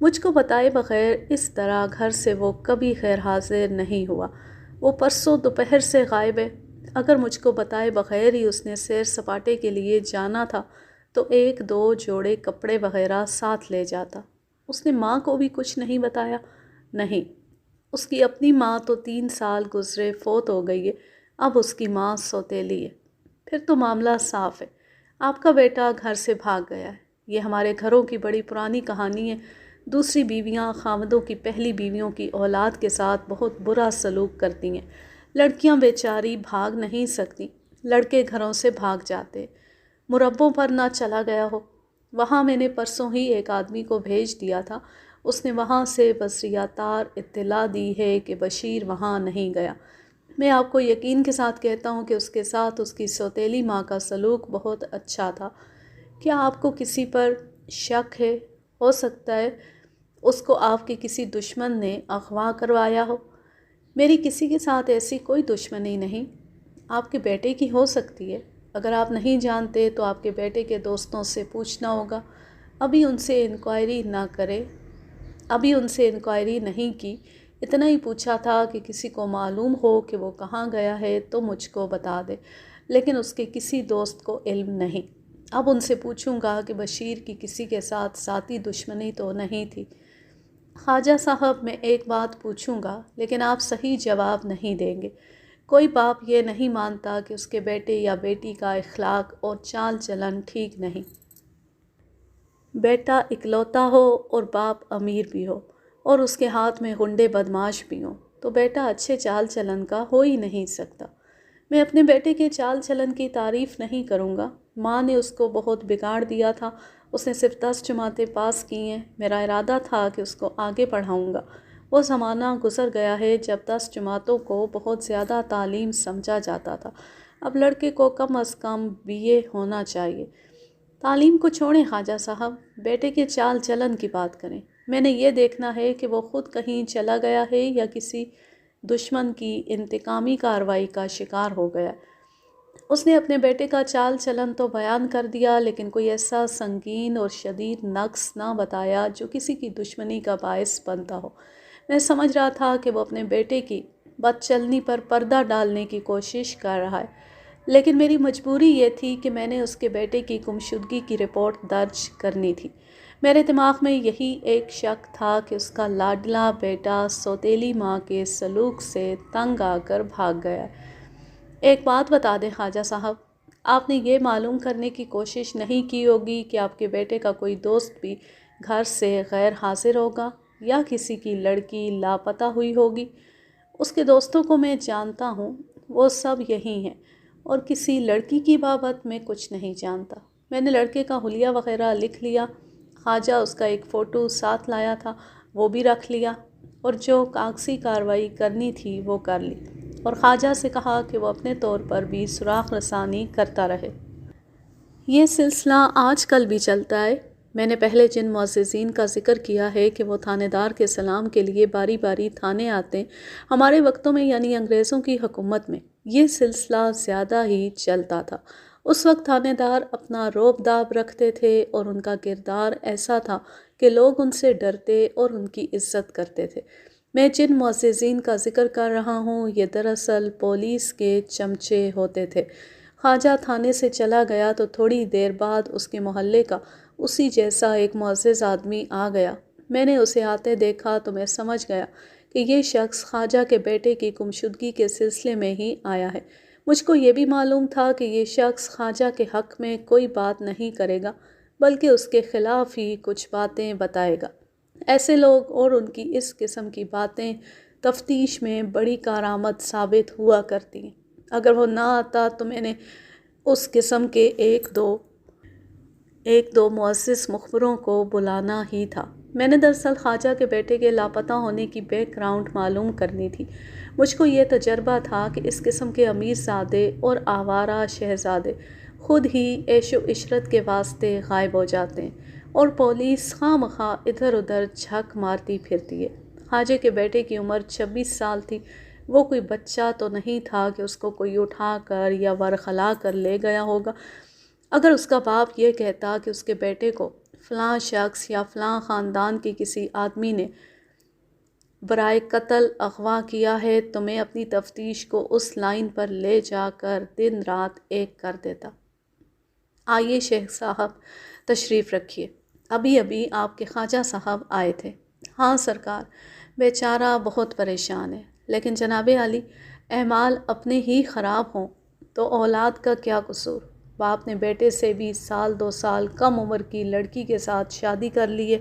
مجھ کو بتائے بغیر اس طرح گھر سے وہ کبھی غیر حاضر نہیں ہوا۔ وہ پرسوں دوپہر سے غائب ہے۔ اگر مجھ کو بتائے بغیر ہی اس نے سیر سپاٹے کے لیے جانا تھا تو ایک دو جوڑے کپڑے وغیرہ ساتھ لے جاتا۔ اس نے ماں کو بھی کچھ نہیں بتایا؟ نہیں، اس کی اپنی ماں تو 3 سال گزرے فوت ہو گئی ہے، اب اس کی ماں سوتیلی ہے۔ پھر تو معاملہ صاف ہے، آپ کا بیٹا گھر سے بھاگ گیا ہے۔ یہ ہمارے گھروں کی بڑی پرانی کہانی ہے۔ دوسری بیویاں خاوندوں کی پہلی بیویوں کی اولاد کے ساتھ بہت برا سلوک کرتی ہیں۔ لڑکیاں بیچاری بھاگ نہیں سکتی، لڑکے گھروں سے بھاگ جاتے۔ مربوں پر نہ چلا گیا ہو۔ وہاں میں نے پرسوں ہی ایک آدمی کو بھیج دیا تھا، اس نے وہاں سے بصریتار اطلاع دی ہے کہ بشیر وہاں نہیں گیا۔ میں آپ کو یقین کے ساتھ کہتا ہوں کہ اس کے ساتھ اس کی سوتیلی ماں کا سلوک بہت اچھا تھا۔ کیا آپ کو کسی پر شک ہے؟ ہو سکتا ہے اس کو آپ کے کسی دشمن نے اغوا کروایا ہو۔ میری کسی کے ساتھ ایسی کوئی دشمنی نہیں۔ آپ کے بیٹے کی ہو سکتی ہے۔ اگر آپ نہیں جانتے تو آپ کے بیٹے کے دوستوں سے پوچھنا ہوگا۔ ابھی ان سے انکوائری نہ کرے۔ ابھی ان سے انکوائری نہیں کی، اتنا ہی پوچھا تھا کہ کسی کو معلوم ہو کہ وہ کہاں گیا ہے تو مجھ کو بتا دے، لیکن اس کے کسی دوست کو علم نہیں۔ اب ان سے پوچھوں گا کہ بشیر کی کسی کے ساتھ ذاتی دشمنی تو نہیں تھی۔ خواجہ صاحب، میں ایک بات پوچھوں گا لیکن آپ صحیح جواب نہیں دیں گے۔ کوئی باپ یہ نہیں مانتا کہ اس کے بیٹے یا بیٹی کا اخلاق اور چال چلن ٹھیک نہیں۔ بیٹا اکلوتا ہو اور باپ امیر بھی ہو اور اس کے ہاتھ میں غنڈے بدماش بھی ہوں تو بیٹا اچھے چال چلن کا ہو ہی نہیں سکتا۔ میں اپنے بیٹے کے چال چلن کی تعریف نہیں کروں گا۔ ماں نے اس کو بہت بگاڑ دیا تھا، اس نے صرف 10 جماعتیں پاس کی ہیں۔ میرا ارادہ تھا کہ اس کو آگے پڑھاؤں گا۔ وہ زمانہ گزر گیا ہے جب 10 جماعتوں کو بہت زیادہ تعلیم سمجھا جاتا تھا۔ اب لڑکے کو کم از کم BA ہونا چاہیے۔ تعلیم کو چھوڑیں خواجہ صاحب، بیٹے کے چال چلن کی بات کریں۔ میں نے یہ دیکھنا ہے کہ وہ خود کہیں چلا گیا ہے یا کسی دشمن کی انتقامی کارروائی کا شکار ہو گیا۔ اس نے اپنے بیٹے کا چال چلن تو بیان کر دیا لیکن کوئی ایسا سنگین اور شدید نقص نہ بتایا جو کسی کی دشمنی کا باعث بنتا ہو۔ میں سمجھ رہا تھا کہ وہ اپنے بیٹے کی بد چلنی پر پردہ ڈالنے کی کوشش کر رہا ہے، لیکن میری مجبوری یہ تھی کہ میں نے اس کے بیٹے کی گمشدگی کی رپورٹ درج کرنی تھی۔ میرے دماغ میں یہی ایک شک تھا کہ اس کا لاڈلا بیٹا سوتیلی ماں کے سلوک سے تنگ آ کر بھاگ گیا۔ ایک بات بتا دیں خواجہ صاحب، آپ نے یہ معلوم کرنے کی کوشش نہیں کی ہوگی کہ آپ کے بیٹے کا کوئی دوست بھی گھر سے غیر حاضر ہوگا یا کسی کی لڑکی لاپتہ ہوئی ہوگی؟ اس کے دوستوں کو میں جانتا ہوں، وہ سب یہی ہیں، اور کسی لڑکی کی بابت میں کچھ نہیں جانتا۔ میں نے لڑکے کا حلیہ وغیرہ لکھ لیا، خواجہ اس کا ایک فوٹو ساتھ لایا تھا، وہ بھی رکھ لیا، اور جو کاغذی کارروائی کرنی تھی وہ کر لی، اور خواجہ سے کہا کہ وہ اپنے طور پر بھی سراغ رسانی کرتا رہے۔ یہ سلسلہ آج کل بھی چلتا ہے۔ میں نے پہلے جن معززین کا ذکر کیا ہے کہ وہ تھانے دار کے سلام کے لیے باری باری تھانے آتے، ہمارے وقتوں میں یعنی انگریزوں کی حکومت میں یہ سلسلہ زیادہ ہی چلتا تھا۔ اس وقت تھانے دار اپنا روب داب رکھتے تھے اور ان کا کردار ایسا تھا کہ لوگ ان سے ڈرتے اور ان کی عزت کرتے تھے۔ میں جن معززین کا ذکر کر رہا ہوں یہ دراصل پولیس کے چمچے ہوتے تھے۔ خواجہ تھانے سے چلا گیا تو تھوڑی دیر بعد اس کے محلے کا اسی جیسا ایک معزز آدمی آ گیا۔ میں نے اسے آتے دیکھا تو میں سمجھ گیا کہ یہ شخص خواجہ کے بیٹے کی گمشدگی کے سلسلے میں ہی آیا ہے۔ مجھ کو یہ بھی معلوم تھا کہ یہ شخص خواجہ کے حق میں کوئی بات نہیں کرے گا بلکہ اس کے خلاف ہی کچھ باتیں بتائے گا۔ ایسے لوگ اور ان کی اس قسم کی باتیں تفتیش میں بڑی کارآمد ثابت ہوا کرتی ہیں۔ اگر وہ نہ آتا تو میں نے اس قسم کے ایک دو معزز مخبروں کو بلانا ہی تھا۔ میں نے دراصل خواجہ کے بیٹے کے لاپتہ ہونے کی بیک گراؤنڈ معلوم کرنی تھی۔ مجھ کو یہ تجربہ تھا کہ اس قسم کے امیر زادے اور آوارہ شہزادے خود ہی عیش و عشرت کے واسطے غائب ہو جاتے ہیں اور پولیس خواہ مخواہ ادھر ادھر جھک مارتی پھرتی ہے۔ خواجہ کے بیٹے کی عمر 26 سال تھی۔ وہ کوئی بچہ تو نہیں تھا کہ اس کو کوئی اٹھا کر یا ورخلا کر لے گیا ہوگا۔ اگر اس کا باپ یہ کہتا کہ اس کے بیٹے کو فلاں شخص یا فلاں خاندان کے کسی آدمی نے برائے قتل اغوا کیا ہے تو میں اپنی تفتیش کو اس لائن پر لے جا کر دن رات ایک کر دیتا۔ آئیے شیخ صاحب تشریف رکھیے، ابھی ابھی آپ کے خواجہ صاحب آئے تھے۔ ہاں سرکار، بیچارہ بہت پریشان ہے، لیکن جناب عالی اعمال اپنے ہی خراب ہوں تو اولاد کا کیا قصور؟ باپ نے بیٹے سے بھی 1-2 سال کم عمر کی لڑکی کے ساتھ شادی کر لی ہے۔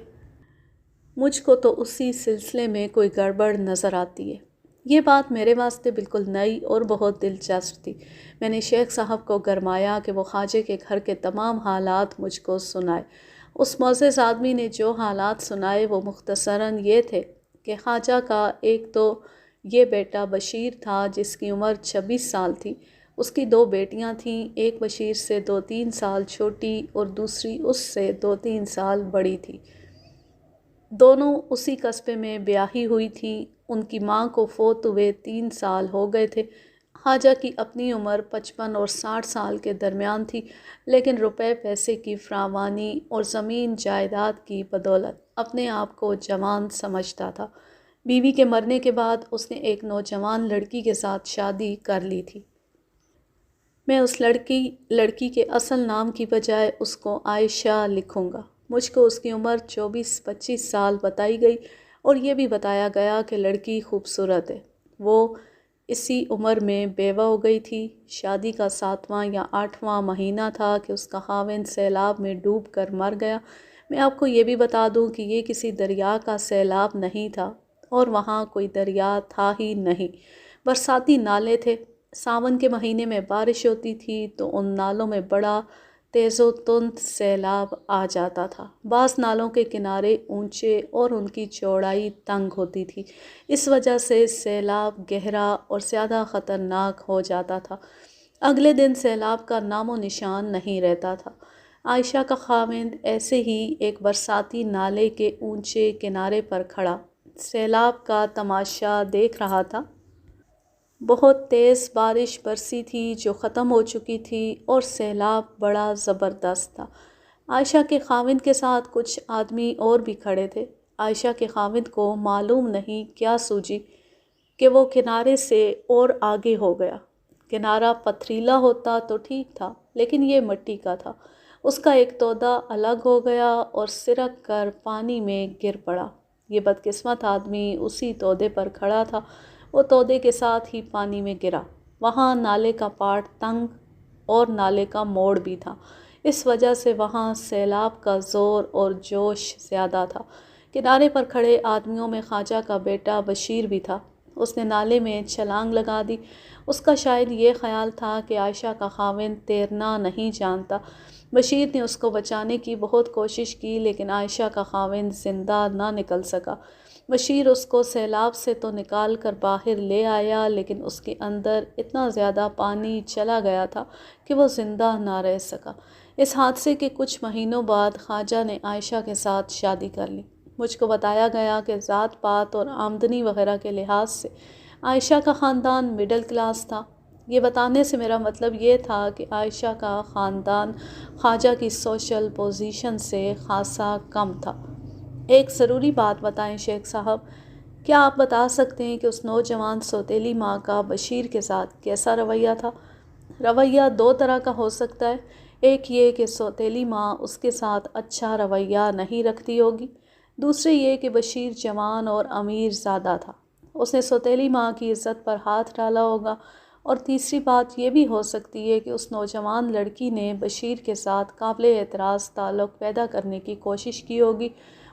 مجھ کو تو اسی سلسلے میں کوئی گڑبڑ نظر آتی ہے۔ یہ بات میرے واسطے بالکل نئی اور بہت دلچسپ تھی۔ میں نے شیخ صاحب کو گرمایا کہ وہ خواجے کے گھر کے تمام حالات مجھ کو سنائے۔ اس معزز آدمی نے جو حالات سنائے وہ مختصراً یہ تھے کہ خواجہ کا ایک تو یہ بیٹا بشیر تھا جس کی عمر 26 سال تھی، اس کی 2 بیٹیاں تھیں، ایک بشیر سے 2-3 سال چھوٹی اور دوسری اس سے 2-3 سال بڑی تھی۔ دونوں اسی قصبے میں بیاہی ہوئی تھیں۔ ان کی ماں کو فوت ہوئے 3 سال ہو گئے تھے۔ خواجہ کی اپنی عمر 55 اور 60 سال کے درمیان تھی، لیکن روپے پیسے کی فراوانی اور زمین جائیداد کی بدولت اپنے آپ کو جوان سمجھتا تھا۔ بیوی کے مرنے کے بعد اس نے ایک نوجوان لڑکی کے ساتھ شادی کر لی تھی۔ میں اس لڑکی کے اصل نام کی بجائے اس کو عائشہ لکھوں گا۔ مجھ کو اس کی عمر 24-25 سال بتائی گئی اور یہ بھی بتایا گیا کہ لڑکی خوبصورت ہے۔ وہ اسی عمر میں بیوہ ہو گئی تھی۔ شادی کا 7واں یا 8واں مہینہ تھا کہ اس کا خاوند سیلاب میں ڈوب کر مر گیا۔ میں آپ کو یہ بھی بتا دوں کہ یہ کسی دریا کا سیلاب نہیں تھا اور وہاں کوئی دریا تھا ہی نہیں، برساتی نالے تھے۔ ساون کے مہینے میں بارش ہوتی تھی تو ان نالوں میں بڑا تیز و تند سیلاب آ جاتا تھا۔ بعض نالوں کے کنارے اونچے اور ان کی چوڑائی تنگ ہوتی تھی، اس وجہ سے سیلاب گہرا اور زیادہ خطرناک ہو جاتا تھا۔ اگلے دن سیلاب کا نام و نشان نہیں رہتا تھا۔ عائشہ کا خاوند ایسے ہی ایک برساتی نالے کے اونچے کنارے پر کھڑا سیلاب کا تماشا دیکھ رہا تھا۔ بہت تیز بارش برسی تھی جو ختم ہو چکی تھی اور سیلاب بڑا زبردست تھا۔ عائشہ کے خاوند کے ساتھ کچھ آدمی اور بھی کھڑے تھے۔ عائشہ کے خاوند کو معلوم نہیں کیا سوجی کہ وہ کنارے سے اور آگے ہو گیا۔ کنارہ پتھریلا ہوتا تو ٹھیک تھا، لیکن یہ مٹی کا تھا۔ اس کا ایک تودا الگ ہو گیا اور سرک کر پانی میں گر پڑا۔ یہ بدقسمت آدمی اسی تودے پر کھڑا تھا۔ وہ تودے کے ساتھ ہی پانی میں گرا۔ وہاں نالے کا پاٹ تنگ اور نالے کا موڑ بھی تھا، اس وجہ سے وہاں سیلاب کا زور اور جوش زیادہ تھا۔ کنارے پر کھڑے آدمیوں میں خواجہ کا بیٹا بشیر بھی تھا۔ اس نے نالے میں چھلانگ لگا دی۔ اس کا شاید یہ خیال تھا کہ عائشہ کا خاوند تیرنا نہیں جانتا۔ بشیر نے اس کو بچانے کی بہت کوشش کی، لیکن عائشہ کا خاوند زندہ نہ نکل سکا۔ بشیر اس کو سیلاب سے تو نکال کر باہر لے آیا، لیکن اس کے اندر اتنا زیادہ پانی چلا گیا تھا کہ وہ زندہ نہ رہ سکا۔ اس حادثے کے کچھ مہینوں بعد خواجہ نے عائشہ کے ساتھ شادی کر لی۔ مجھ کو بتایا گیا کہ ذات پات اور آمدنی وغیرہ کے لحاظ سے عائشہ کا خاندان مڈل کلاس تھا۔ یہ بتانے سے میرا مطلب یہ تھا کہ عائشہ کا خاندان خواجہ کی سوشل پوزیشن سے خاصا کم تھا۔ ایک ضروری بات بتائیں شیخ صاحب، کیا آپ بتا سکتے ہیں کہ اس نوجوان سوتیلی ماں کا بشیر کے ساتھ کیسا رویہ تھا؟ رویہ 2 طرح کا ہو سکتا ہے۔ ایک یہ کہ سوتیلی ماں اس کے ساتھ اچھا رویہ نہیں رکھتی ہوگی، دوسرے یہ کہ بشیر جوان اور امیر زادہ تھا، اس نے سوتیلی ماں کی عزت پر ہاتھ ڈالا ہوگا، اور تیسری بات یہ بھی ہو سکتی ہے کہ اس نوجوان لڑکی نے بشیر کے ساتھ قابل اعتراض تعلق پیدا کرنے کی کوشش کی ہوگی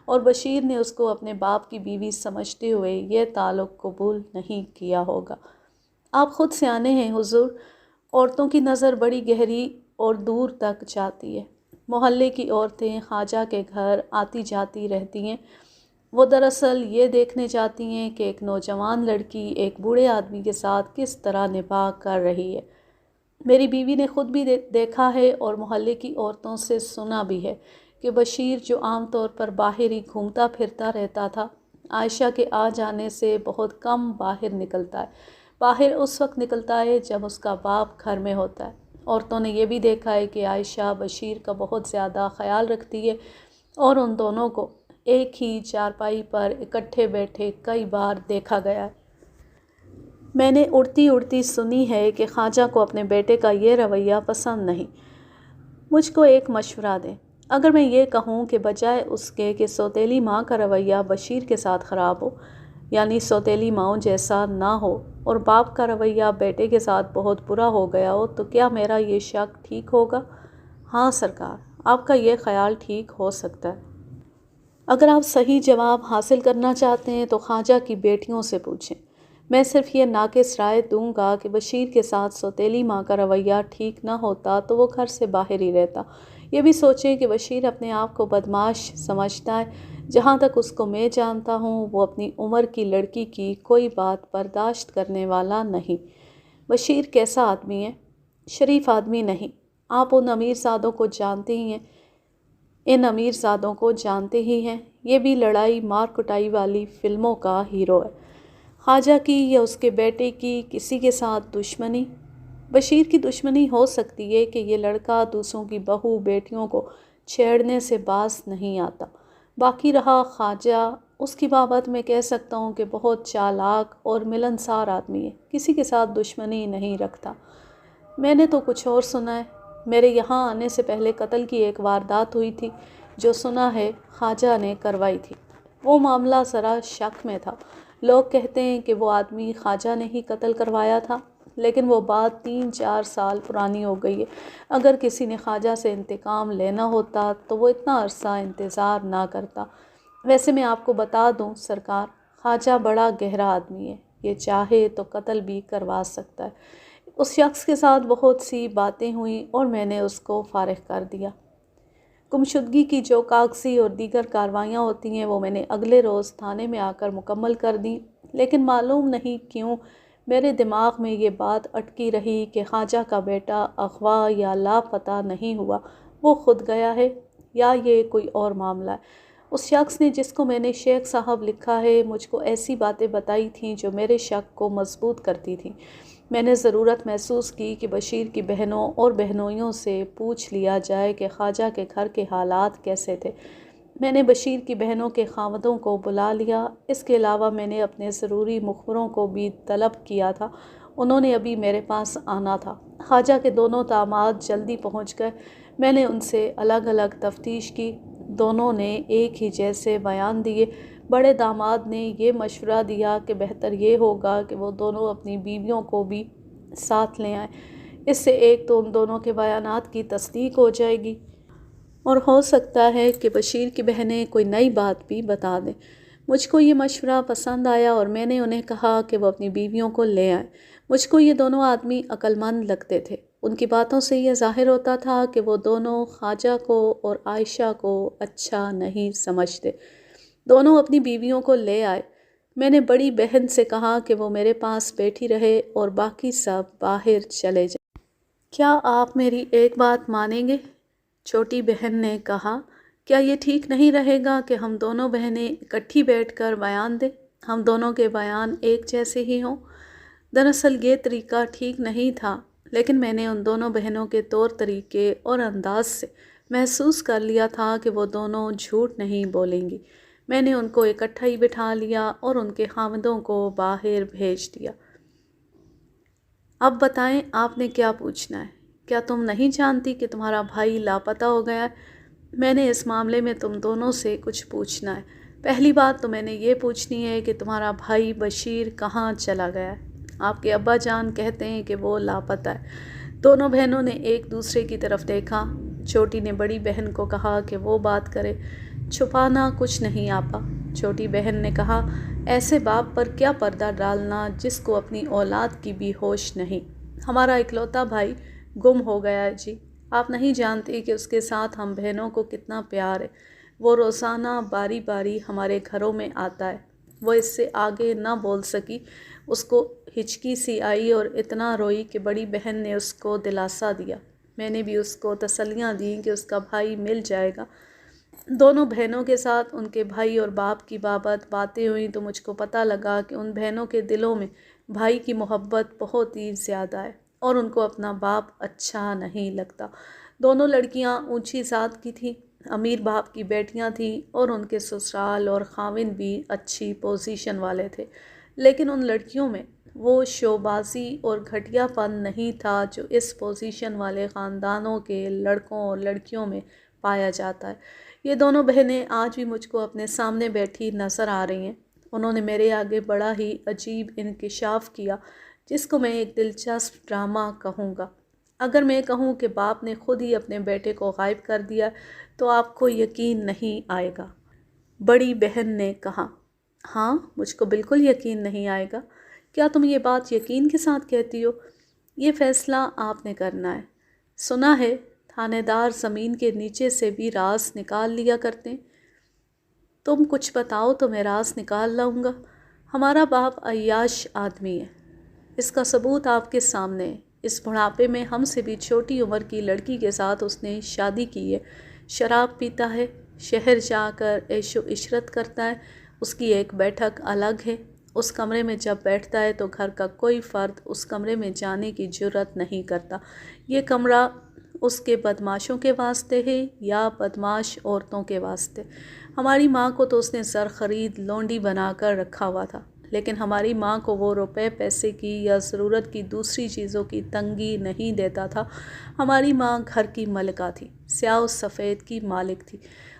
اور بشیر نے اس کو اپنے باپ کی بیوی سمجھتے ہوئے یہ تعلق قبول نہیں کیا ہوگا۔ آپ خود سیانے ہیں حضور، عورتوں کی نظر بڑی گہری اور دور تک جاتی ہے۔ محلے کی عورتیں خواجہ کے گھر آتی جاتی رہتی ہیں۔ وہ دراصل یہ دیکھنے جاتی ہیں کہ ایک نوجوان لڑکی ایک بوڑھے آدمی کے ساتھ کس طرح نباہ کر رہی ہے۔ میری بیوی نے خود بھی دیکھا ہے اور محلے کی عورتوں سے سنا بھی ہے کہ بشیر جو عام طور پر باہر ہی گھومتا پھرتا رہتا تھا، عائشہ کے آ جانے سے بہت کم باہر نکلتا ہے۔ باہر اس وقت نکلتا ہے جب اس کا باپ گھر میں ہوتا ہے۔ عورتوں نے یہ بھی دیکھا ہے کہ عائشہ بشیر کا بہت زیادہ خیال رکھتی ہے۔ اور ان دونوں کو ایک ہی چارپائی پر اکٹھے بیٹھے کئی بار دیکھا گیا ہے۔ میں نے اڑتی اڑتی سنی ہے کہ خواجہ کو اپنے بیٹے کا یہ رویہ پسند نہیں۔ مجھ کو ایک مشورہ دیں۔ اگر میں یہ کہوں کہ بجائے اس کے کہ سوتیلی ماں کا رویہ بشیر کے ساتھ خراب ہو، یعنی سوتیلی ماؤں جیسا نہ ہو، اور باپ کا رویہ بیٹے کے ساتھ بہت برا ہو گیا ہو، تو کیا میرا یہ شک ٹھیک ہوگا؟ ہاں سرکار، آپ کا یہ خیال ٹھیک ہو سکتا ہے۔ اگر آپ صحیح جواب حاصل کرنا چاہتے ہیں تو خواجہ کی بیٹیوں سے پوچھیں۔ میں صرف یہ ناقص رائے دوں گا کہ بشیر کے ساتھ سوتیلی ماں کا رویہ ٹھیک نہ ہوتا تو وہ گھر سے باہر ہی رہتا۔ یہ بھی سوچیں کہ بشیر اپنے آپ کو بدمعاش سمجھتا ہے۔ جہاں تک اس کو میں جانتا ہوں، وہ اپنی عمر کی لڑکی کی کوئی بات برداشت کرنے والا نہیں۔ بشیر کیسا آدمی ہے؟ شریف آدمی نہیں۔ آپ ان امیر زادوں کو جانتے ہی ہیں۔ ان امیر زادوں کو جانتے ہی ہیں۔ یہ بھی لڑائی مار کٹائی والی فلموں کا ہیرو ہے۔ خواجہ کی یا اس کے بیٹے کی کسی کے ساتھ دشمنی؟ بشیر کی دشمنی ہو سکتی ہے کہ یہ لڑکا دوسروں کی بہو بیٹیوں کو چھیڑنے سے باز نہیں آتا۔ باقی رہا خواجہ، اس کی بابت میں کہہ سکتا ہوں کہ بہت چالاک اور ملنسار آدمی ہے، کسی کے ساتھ دشمنی نہیں رکھتا۔ میں نے تو کچھ اور سنا ہے۔ میرے یہاں آنے سے پہلے قتل کی ایک واردات ہوئی تھی جو سنا ہے خواجہ نے کروائی تھی۔ وہ معاملہ ذرا شک میں تھا۔ لوگ کہتے ہیں کہ وہ آدمی خواجہ نے ہی قتل کروایا تھا، لیکن وہ بات 3-4 سال پرانی ہو گئی ہے۔ اگر کسی نے خواجہ سے انتقام لینا ہوتا تو وہ اتنا عرصہ انتظار نہ کرتا۔ ویسے میں آپ کو بتا دوں سرکار، خواجہ بڑا گہرا آدمی ہے، یہ چاہے تو قتل بھی کروا سکتا ہے۔ اس شخص کے ساتھ بہت سی باتیں ہوئیں اور میں نے اس کو فارغ کر دیا۔ گمشدگی کی جو کاغذی اور دیگر کارروائیاں ہوتی ہیں وہ میں نے اگلے روز تھانے میں آ کر مکمل کر دیں، لیکن معلوم نہیں کیوں میرے دماغ میں یہ بات اٹکی رہی کہ خواجہ کا بیٹا اغوا یا لاپتہ نہیں ہوا، وہ خود گیا ہے، یا یہ کوئی اور معاملہ ہے۔ اس شخص نے جس کو میں نے شیخ صاحب لکھا ہے مجھ کو ایسی باتیں بتائی تھیں جو میرے شک کو مضبوط کرتی تھیں۔ میں نے ضرورت محسوس کی کہ بشیر کی بہنوں اور بہنوئیوں سے پوچھ لیا جائے کہ خواجہ کے گھر کے حالات کیسے تھے۔ میں نے بشیر کی بہنوں کے خاوندوں کو بلا لیا۔ اس کے علاوہ میں نے اپنے ضروری مخبروں کو بھی طلب کیا تھا، انہوں نے ابھی میرے پاس آنا تھا۔ خواجہ کے دونوں داماد جلدی پہنچ گئے۔ میں نے ان سے الگ الگ تفتیش کی، دونوں نے ایک ہی جیسے بیان دیے۔ بڑے داماد نے یہ مشورہ دیا کہ بہتر یہ ہوگا کہ وہ دونوں اپنی بیویوں کو بھی ساتھ لے آئیں، اس سے ایک تو ان دونوں کے بیانات کی تصدیق ہو جائے گی، اور ہو سکتا ہے کہ بشیر کی بہنیں کوئی نئی بات بھی بتا دیں۔ مجھ کو یہ مشورہ پسند آیا اور میں نے انہیں کہا کہ وہ اپنی بیویوں کو لے آئیں۔ مجھ کو یہ دونوں آدمی عقل مند لگتے تھے۔ ان کی باتوں سے یہ ظاہر ہوتا تھا کہ وہ دونوں خواجہ کو اور عائشہ کو اچھا نہیں سمجھتے۔ دونوں اپنی بیویوں کو لے آئے۔ میں نے بڑی بہن سے کہا کہ وہ میرے پاس بیٹھی رہے اور باقی سب باہر چلے جائیں۔ کیا آپ میری ایک بات مانیں گے؟ چھوٹی بہن نے کہا، کیا یہ ٹھیک نہیں رہے گا کہ ہم دونوں بہنیں اکٹھی بیٹھ کر بیان دیں؟ ہم دونوں کے بیان ایک جیسے ہی ہوں۔ دراصل یہ طریقہ ٹھیک نہیں تھا، لیکن میں نے ان دونوں بہنوں کے طور طریقے اور انداز سے محسوس کر لیا تھا کہ وہ دونوں جھوٹ نہیں بولیں گی۔ میں نے ان کو اکٹھا ہی بٹھا لیا اور ان کے خاوندوں کو باہر بھیج دیا۔ اب بتائیں آپ نے کیا پوچھنا ہے؟ کیا تم نہیں جانتی کہ تمہارا بھائی لاپتہ ہو گیا ہے؟ میں نے اس معاملے میں تم دونوں سے کچھ پوچھنا ہے۔ پہلی بات تو میں نے یہ پوچھنی ہے کہ تمہارا بھائی بشیر کہاں چلا گیا ہے؟ آپ کے ابا جان کہتے ہیں کہ وہ لاپتہ ہے۔ دونوں بہنوں نے ایک دوسرے کی طرف دیکھا۔ چھوٹی نے بڑی بہن کو کہا کہ وہ بات کرے۔ چھپانا کچھ نہیں آپا، چھوٹی بہن نے کہا، ایسے باپ پر کیا پردہ ڈالنا جس کو اپنی اولاد کی بھی ہوش نہیں۔ ہمارا اکلوتا بھائی گم ہو گیا ہے جی۔ آپ نہیں جانتی کہ اس کے ساتھ ہم بہنوں کو کتنا پیار ہے۔ وہ روزانہ باری باری ہمارے گھروں میں آتا ہے۔ وہ اس سے آگے نہ بول سکی، اس کو ہچکی سی آئی اور اتنا روئی کہ بڑی بہن نے اس کو دلاسا دیا۔ میں نے بھی اس کو تسلیاں دیں کہ اس کا بھائی مل جائے گا۔ دونوں بہنوں کے ساتھ ان کے بھائی اور باپ کی بابت باتیں ہوئیں تو مجھ کو پتہ لگا کہ ان بہنوں کے دلوں میں بھائی کی محبت بہت ہی زیادہ ہے اور ان کو اپنا باپ اچھا نہیں لگتا۔ دونوں لڑکیاں اونچی ذات کی تھیں، امیر باپ کی بیٹیاں تھیں اور ان کے سسرال اور خاوند بھی اچھی پوزیشن والے تھے، لیکن ان لڑکیوں میں وہ شوبازی اور گھٹیا پن نہیں تھا جو اس پوزیشن والے خاندانوں کے لڑکوں اور لڑکیوں میں پایا جاتا ہے۔ یہ دونوں بہنیں آج بھی مجھ کو اپنے سامنے بیٹھی نظر آ رہی ہیں۔ انہوں نے میرے آگے بڑا ہی عجیب انکشاف کیا، جس کو میں ایک دلچسپ ڈرامہ کہوں گا۔ اگر میں کہوں کہ باپ نے خود ہی اپنے بیٹے کو غائب کر دیا تو آپ کو یقین نہیں آئے گا۔ بڑی بہن نے کہا، ہاں مجھ کو بالکل یقین نہیں آئے گا۔ کیا تم یہ بات یقین کے ساتھ کہتی ہو؟ یہ فیصلہ آپ نے کرنا ہے۔ سنا ہے تھانے دار زمین کے نیچے سے بھی راز نکال لیا کرتے ہیں۔ تم کچھ بتاؤ تو میں راز نکال لاؤں گا۔ ہمارا باپ عیاش آدمی ہے، اس کا ثبوت آپ کے سامنے ہے۔ اس بڑھاپے میں ہم سے بھی چھوٹی عمر کی لڑکی کے ساتھ اس نے شادی کی ہے، شراب پیتا ہے، شہر جا کر عیش و عشرت کرتا ہے۔ اس کی ایک بیٹھک الگ ہے، اس کمرے میں جب بیٹھتا ہے تو گھر کا کوئی فرد اس کمرے میں جانے کی جرأت نہیں کرتا۔ یہ کمرہ اس کے بدماشوں کے واسطے ہے یا بدماش عورتوں کے واسطے؟ ہماری ماں کو تو اس نے زر خرید لونڈی بنا کر رکھا ہوا تھا، لیکن ہماری ماں کو وہ روپے پیسے کی یا ضرورت کی دوسری چیزوں کی تنگی نہیں دیتا تھا۔ ہماری ماں گھر کی ملکہ تھی، سیاہ و سفید کی مالک تھی،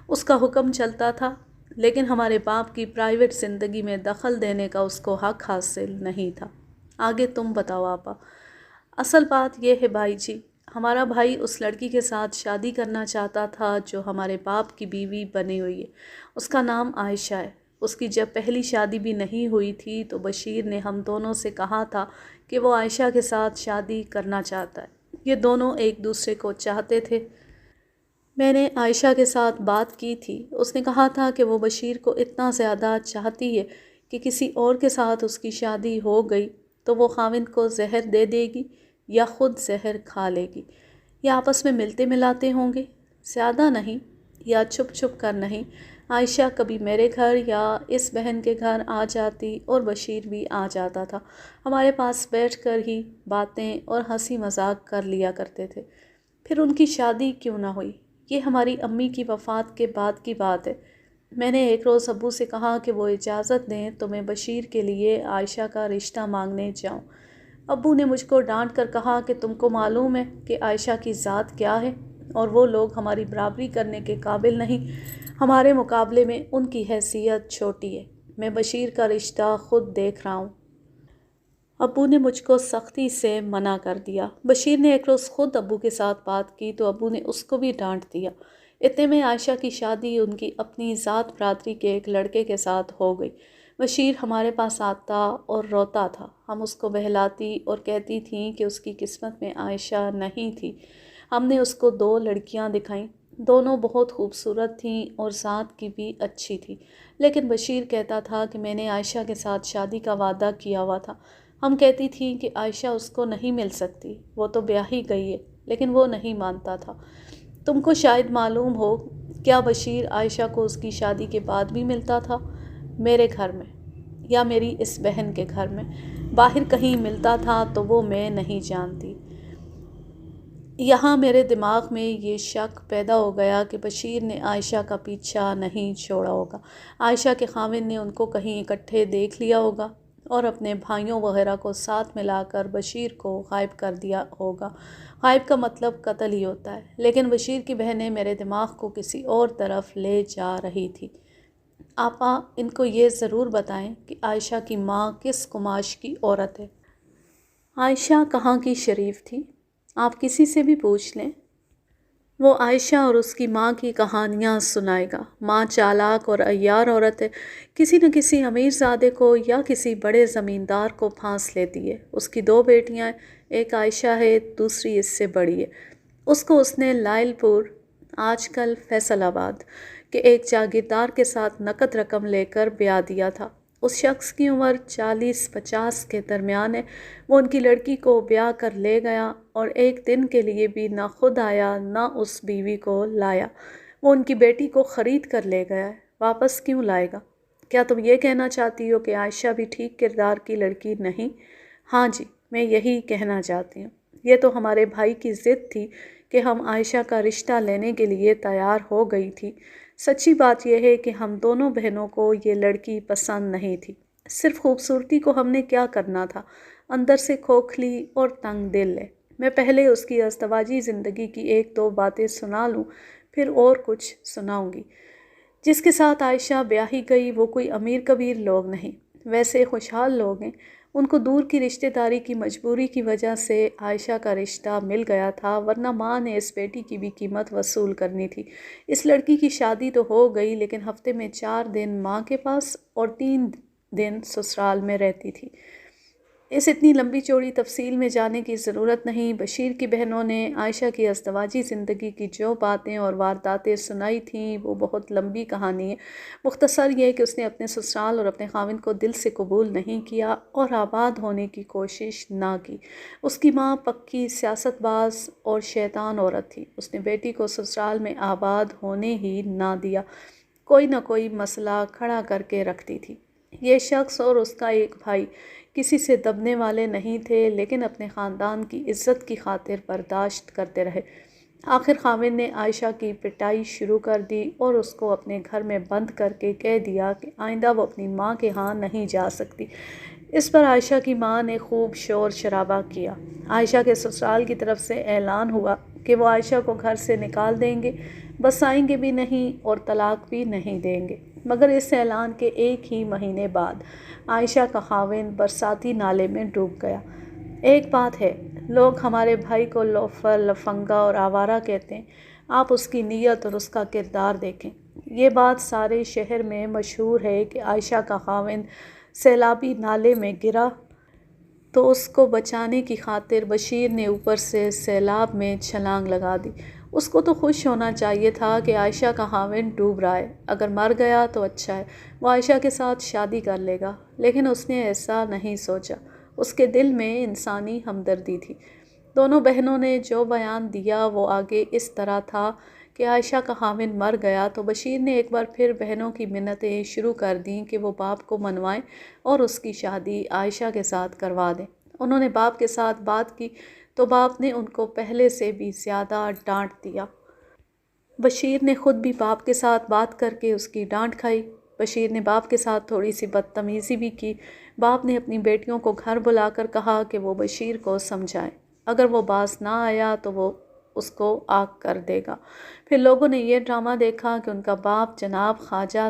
اس کا حکم چلتا تھا، لیکن ہمارے باپ کی پرائیویٹ زندگی میں دخل دینے کا اس کو حق حاصل نہیں تھا۔ آگے تم بتاؤ آپا۔ اصل بات یہ ہے بھائی جی، ہمارا بھائی اس لڑکی کے ساتھ شادی کرنا چاہتا تھا جو ہمارے باپ کی بیوی بنی ہوئی ہے۔ اس کا نام عائشہ ہے۔ اس کی جب پہلی شادی بھی نہیں ہوئی تھی تو بشیر نے ہم دونوں سے کہا تھا کہ وہ عائشہ کے ساتھ شادی کرنا چاہتا ہے۔ یہ دونوں ایک دوسرے کو چاہتے تھے۔ میں نے عائشہ کے ساتھ بات کی تھی، اس نے کہا تھا کہ وہ بشیر کو اتنا زیادہ چاہتی ہے کہ کسی اور کے ساتھ اس کی شادی ہو گئی تو وہ خاوند کو زہر دے دے گی یا خود زہر کھا لے گی، یا آپس میں ملتے ملاتے ہوں گے، زیادہ نہیں، یا چھپ چھپ کر نہیں۔ عائشہ کبھی میرے گھر یا اس بہن کے گھر آ جاتی اور بشیر بھی آ جاتا تھا، ہمارے پاس بیٹھ کر ہی باتیں اور ہنسی مذاق کر لیا کرتے تھے۔ پھر ان کی شادی کیوں نہ ہوئی؟ یہ ہماری امی کی وفات کے بعد کی بات ہے۔ میں نے ایک روز ابو سے کہا کہ وہ اجازت دیں تو میں بشیر کے لیے عائشہ کا رشتہ مانگنے جاؤں۔ ابو نے مجھ کو ڈانٹ کر کہا کہ تم کو معلوم ہے کہ عائشہ کی ذات کیا ہے اور وہ لوگ ہماری برابری کرنے کے قابل نہیں، ہمارے مقابلے میں ان کی حیثیت چھوٹی ہے، میں بشیر کا رشتہ خود دیکھ رہا ہوں۔ ابو نے مجھ کو سختی سے منع کر دیا۔ بشیر نے ایک روز خود ابو کے ساتھ بات کی تو ابو نے اس کو بھی ڈانٹ دیا۔ اتنے میں عائشہ کی شادی ان کی اپنی ذات برادری کے ایک لڑکے کے ساتھ ہو گئی۔ بشیر ہمارے پاس آتا اور روتا تھا، ہم اس کو بہلاتی اور کہتی تھیں کہ اس کی قسمت میں عائشہ نہیں تھی۔ ہم نے اس کو 2 لڑکیاں دکھائیں، دونوں بہت خوبصورت تھیں اور ذات کی بھی اچھی تھی، لیکن بشیر کہتا تھا کہ میں نے عائشہ کے ساتھ شادی کا وعدہ کیا ہوا تھا۔ ہم کہتی تھیں کہ عائشہ اس کو نہیں مل سکتی، وہ تو بیاہی گئی ہے، لیکن وہ نہیں مانتا تھا۔ تم کو شاید معلوم ہو، کیا بشیر عائشہ کو اس کی شادی کے بعد بھی ملتا تھا؟ میرے گھر میں یا میری اس بہن کے گھر میں؟ باہر کہیں ملتا تھا تو وہ میں نہیں جانتی۔ یہاں میرے دماغ میں یہ شک پیدا ہو گیا کہ بشیر نے عائشہ کا پیچھا نہیں چھوڑا ہوگا، عائشہ کے خاوند نے ان کو کہیں اکٹھے دیکھ لیا ہوگا اور اپنے بھائیوں وغیرہ کو ساتھ ملا کر بشیر کو غائب کر دیا ہوگا۔ غائب کا مطلب قتل ہی ہوتا ہے، لیکن بشیر کی بہنیں میرے دماغ کو کسی اور طرف لے جا رہی تھی۔ آپا، ان کو یہ ضرور بتائیں کہ عائشہ کی ماں کس قماش کی عورت ہے۔ عائشہ کہاں کی شریف تھی؟ آپ کسی سے بھی پوچھ لیں، وہ عائشہ اور اس کی ماں کی کہانیاں سنائے گا۔ ماں چالاک اور عیار عورت ہے، کسی نہ کسی امیر زادے کو یا کسی بڑے زمیندار کو پھانس لیتی ہے۔ اس کی 2 بیٹیاں ہیں، ایک عائشہ ہے، دوسری اس سے بڑی ہے۔ اس کو اس نے لائل پور، آج کل فیصل آباد، کے ایک جاگیردار کے ساتھ نقد رقم لے کر بیاہ دیا تھا۔ اس شخص کی عمر 40-50 کے درمیان ہے۔ وہ ان کی لڑکی کو بیاہ کر لے گیا اور ایک دن کے لیے بھی نہ خود آیا نہ اس بیوی کو لایا۔ وہ ان کی بیٹی کو خرید کر لے گیا ہے، واپس کیوں لائے گا؟ کیا تم یہ کہنا چاہتی ہو کہ عائشہ بھی ٹھیک کردار کی لڑکی نہیں؟ ہاں جی، میں یہی کہنا چاہتی ہوں۔ یہ تو ہمارے بھائی کی ضد تھی کہ ہم عائشہ کا رشتہ لینے کے لیے تیار ہو گئی تھی۔ سچی بات یہ ہے کہ ہم دونوں بہنوں کو یہ لڑکی پسند نہیں تھی۔ صرف خوبصورتی کو ہم نے کیا کرنا تھا، اندر سے کھوکھلی اور تنگ دل ہے۔ میں پہلے اس کی ازدواجی زندگی کی ایک دو باتیں سنا لوں، پھر اور کچھ سناؤں گی۔ جس کے ساتھ عائشہ بیاہی گئی وہ کوئی امیر کبیر لوگ نہیں، ویسے خوشحال لوگ ہیں۔ ان کو دور کی رشتہ داری کی مجبوری کی وجہ سے عائشہ کا رشتہ مل گیا تھا، ورنہ ماں نے اس بیٹی کی بھی قیمت وصول کرنی تھی۔ اس لڑکی کی شادی تو ہو گئی، لیکن ہفتے میں 4 دن ماں کے پاس اور 3 دن سسرال میں رہتی تھی۔ اس اتنی لمبی چوڑی تفصیل میں جانے کی ضرورت نہیں۔ بشیر کی بہنوں نے عائشہ کی ازدواجی زندگی کی جو باتیں اور وارداتیں سنائی تھیں وہ بہت لمبی کہانی ہے۔ مختصر یہ کہ اس نے اپنے سسرال اور اپنے خاوند کو دل سے قبول نہیں کیا اور آباد ہونے کی کوشش نہ کی۔ اس کی ماں پکی سیاست باز اور شیطان عورت تھی۔ اس نے بیٹی کو سسرال میں آباد ہونے ہی نہ دیا، کوئی نہ کوئی مسئلہ کھڑا کر کے رکھتی تھی۔ یہ شخص اور اس کا ایک بھائی کسی سے دبنے والے نہیں تھے، لیکن اپنے خاندان کی عزت کی خاطر برداشت کرتے رہے۔ آخر خاوند نے عائشہ کی پٹائی شروع کر دی اور اس کو اپنے گھر میں بند کر کے کہہ دیا کہ آئندہ وہ اپنی ماں کے ہاں نہیں جا سکتی۔ اس پر عائشہ کی ماں نے خوب شور شرابہ کیا۔ عائشہ کے سسرال کی طرف سے اعلان ہوا کہ وہ عائشہ کو گھر سے نکال دیں گے، بسائیں گے بھی نہیں اور طلاق بھی نہیں دیں گے۔ مگر اس اعلان کے ایک ہی مہینے بعد عائشہ کا خاوند برساتی نالے میں ڈوب گیا۔ ایک بات ہے، لوگ ہمارے بھائی کو لوفر، لفنگا اور آوارہ کہتے ہیں۔ آپ اس کی نیت اور اس کا کردار دیکھیں۔ یہ بات سارے شہر میں مشہور ہے کہ عائشہ کا خاوند سیلابی نالے میں گرا تو اس کو بچانے کی خاطر بشیر نے اوپر سے سیلاب میں چھلانگ لگا دی۔ اس کو تو خوش ہونا چاہیے تھا کہ عائشہ کا خاوند ڈوب رہا ہے، اگر مر گیا تو اچھا ہے، وہ عائشہ کے ساتھ شادی کر لے گا، لیکن اس نے ایسا نہیں سوچا۔ اس کے دل میں انسانی ہمدردی تھی۔ دونوں بہنوں نے جو بیان دیا وہ آگے اس طرح تھا کہ عائشہ کا خاوند مر گیا تو بشیر نے ایک بار پھر بہنوں کی منتیں شروع کر دیں کہ وہ باپ کو منوائیں اور اس کی شادی عائشہ کے ساتھ کروا دیں۔ انہوں نے باپ کے ساتھ بات کی تو باپ نے ان کو پہلے سے بھی زیادہ ڈانٹ دیا۔ بشیر نے خود بھی باپ کے ساتھ بات کر کے اس کی ڈانٹ کھائی۔ بشیر نے باپ کے ساتھ تھوڑی سی بدتمیزی بھی کی۔ باپ نے اپنی بیٹیوں کو گھر بلا کر کہا کہ وہ بشیر کو سمجھائیں، اگر وہ باز نہ آیا تو وہ اس کو آگ کر دے گا۔ پھر لوگوں نے یہ ڈرامہ دیکھا کہ ان کا باپ جناب خواجہ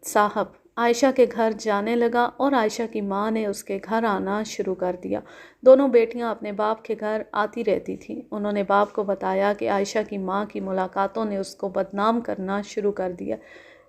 صاحب عائشہ کے گھر جانے لگا اور عائشہ کی ماں نے اس کے گھر آنا شروع کر دیا۔ دونوں بیٹیاں اپنے باپ کے گھر آتی رہتی تھیں۔ انہوں نے باپ کو بتایا کہ عائشہ کی ماں کی ملاقاتوں نے اس کو بدنام کرنا شروع کر دیا،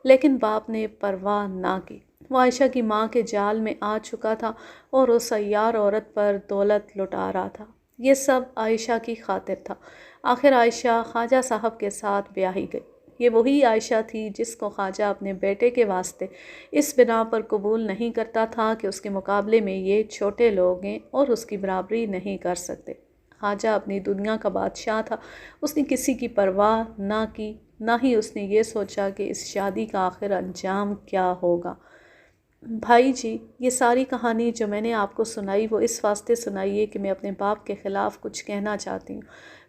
لیکن باپ نے پرواہ نہ کی۔ وہ عائشہ کی ماں کے جال میں آ چکا تھا اور اس عیار عورت پر دولت لٹا رہا تھا۔ یہ سب عائشہ کی خاطر تھا۔ آخر عائشہ خواجہ صاحب کے ساتھ بیاہی گئی۔ یہ وہی عائشہ تھی جس کو خواجہ اپنے بیٹے کے واسطے اس بنا پر قبول نہیں کرتا تھا کہ اس کے مقابلے میں یہ چھوٹے لوگ ہیں اور اس کی برابری نہیں کر سکتے۔ خواجہ اپنی دنیا کا بادشاہ تھا۔ اس نے کسی کی پرواہ نہ کی، نہ ہی اس نے یہ سوچا کہ اس شادی کا آخر انجام کیا ہوگا۔ بھائی جی، یہ ساری کہانی جو میں نے آپ کو سنائی وہ اس واسطے سنائی ہے کہ میں اپنے باپ کے خلاف کچھ کہنا چاہتی ہوں۔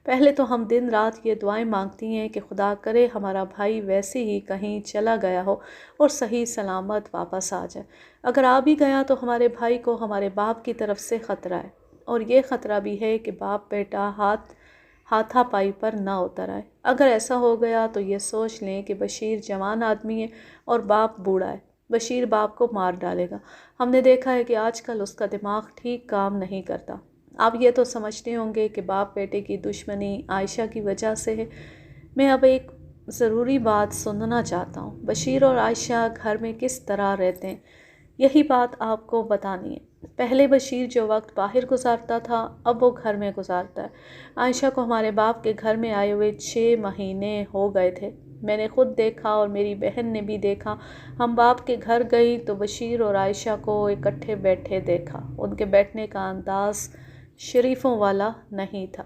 پہلے تو ہم دن رات یہ دعائیں مانگتی ہیں کہ خدا کرے ہمارا بھائی ویسے ہی کہیں چلا گیا ہو اور صحیح سلامت واپس آ جائے۔ اگر آ بھی گیا تو ہمارے بھائی کو ہمارے باپ کی طرف سے خطرہ ہے، اور یہ خطرہ بھی ہے کہ باپ بیٹا ہاتھا پائی پر نہ اتر آئے۔ اگر ایسا ہو گیا تو یہ سوچ لیں کہ بشیر جوان آدمی ہے اور باپ بوڑھا ہے۔ بشیر باپ کو مار ڈالے گا۔ ہم نے دیکھا ہے کہ آج کل اس کا دماغ ٹھیک کام نہیں کرتا۔ آپ یہ تو سمجھتے ہوں گے کہ باپ بیٹے کی دشمنی عائشہ کی وجہ سے ہے۔ میں اب ایک ضروری بات سننا چاہتا ہوں۔ بشیر اور عائشہ گھر میں کس طرح رہتے ہیں، یہی بات آپ کو بتانی ہے۔ پہلے بشیر جو وقت باہر گزارتا تھا اب وہ گھر میں گزارتا ہے۔ عائشہ کو ہمارے باپ کے گھر میں آئے ہوئے 6 مہینے ہو گئے تھے۔ میں نے خود دیکھا اور میری بہن نے بھی دیکھا۔ ہم باپ کے گھر گئی تو بشیر اور عائشہ کو اکٹھے بیٹھے دیکھا۔ ان کے بیٹھنے کا انداز شریفوں والا نہیں تھا۔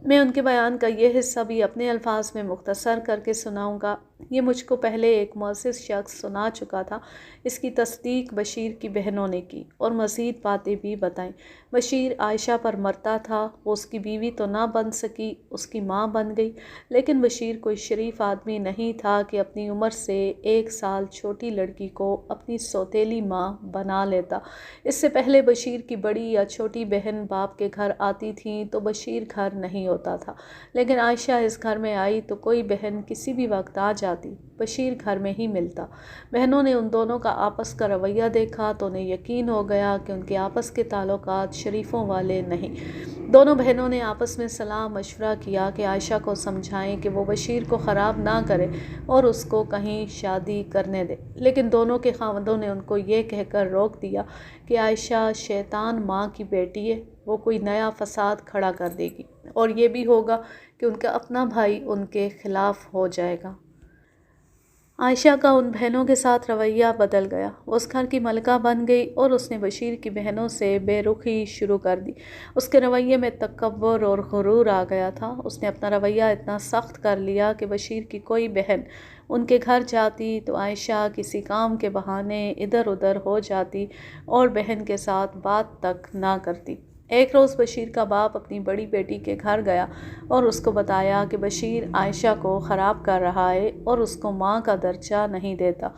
میں ان کے بیان کا یہ حصہ بھی اپنے الفاظ میں مختصر کر کے سناؤں گا۔ یہ مجھ کو پہلے ایک معزز شخص سنا چکا تھا۔ اس کی تصدیق بشیر کی بہنوں نے کی اور مزید باتیں بھی بتائیں۔ بشیر عائشہ پر مرتا تھا، وہ اس کی بیوی تو نہ بن سکی، اس کی ماں بن گئی، لیکن بشیر کوئی شریف آدمی نہیں تھا کہ اپنی عمر سے 1 سال چھوٹی لڑکی کو اپنی سوتیلی ماں بنا لیتا۔ اس سے پہلے بشیر کی بڑی یا چھوٹی بہن باپ کے گھر آتی تھیں تو بشیر گھر نہیں ہوتا تھا، لیکن عائشہ اس گھر میں آئی تو کوئی بہن کسی بھی وقت آ جاتی، بشیر گھر میں ہی ملتا۔ بہنوں نے ان دونوں کا آپس کا رویہ دیکھا تو انہیں یقین ہو گیا کہ ان کے آپس کے تعلقات شریفوں والے نہیں۔ دونوں بہنوں نے آپس میں صلاح مشورہ کیا کہ عائشہ کو سمجھائیں کہ وہ بشیر کو خراب نہ کرے اور اس کو کہیں شادی کرنے دے، لیکن دونوں کے خاوندوں نے ان کو یہ کہہ کر روک دیا کہ عائشہ شیطان ماں کی بیٹی ہے، وہ کوئی نیا فساد کھڑا کر دے گی، اور یہ بھی ہوگا کہ ان کا اپنا بھائی ان کے خلاف ہو جائے گا۔ عائشہ کا ان بہنوں کے ساتھ رویہ بدل گیا، وہ اس گھر کی ملکہ بن گئی اور اس نے بشیر کی بہنوں سے بے رخی شروع کر دی۔ اس کے رویے میں تکبر اور غرور آ گیا تھا۔ اس نے اپنا رویہ اتنا سخت کر لیا کہ بشیر کی کوئی بہن ان کے گھر جاتی تو عائشہ کسی کام کے بہانے ادھر ادھر ہو جاتی اور بہن کے ساتھ بات تک نہ کرتی۔ ایک روز بشیر کا باپ اپنی بڑی بیٹی کے گھر گیا اور اس کو بتایا کہ بشیر عائشہ کو خراب کر رہا ہے اور اس کو ماں کا درجہ نہیں دیتا۔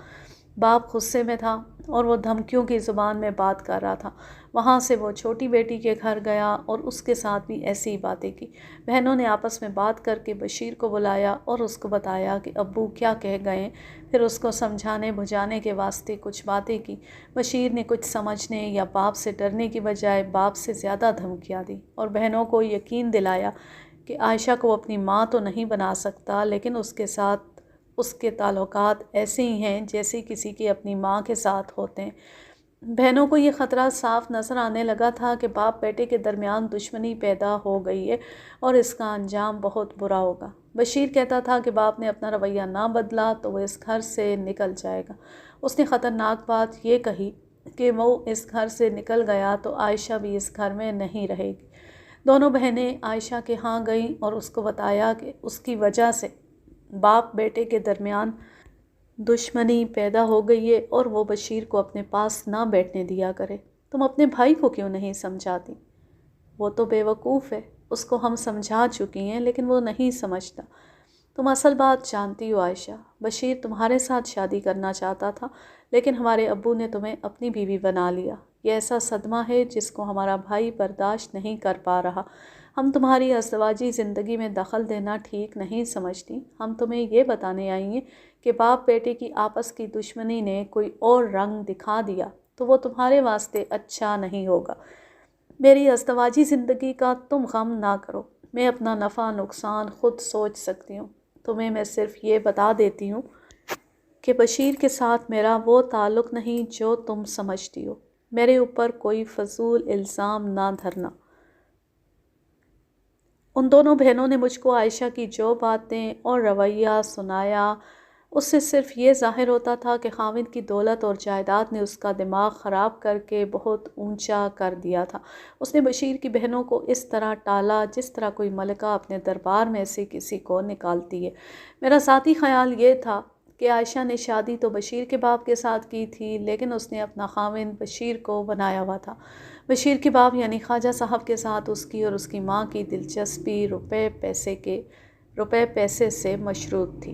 باپ غصے میں تھا اور وہ دھمکیوں کی زبان میں بات کر رہا تھا۔ وہاں سے وہ چھوٹی بیٹی کے گھر گیا اور اس کے ساتھ بھی ایسی ہی باتیں کی۔ بہنوں نے آپس میں بات کر کے بشیر کو بلایا اور اس کو بتایا کہ ابو کیا کہہ گئے، پھر اس کو سمجھانے بجھانے کے واسطے کچھ باتیں کی۔ بشیر نے کچھ سمجھنے یا باپ سے ڈرنے کی بجائے باپ سے زیادہ دھمکیاں دیں اور بہنوں کو یقین دلایا کہ عائشہ کو وہ اپنی ماں تو نہیں بنا سکتا، لیکن اس کے ساتھ اس کے تعلقات ایسے ہی ہیں جیسے کسی کے اپنی ماں کے ساتھ ہوتے ہیں۔ بہنوں کو یہ خطرہ صاف نظر آنے لگا تھا کہ باپ بیٹے کے درمیان دشمنی پیدا ہو گئی ہے اور اس کا انجام بہت برا ہوگا۔ بشیر کہتا تھا کہ باپ نے اپنا رویہ نہ بدلا تو وہ اس گھر سے نکل جائے گا۔ اس نے خطرناک بات یہ کہی کہ وہ اس گھر سے نکل گیا تو عائشہ بھی اس گھر میں نہیں رہے گی۔ دونوں بہنیں عائشہ کے ہاں گئیں اور اس کو بتایا کہ اس کی وجہ سے باپ بیٹے کے درمیان دشمنی پیدا ہو گئی ہے اور وہ بشیر کو اپنے پاس نہ بیٹھنے دیا کرے۔ تم اپنے بھائی کو کیوں نہیں سمجھاتی؟ وہ تو بے وقوف ہے، اس کو ہم سمجھا چکی ہیں لیکن وہ نہیں سمجھتا۔ تم اصل بات جانتی ہو عائشہ، بشیر تمہارے ساتھ شادی کرنا چاہتا تھا لیکن ہمارے ابو نے تمہیں اپنی بیوی بنا لیا۔ یہ ایسا صدمہ ہے جس کو ہمارا بھائی برداشت نہیں کر پا رہا۔ ہم تمہاری ازدواجی زندگی میں دخل دینا ٹھیک نہیں سمجھتی۔ ہم تمہیں یہ بتانے آئی ہیں کہ باپ بیٹے کی آپس کی دشمنی نے کوئی اور رنگ دکھا دیا تو وہ تمہارے واسطے اچھا نہیں ہوگا۔ میری ازدواجی زندگی کا تم غم نہ کرو، میں اپنا نفع نقصان خود سوچ سکتی ہوں۔ تمہیں میں صرف یہ بتا دیتی ہوں کہ بشیر کے ساتھ میرا وہ تعلق نہیں جو تم سمجھتی ہو۔ میرے اوپر کوئی فضول الزام نہ دھرنا۔ ان دونوں بہنوں نے مجھ کو عائشہ کی جو باتیں اور رویہ سنایا اس سے صرف یہ ظاہر ہوتا تھا کہ خاوند کی دولت اور جائیداد نے اس کا دماغ خراب کر کے بہت اونچا کر دیا تھا۔ اس نے بشیر کی بہنوں کو اس طرح ٹالا جس طرح کوئی ملکہ اپنے دربار میں سے کسی کو نکالتی ہے۔ میرا ذاتی خیال یہ تھا کہ عائشہ نے شادی تو بشیر کے باپ کے ساتھ کی تھی لیکن اس نے اپنا خاوند بشیر کو بنایا ہوا تھا۔ بشیر کے باپ یعنی خواجہ صاحب کے ساتھ اس کی اور اس کی ماں کی دلچسپی روپے پیسے سے مشروط تھی۔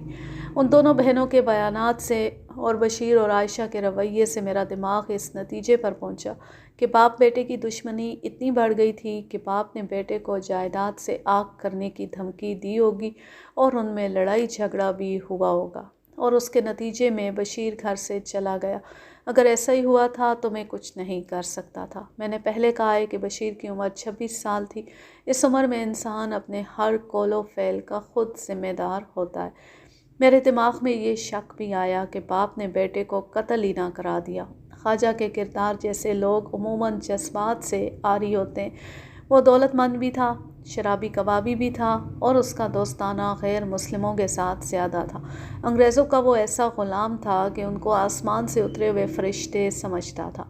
ان دونوں بہنوں کے بیانات سے اور بشیر اور عائشہ کے رویے سے میرا دماغ اس نتیجے پر پہنچا کہ باپ بیٹے کی دشمنی اتنی بڑھ گئی تھی کہ باپ نے بیٹے کو جائیداد سے آگ کرنے کی دھمکی دی ہوگی اور ان میں لڑائی جھگڑا بھی ہوا ہوگا اور اس کے نتیجے میں بشیر گھر سے چلا گیا۔ اگر ایسا ہی ہوا تھا تو میں کچھ نہیں کر سکتا تھا۔ میں نے پہلے کہا ہے کہ بشیر کی عمر 26 سال تھی۔ اس عمر میں انسان اپنے ہر قول و فعل کا خود ذمہ دار ہوتا ہے۔ میرے دماغ میں یہ شک بھی آیا کہ باپ نے بیٹے کو قتل ہی نہ کرا دیا۔ خواجہ کے کردار جیسے لوگ عموماً جذبات سے عاری ہوتے ہیں۔ وہ دولت مند بھی تھا، شرابی کبابی بھی تھا اور اس کا دوستانہ غیر مسلموں کے ساتھ زیادہ تھا۔ انگریزوں کا وہ ایسا غلام تھا کہ ان کو آسمان سے اترے ہوئے فرشتے سمجھتا تھا۔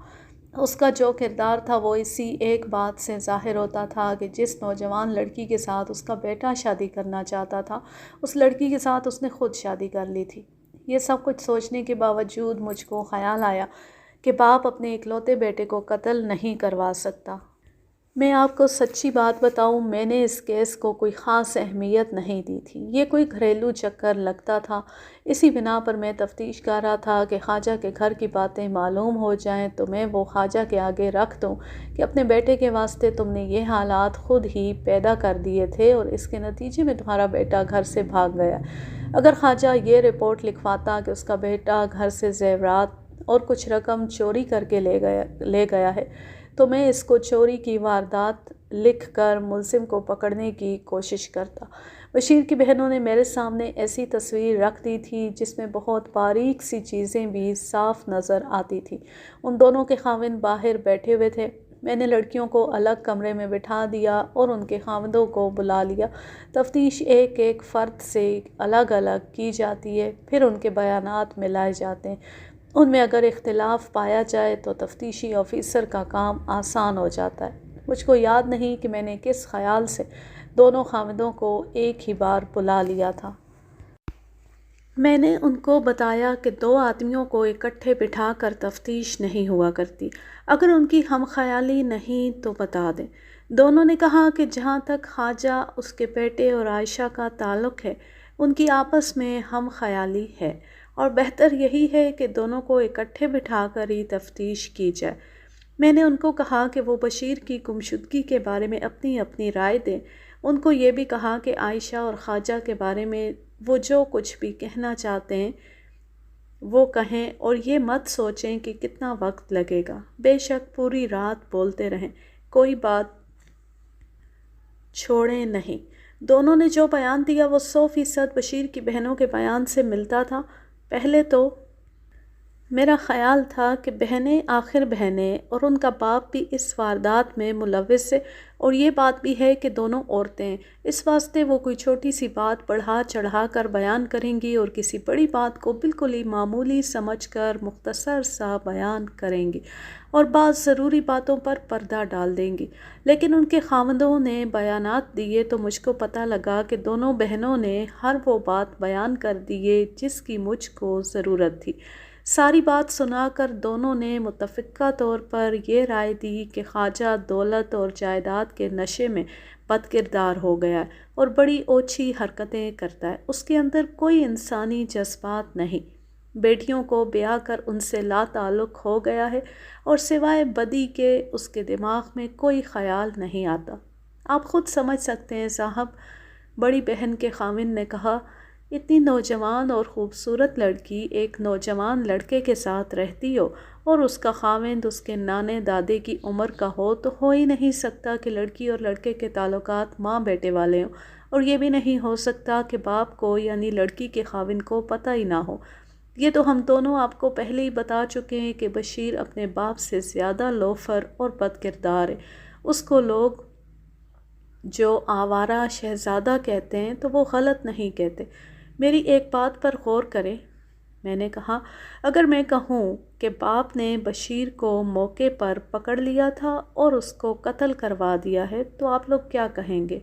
اس کا جو کردار تھا وہ اسی ایک بات سے ظاہر ہوتا تھا کہ جس نوجوان لڑکی کے ساتھ اس کا بیٹا شادی کرنا چاہتا تھا، اس لڑکی کے ساتھ اس نے خود شادی کر لی تھی۔ یہ سب کچھ سوچنے کے باوجود مجھ کو خیال آیا کہ باپ اپنے اکلوتے بیٹے کو قتل نہیں کروا سکتا۔ میں آپ کو سچی بات بتاؤں، میں نے اس کیس کو کوئی خاص اہمیت نہیں دی تھی۔ یہ کوئی گھریلو چکر لگتا تھا۔ اسی بنا پر میں تفتیش کر رہا تھا کہ خواجہ کے گھر کی باتیں معلوم ہو جائیں تو میں وہ خواجہ کے آگے رکھ دوں کہ اپنے بیٹے کے واسطے تم نے یہ حالات خود ہی پیدا کر دیے تھے اور اس کے نتیجے میں تمہارا بیٹا گھر سے بھاگ گیا۔ اگر خواجہ یہ رپورٹ لکھواتا کہ اس کا بیٹا گھر سے زیورات اور کچھ رقم چوری کر کے لے گیا ہے تو میں اس کو چوری کی واردات لکھ کر ملزم کو پکڑنے کی کوشش کرتا۔ بشیر کی بہنوں نے میرے سامنے ایسی تصویر رکھ دی تھی جس میں بہت باریک سی چیزیں بھی صاف نظر آتی تھیں۔ ان دونوں کے خاوند باہر بیٹھے ہوئے تھے۔ میں نے لڑکیوں کو الگ کمرے میں بٹھا دیا اور ان کے خاوندوں کو بلا لیا۔ تفتیش ایک ایک فرد سے الگ الگ کی جاتی ہے، پھر ان کے بیانات ملائے جاتے ہیں۔ ان میں اگر اختلاف پایا جائے تو تفتیشی آفیسر کا کام آسان ہو جاتا ہے۔ مجھ کو یاد نہیں کہ میں نے کس خیال سے دونوں خاوندوں کو ایک ہی بار بلا لیا تھا۔ میں نے ان کو بتایا کہ 2 آدمیوں کو اکٹھے بٹھا کر تفتیش نہیں ہوا کرتی۔ اگر ان کی ہم خیالی نہیں تو بتا دیں۔ دونوں نے کہا کہ جہاں تک خواجہ، اس کے بیٹے اور عائشہ کا تعلق ہے، ان کی آپس میں ہم خیالی ہے اور بہتر یہی ہے کہ دونوں کو اکٹھے بٹھا کر ہی تفتیش کی جائے۔ میں نے ان کو کہا کہ وہ بشیر کی گمشدگی کے بارے میں اپنی اپنی رائے دیں۔ ان کو یہ بھی کہا کہ عائشہ اور خواجہ کے بارے میں وہ جو کچھ بھی کہنا چاہتے ہیں وہ کہیں اور یہ مت سوچیں کہ کتنا وقت لگے گا۔ بے شک پوری رات بولتے رہیں، کوئی بات چھوڑیں نہیں۔ دونوں نے جو بیان دیا وہ 100% بشیر کی بہنوں کے بیان سے ملتا تھا۔ پہلے تو میرا خیال تھا کہ بہنیں آخر بہنیں اور ان کا باپ بھی اس واردات میں ملوث ہے، اور یہ بات بھی ہے کہ دونوں عورتیں، اس واسطے وہ کوئی چھوٹی سی بات بڑھا چڑھا کر بیان کریں گی اور کسی بڑی بات کو بالکل ہی معمولی سمجھ کر مختصر سا بیان کریں گی اور بعض ضروری باتوں پر پردہ ڈال دیں گی۔ لیکن ان کے خاوندوں نے بیانات دیے تو مجھ کو پتہ لگا کہ دونوں بہنوں نے ہر وہ بات بیان کر دیے جس کی مجھ کو ضرورت تھی۔ ساری بات سنا کر دونوں نے متفقہ طور پر یہ رائے دی کہ خواجہ دولت اور جائیداد کے نشے میں بد کردار ہو گیا ہے اور بڑی اوچھی حرکتیں کرتا ہے۔ اس کے اندر کوئی انسانی جذبات نہیں، بیٹیوں کو بیاہ کر ان سے لا تعلق ہو گیا ہے اور سوائے بدی کے اس کے دماغ میں کوئی خیال نہیں آتا۔ آپ خود سمجھ سکتے ہیں صاحب، بڑی بہن کے خاوند نے کہا، اتنی نوجوان اور خوبصورت لڑکی ایک نوجوان لڑکے کے ساتھ رہتی ہو اور اس کا خاوند اس کے نانے دادے کی عمر کا تو ہو ہی نہیں سکتا کہ لڑکی اور لڑکے کے تعلقات ماں بیٹے والے ہوں، اور یہ بھی نہیں ہو سکتا کہ باپ کو یعنی لڑکی کے خاوند کو پتہ ہی نہ ہو۔ یہ تو ہم دونوں آپ کو پہلے ہی بتا چکے ہیں کہ بشیر اپنے باپ سے زیادہ لوفر اور بد کردار ہے۔ اس کو لوگ جو آوارہ شہزادہ کہتے ہیں تو وہ غلط نہیں کہتے۔ میری ایک بات پر غور کریں، میں نے کہا، اگر میں کہوں کہ باپ نے بشیر کو موقع پر پکڑ لیا تھا اور اس کو قتل کروا دیا ہے تو آپ لوگ کیا کہیں گے؟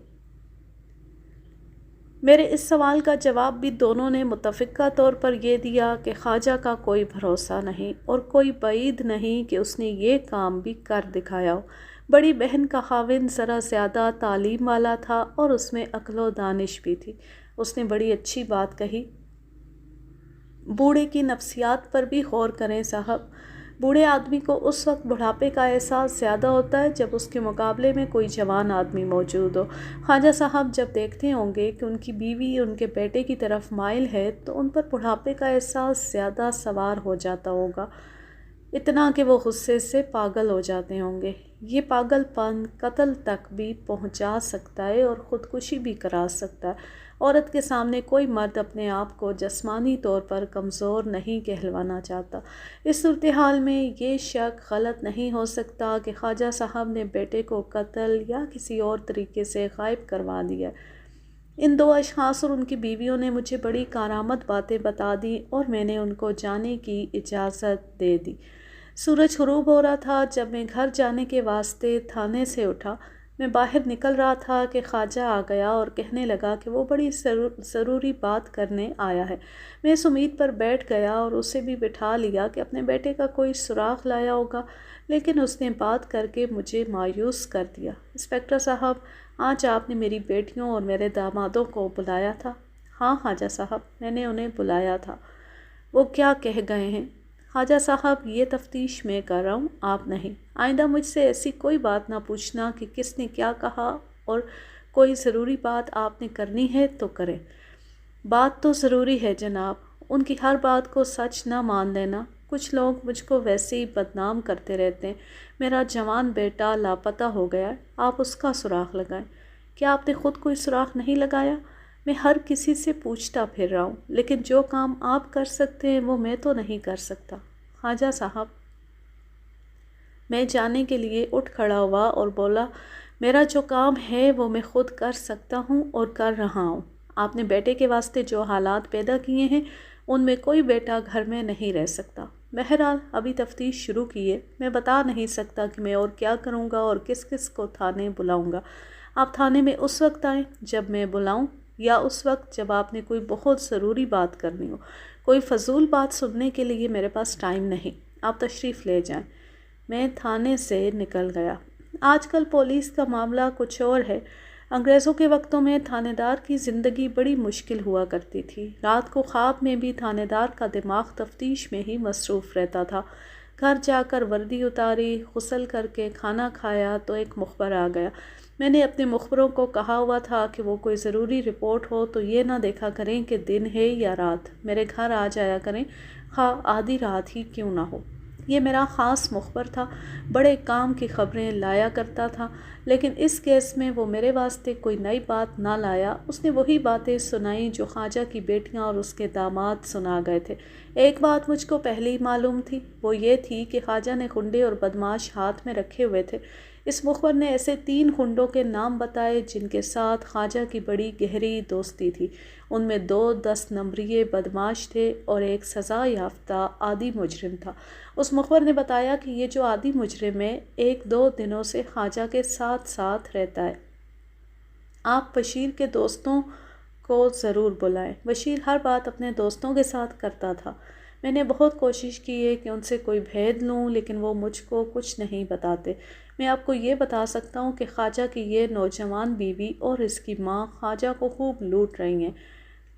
میرے اس سوال کا جواب بھی دونوں نے متفقہ طور پر یہ دیا کہ خواجہ کا کوئی بھروسہ نہیں اور کوئی بعید نہیں کہ اس نے یہ کام بھی کر دکھایا ہو۔ بڑی بہن کا خاوند ذرا زیادہ تعلیم والا تھا اور اس میں عقل و دانش بھی تھی۔ اس نے بڑی اچھی بات کہی، بوڑھے کی نفسیات پر بھی غور کریں صاحب۔ بوڑھے آدمی کو اس وقت بڑھاپے کا احساس زیادہ ہوتا ہے جب اس کے مقابلے میں کوئی جوان آدمی موجود ہو۔ خواجہ صاحب جب دیکھتے ہوں گے کہ ان کی بیوی ان کے بیٹے کی طرف مائل ہے تو ان پر بڑھاپے کا احساس زیادہ سوار ہو جاتا ہوگا، اتنا کہ وہ غصے سے پاگل ہو جاتے ہوں گے۔ یہ پاگل پن قتل تک بھی پہنچا سکتا ہے اور خودکشی بھی کرا سکتا ہے۔ عورت کے سامنے کوئی مرد اپنے آپ کو جسمانی طور پر کمزور نہیں کہلوانا چاہتا۔ اس صورتحال میں یہ شک غلط نہیں ہو سکتا کہ خواجہ صاحب نے بیٹے کو قتل یا کسی اور طریقے سے غائب کروا دیا۔ ان 2 اشخاص اور ان کی بیویوں نے مجھے بڑی کارآمد باتیں بتا دیں اور میں نے ان کو جانے کی اجازت دے دی۔ سورج غروب ہو رہا تھا جب میں گھر جانے کے واسطے تھانے سے اٹھا۔ میں باہر نکل رہا تھا کہ خواجہ آ گیا اور کہنے لگا کہ وہ بڑی ضروری بات کرنے آیا ہے۔ میں اس امید پر بیٹھ گیا اور اسے بھی بٹھا لیا کہ اپنے بیٹے کا کوئی سراغ لایا ہوگا، لیکن اس نے بات کر کے مجھے مایوس کر دیا۔ انسپکٹر صاحب، آج آپ نے میری بیٹیوں اور میرے دامادوں کو بلایا تھا؟ ہاں خواجہ صاحب، میں نے انہیں بلایا تھا۔ وہ کیا کہہ گئے ہیں؟ خواجہ صاحب، یہ تفتیش میں کر رہا ہوں، آپ نہیں۔ آئندہ مجھ سے ایسی کوئی بات نہ پوچھنا کہ کس نے کیا کہا، اور کوئی ضروری بات آپ نے کرنی ہے تو کریں۔ بات تو ضروری ہے جناب، ان کی ہر بات کو سچ نہ مان لینا۔ کچھ لوگ مجھ کو ویسے ہی بدنام کرتے رہتے ہیں۔ میرا جوان بیٹا لاپتہ ہو گیا ہے، آپ اس کا سراغ لگائیں۔ کیا آپ نے خود کوئی سراغ نہیں لگایا؟ میں ہر کسی سے پوچھتا پھر رہا ہوں، لیکن جو کام آپ کر سکتے ہیں وہ میں تو نہیں کر سکتا۔ خواجہ صاحب، میں جانے کے لیے اٹھ کھڑا ہوا اور بولا، میرا جو کام ہے وہ میں خود کر سکتا ہوں اور کر رہا ہوں۔ آپ نے بیٹے کے واسطے جو حالات پیدا کیے ہیں ان میں کوئی بیٹا گھر میں نہیں رہ سکتا۔ بہرحال ابھی تفتیش شروع کی ہے، میں بتا نہیں سکتا کہ میں اور کیا کروں گا اور کس کس کو تھانے بلاؤں گا۔ آپ تھانے میں اس وقت آئیں جب میں بلاؤں، یا اس وقت جب آپ نے کوئی بہت ضروری بات کرنی ہو۔ کوئی فضول بات سننے کے لیے میرے پاس ٹائم نہیں، آپ تشریف لے جائیں۔ میں تھانے سے نکل گیا۔ آج کل پولیس کا معاملہ کچھ اور ہے۔ انگریزوں کے وقتوں میں تھانے دار کی زندگی بڑی مشکل ہوا کرتی تھی۔ رات کو خواب میں بھی تھانے دار کا دماغ تفتیش میں ہی مصروف رہتا تھا۔ گھر جا کر وردی اتاری، غسل کر کے کھانا کھایا تو ایک مخبر آ گیا۔ میں نے اپنے مخبروں کو کہا ہوا تھا کہ وہ کوئی ضروری رپورٹ ہو تو یہ نہ دیکھا کریں کہ دن ہے یا رات، میرے گھر آ جایا کریں، خواہ آدھی رات ہی کیوں نہ ہو۔ یہ میرا خاص مخبر تھا، بڑے کام کی خبریں لایا کرتا تھا، لیکن اس کیس میں وہ میرے واسطے کوئی نئی بات نہ لایا۔ اس نے وہی باتیں سنائیں جو خواجہ کی بیٹیاں اور اس کے داماد سنا گئے تھے۔ ایک بات مجھ کو پہلے ہی معلوم تھی، وہ یہ تھی کہ خواجہ نے خنڈے اور بدماش ہاتھ میں رکھے ہوئے تھے۔ اس مخبر نے ایسے 3 خنڈوں کے نام بتائے جن کے ساتھ خواجہ کی بڑی گہری دوستی تھی۔ ان میں 2 10 نمبریے بدماش تھے اور ایک سزا یافتہ عادی مجرم تھا۔ اس مخبر نے بتایا کہ یہ جو عادی مجرم ہے 1-2 دنوں سے خواجہ کے ساتھ ساتھ رہتا ہے۔ آپ بشیر کے دوستوں کو ضرور بلائیں۔ بشیر ہر بات اپنے دوستوں کے ساتھ کرتا تھا۔ میں نے بہت کوشش کی ہے کہ ان سے کوئی بھید لوں، لیکن وہ مجھ کو کچھ نہیں بتاتے۔ میں آپ کو یہ بتا سکتا ہوں کہ خواجہ کی یہ نوجوان بیوی اور اس کی ماں خواجہ کو خوب لوٹ رہی ہیں۔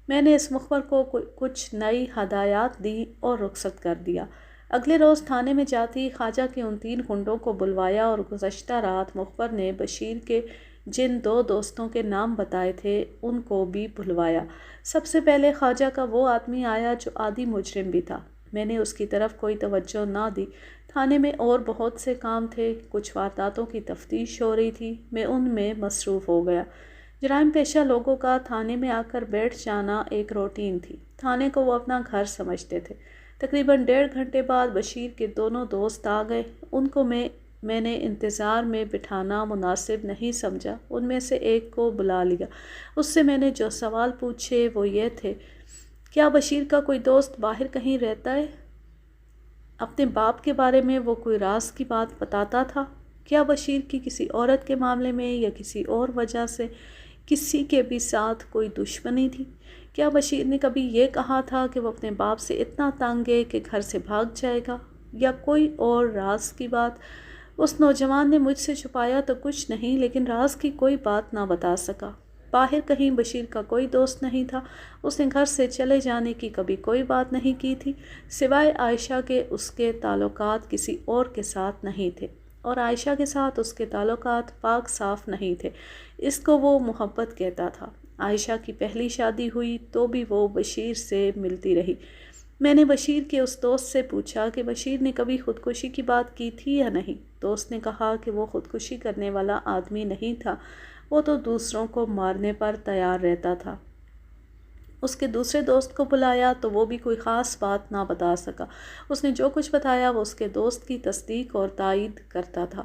میں نے اس مخبر کو کچھ نئی ہدایات دی اور رخصت کر دیا۔ اگلے روز تھانے میں جاتی خواجہ کے ان 3 خنڈوں کو بلوایا اور گزشتہ رات مخبر نے بشیر کے جن 2 دوستوں کے نام بتائے تھے ان کو بھی بلوایا۔ سب سے پہلے خواجہ کا وہ آدمی آیا جو عادی مجرم بھی تھا۔ میں نے اس کی طرف کوئی توجہ نہ دی۔ تھانے میں اور بہت سے کام تھے، کچھ وارداتوں کی تفتیش ہو رہی تھی، میں ان میں مصروف ہو گیا۔ جرائم پیشہ لوگوں کا تھانے میں آ کر بیٹھ جانا ایک روٹین تھی۔ تھانے کو وہ اپنا گھر سمجھتے تھے۔ تقریباً 1.5 گھنٹے بعد بشیر کے دونوں دوست آ گئے۔ ان کو میں نے انتظار میں بٹھانا مناسب نہیں سمجھا، ان میں سے ایک کو بلا لیا۔ اس سے میں نے جو سوال پوچھے وہ یہ تھے، کیا بشیر کا کوئی دوست باہر کہیں رہتا ہے؟ اپنے باپ کے بارے میں وہ کوئی راز کی بات بتاتا تھا؟ کیا بشیر کی کسی عورت کے معاملے میں یا کسی اور وجہ سے کسی کے بھی ساتھ کوئی دشمنی تھی؟ کیا بشیر نے کبھی یہ کہا تھا کہ وہ اپنے باپ سے اتنا تنگ ہے کہ گھر سے بھاگ جائے گا، یا کوئی اور راز کی بات؟ اس نوجوان نے مجھ سے چھپایا تو کچھ نہیں، لیکن راز کی کوئی بات نہ بتا سکا۔ باہر کہیں بشیر کا کوئی دوست نہیں تھا۔ اس نے گھر سے چلے جانے کی کبھی کوئی بات نہیں کی تھی، سوائے عائشہ کے اس کے تعلقات کسی اور کے ساتھ نہیں تھے، اور عائشہ کے ساتھ اس کے تعلقات پاک صاف نہیں تھے۔ اس کو وہ محبت کہتا تھا۔ عائشہ کی پہلی شادی ہوئی تو بھی وہ بشیر سے ملتی رہی۔ میں نے بشیر کے اس دوست سے پوچھا کہ بشیر نے کبھی خودکشی کی بات کی تھی یا نہیں۔ دوست نے کہا کہ وہ خودکشی کرنے والا آدمی نہیں تھا، وہ تو دوسروں کو مارنے پر تیار رہتا تھا۔ اس کے دوسرے دوست کو بلایا تو وہ بھی کوئی خاص بات نہ بتا سکا۔ اس نے جو کچھ بتایا وہ اس کے دوست کی تصدیق اور تائید کرتا تھا۔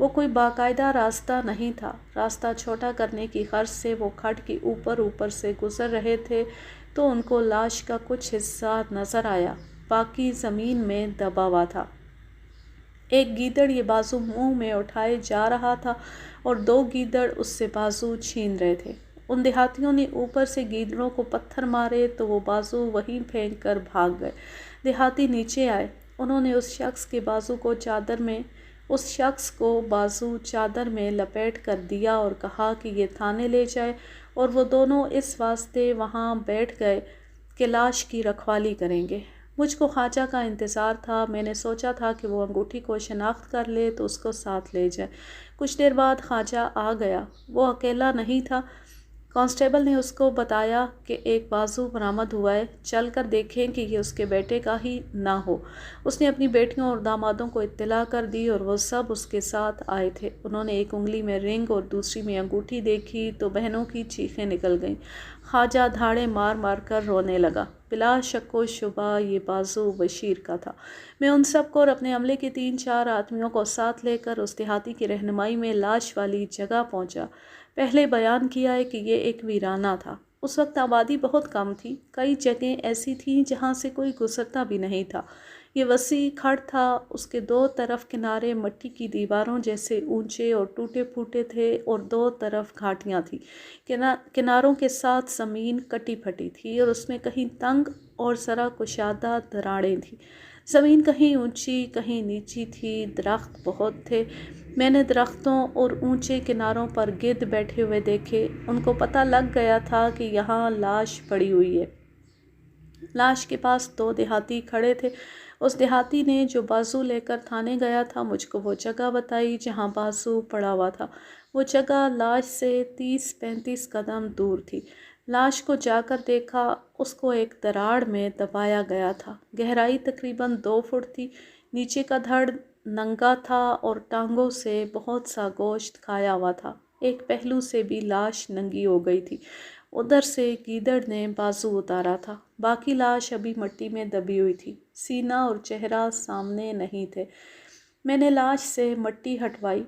وہ کوئی باقاعدہ راستہ نہیں تھا۔ راستہ چھوٹا کرنے کی غرض سے وہ کھڈ کے اوپر سے گزر رہے تھے تو ان کو لاش کا کچھ حصہ نظر آیا، باقی زمین میں دبا ہوا تھا۔ ایک گیدڑ یہ بازو منہ میں اٹھائے جا رہا تھا اور 2 گیدڑ اس سے بازو چھین رہے تھے۔ ان دیہاتیوں نے اوپر سے گیدڑوں کو پتھر مارے تو وہ بازو وہیں پھینک کر بھاگ گئے۔ دیہاتی نیچے آئے، انہوں نے اس شخص کو بازو چادر میں لپیٹ کر دیا اور کہا کہ یہ تھانے لے جائے، اور وہ دونوں اس واسطے وہاں بیٹھ گئے کہ لاش کی رکھوالی کریں گے۔ مجھ کو خواجہ کا انتظار تھا۔ میں نے سوچا تھا کہ وہ انگوٹھی کو شناخت کر لے تو اس کو ساتھ لے جائے۔ کچھ دیر بعد خواجہ آ گیا۔ وہ اکیلا نہیں تھا۔ کانسٹیبل نے اس کو بتایا کہ ایک بازو برآمد ہوا ہے، چل کر دیکھیں کہ یہ اس کے بیٹے کا ہی نہ ہو۔ اس نے اپنی بیٹیوں اور دامادوں کو اطلاع کر دی اور وہ سب اس کے ساتھ آئے تھے۔ انہوں نے ایک انگلی میں رنگ اور دوسری میں انگوٹھی دیکھی تو بہنوں کی چیخیں نکل گئیں۔ خواجہ دھاڑیں مار مار کر رونے لگا۔ بلا شک و شبہ یہ بازو بشیر کا تھا۔ میں ان سب کو اور اپنے عملے کے 3-4 آدمیوں کو ساتھ لے کر اس دیہاتی کی رہنمائی میں لاش والی جگہ پہنچا۔ پہلے بیان کیا ہے کہ یہ ایک ویرانہ تھا۔ اس وقت آبادی بہت کم تھی، کئی جگہیں ایسی تھیں جہاں سے کوئی گزرتا بھی نہیں تھا۔ یہ وسیع کھڈ تھا، اس کے 2 طرف کنارے مٹی کی دیواروں جیسے اونچے اور ٹوٹے پھوٹے تھے اور 2 طرف گھاٹیاں تھیں۔ کناروں کے ساتھ زمین کٹی پھٹی تھی اور اس میں کہیں تنگ اور ذرا کشادہ دراڑیں تھیں۔ زمین کہیں اونچی کہیں نیچی تھی۔ درخت بہت تھے۔ میں نے درختوں اور اونچے کناروں پر گدھ بیٹھے ہوئے دیکھے۔ ان کو پتہ لگ گیا تھا کہ یہاں لاش پڑی ہوئی ہے۔ لاش کے پاس 2 دیہاتی کھڑے تھے۔ اس دیہاتی نے جو بازو لے کر تھانے گیا تھا مجھ کو وہ جگہ بتائی جہاں بازو پڑا ہوا تھا۔ وہ جگہ لاش سے 30-35 قدم دور تھی۔ لاش کو جا کر دیکھا، اس کو ایک دراڑ میں دبایا گیا تھا۔ گہرائی تقریباً 2 فٹ تھی۔ نیچے کا دھڑ ننگا تھا اور ٹانگوں سے بہت سا گوشت کھایا ہوا تھا۔ ایک پہلو سے بھی لاش ننگی ہو گئی تھی۔ ادھر سے گیدڑ نے بازو اتارا تھا۔ باقی لاش ابھی مٹی میں دبی ہوئی تھی۔ سینہ اور چہرہ سامنے نہیں تھے۔ میں نے لاش سے مٹی ہٹوائی۔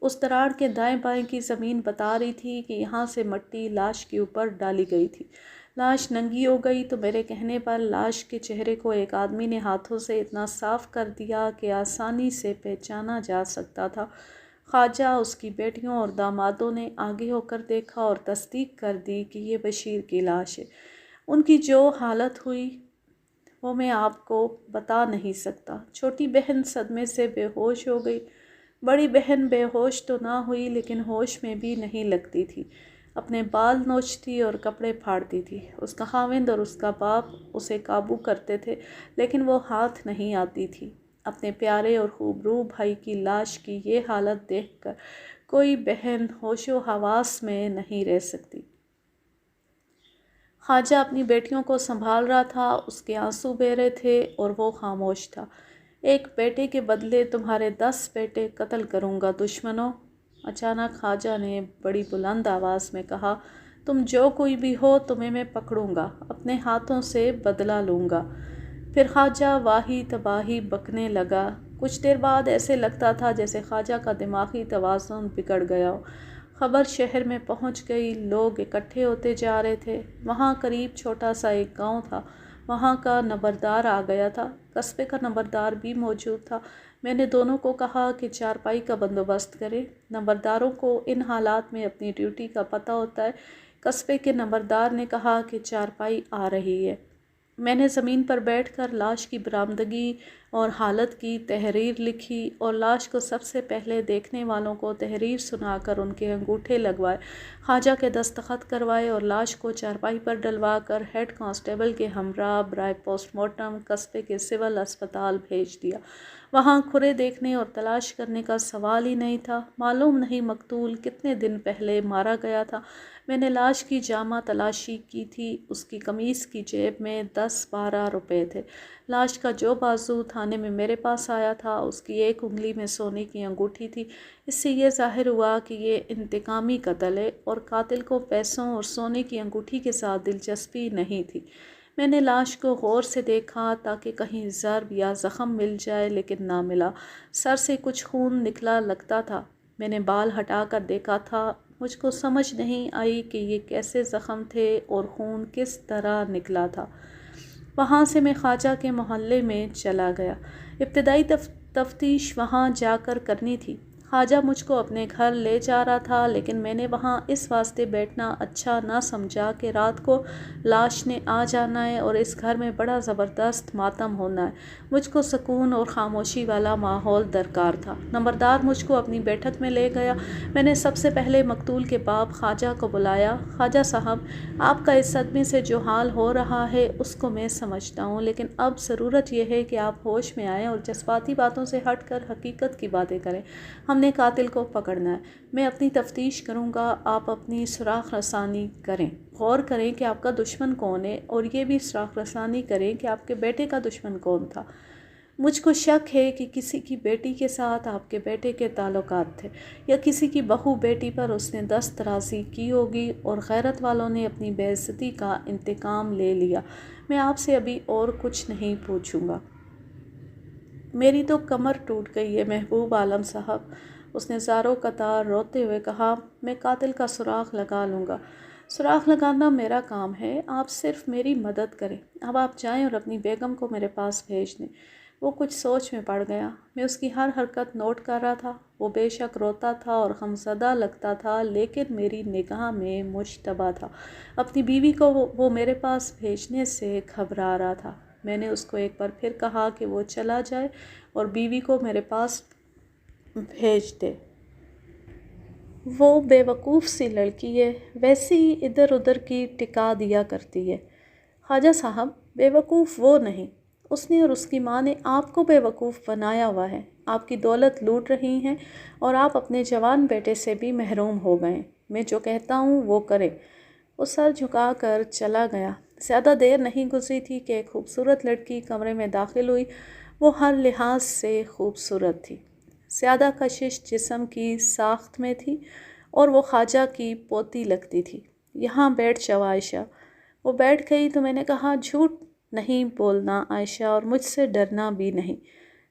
اس دراڑ کے دائیں بائیں کی زمین بتا رہی تھی کہ یہاں سے مٹی لاش کے اوپر ڈالی گئی تھی۔ لاش ننگی ہو گئی تو میرے کہنے پر لاش کے چہرے کو ایک آدمی نے ہاتھوں سے اتنا صاف کر دیا کہ آسانی سے پہچانا جا سکتا تھا۔ خواجہ، اس کی بیٹیوں اور دامادوں نے آگے ہو کر دیکھا اور تصدیق کر دی کہ یہ بشیر کی لاش ہے۔ ان کی جو حالت ہوئی وہ میں آپ کو بتا نہیں سکتا۔ چھوٹی بہن صدمے سے بے ہوش ہو گئی۔ بڑی بہن بے ہوش تو نہ ہوئی لیکن ہوش میں بھی نہیں لگتی تھی۔ اپنے بال نوچتی اور کپڑے پھاڑتی تھی۔ اس کا خاوند اور اس کا باپ اسے قابو کرتے تھے لیکن وہ ہاتھ نہیں آتی تھی۔ اپنے پیارے اور خوبرو بھائی کی لاش کی یہ حالت دیکھ کر کوئی بہن ہوش و حواس میں نہیں رہ سکتی۔ خواجہ اپنی بیٹیوں کو سنبھال رہا تھا۔ اس کے آنسو بہہ رہے تھے اور وہ خاموش تھا۔ ایک بیٹے کے بدلے تمہارے 10 بیٹے قتل کروں گا دشمنوں۔ اچانک خواجہ نے بڑی بلند آواز میں کہا، تم جو کوئی بھی ہو تمہیں میں پکڑوں گا، اپنے ہاتھوں سے بدلہ لوں گا۔ پھر خواجہ واہی تباہی بکنے لگا۔ کچھ دیر بعد ایسے لگتا تھا جیسے خواجہ کا دماغی توازن بگڑ گیا ہو۔ خبر شہر میں پہنچ گئی۔ لوگ اکٹھے ہوتے جا رہے تھے۔ وہاں قریب چھوٹا سا ایک گاؤں تھا۔ وہاں کا نمبردار آ گیا تھا۔ قصبے کا نمبردار بھی موجود تھا۔ میں نے دونوں کو کہا کہ چارپائی کا بندوبست کریں۔ نمبرداروں کو ان حالات میں اپنی ڈیوٹی کا پتہ ہوتا ہے۔ قصبے کے نمبردار نے کہا کہ چارپائی آ رہی ہے۔ میں نے زمین پر بیٹھ کر لاش کی برآمدگی اور حالت کی تحریر لکھی اور لاش کو سب سے پہلے دیکھنے والوں کو تحریر سنا کر ان کے انگوٹھے لگوائے، خواجہ کے دستخط کروائے اور لاش کو چارپائی پر ڈلوا کر ہیڈ کانسٹیبل کے ہمراہ برائے پوسٹ مارٹم قصبے کے سول اسپتال بھیج دیا۔ وہاں کھرے دیکھنے اور تلاش کرنے کا سوال ہی نہیں تھا۔ معلوم نہیں مقتول کتنے دن پہلے مارا گیا تھا۔ میں نے لاش کی جامہ تلاشی کی تھی۔ اس کی قمیص کی جیب میں 10-12 روپے تھے۔ لاش کا جو بازو تھانے میں میرے پاس آیا تھا اس کی ایک انگلی میں سونے کی انگوٹھی تھی۔ اس سے یہ ظاہر ہوا کہ یہ انتقامی قتل ہے اور قاتل کو پیسوں اور سونے کی انگوٹھی کے ساتھ دلچسپی نہیں تھی۔ میں نے لاش کو غور سے دیکھا تاکہ کہیں ضرب یا زخم مل جائے، لیکن نہ ملا۔ سر سے کچھ خون نکلا لگتا تھا۔ میں نے بال ہٹا کر دیکھا تھا۔ مجھ کو سمجھ نہیں آئی کہ یہ کیسے زخم تھے اور خون کس طرح نکلا تھا۔ وہاں سے میں خواجہ کے محلے میں چلا گیا۔ ابتدائی تفتیش وہاں جا کر کرنی تھی۔ خواجہ مجھ کو اپنے گھر لے جا رہا تھا، لیکن میں نے وہاں اس واسطے بیٹھنا اچھا نہ سمجھا کہ رات کو لاش نے آ جانا ہے اور اس گھر میں بڑا زبردست ماتم ہونا ہے۔ مجھ کو سکون اور خاموشی والا ماحول درکار تھا۔ نمبردار مجھ کو اپنی بیٹھک میں لے گیا۔ میں نے سب سے پہلے مقتول کے باپ خواجہ کو بلایا۔ خواجہ صاحب، آپ کا اس صدمے سے جو حال ہو رہا ہے اس کو میں سمجھتا ہوں، لیکن اب ضرورت یہ ہے کہ آپ ہوش میں آئیں اور جذباتی باتوں سے ہٹ کر حقیقت کی باتیں کریں۔ ہم نے قاتل کو پکڑنا ہے۔ میں اپنی تفتیش کروں گا، آپ اپنی سراغ رسانی کریں۔ غور کریں کہ آپ کا دشمن کون ہے، اور یہ بھی سراغ رسانی کریں کہ آپ کے بیٹے کا دشمن کون تھا۔ مجھ کو شک ہے کہ کسی کی بیٹی کے ساتھ آپ کے بیٹے کے تعلقات تھے، یا کسی کی بہو بیٹی پر اس نے دست درازی کی ہوگی اور غیرت والوں نے اپنی بے عزتی کا انتقام لے لیا۔ میں آپ سے ابھی اور کچھ نہیں پوچھوں گا۔ میری تو کمر ٹوٹ گئی ہے محبوب عالم صاحب، اس نے زاروں قطار روتے ہوئے کہا۔ میں قاتل کا سراغ لگا لوں گا۔ سراغ لگانا میرا کام ہے، آپ صرف میری مدد کریں۔ اب آپ جائیں اور اپنی بیگم کو میرے پاس بھیج دیں۔ وہ کچھ سوچ میں پڑ گیا۔ میں اس کی ہر حرکت نوٹ کر رہا تھا۔ وہ بے شک روتا تھا اور غمزدہ لگتا تھا، لیکن میری نگاہ میں مشتبہ تھا۔ اپنی بیوی کو وہ میرے پاس بھیجنے سے گھبرا رہا تھا۔ میں نے اس کو ایک بار پھر کہا کہ وہ چلا جائے اور بیوی کو میرے پاس بھیج دے۔ وہ بے وقوف سی لڑکی ہے، ویسے ہی ادھر ادھر کی ٹکا دیا کرتی ہے۔ خواجہ صاحب، بے وقوف وہ نہیں، اس نے اور اس کی ماں نے آپ کو بے وقوف بنایا ہوا ہے۔ آپ کی دولت لوٹ رہی ہیں اور آپ اپنے جوان بیٹے سے بھی محروم ہو گئے۔ میں جو کہتا ہوں وہ کرے۔ وہ سر جھکا کر چلا گیا۔ زیادہ دیر نہیں گزری تھی کہ ایک خوبصورت لڑکی کمرے میں داخل ہوئی۔ وہ ہر لحاظ سے خوبصورت تھی۔ زیادہ کشش جسم کی ساخت میں تھی اور وہ خواجہ کی پوتی لگتی تھی۔ یہاں بیٹھ جاؤ عائشہ۔ وہ بیٹھ گئی تو میں نے کہا، جھوٹ نہیں بولنا عائشہ، اور مجھ سے ڈرنا بھی نہیں۔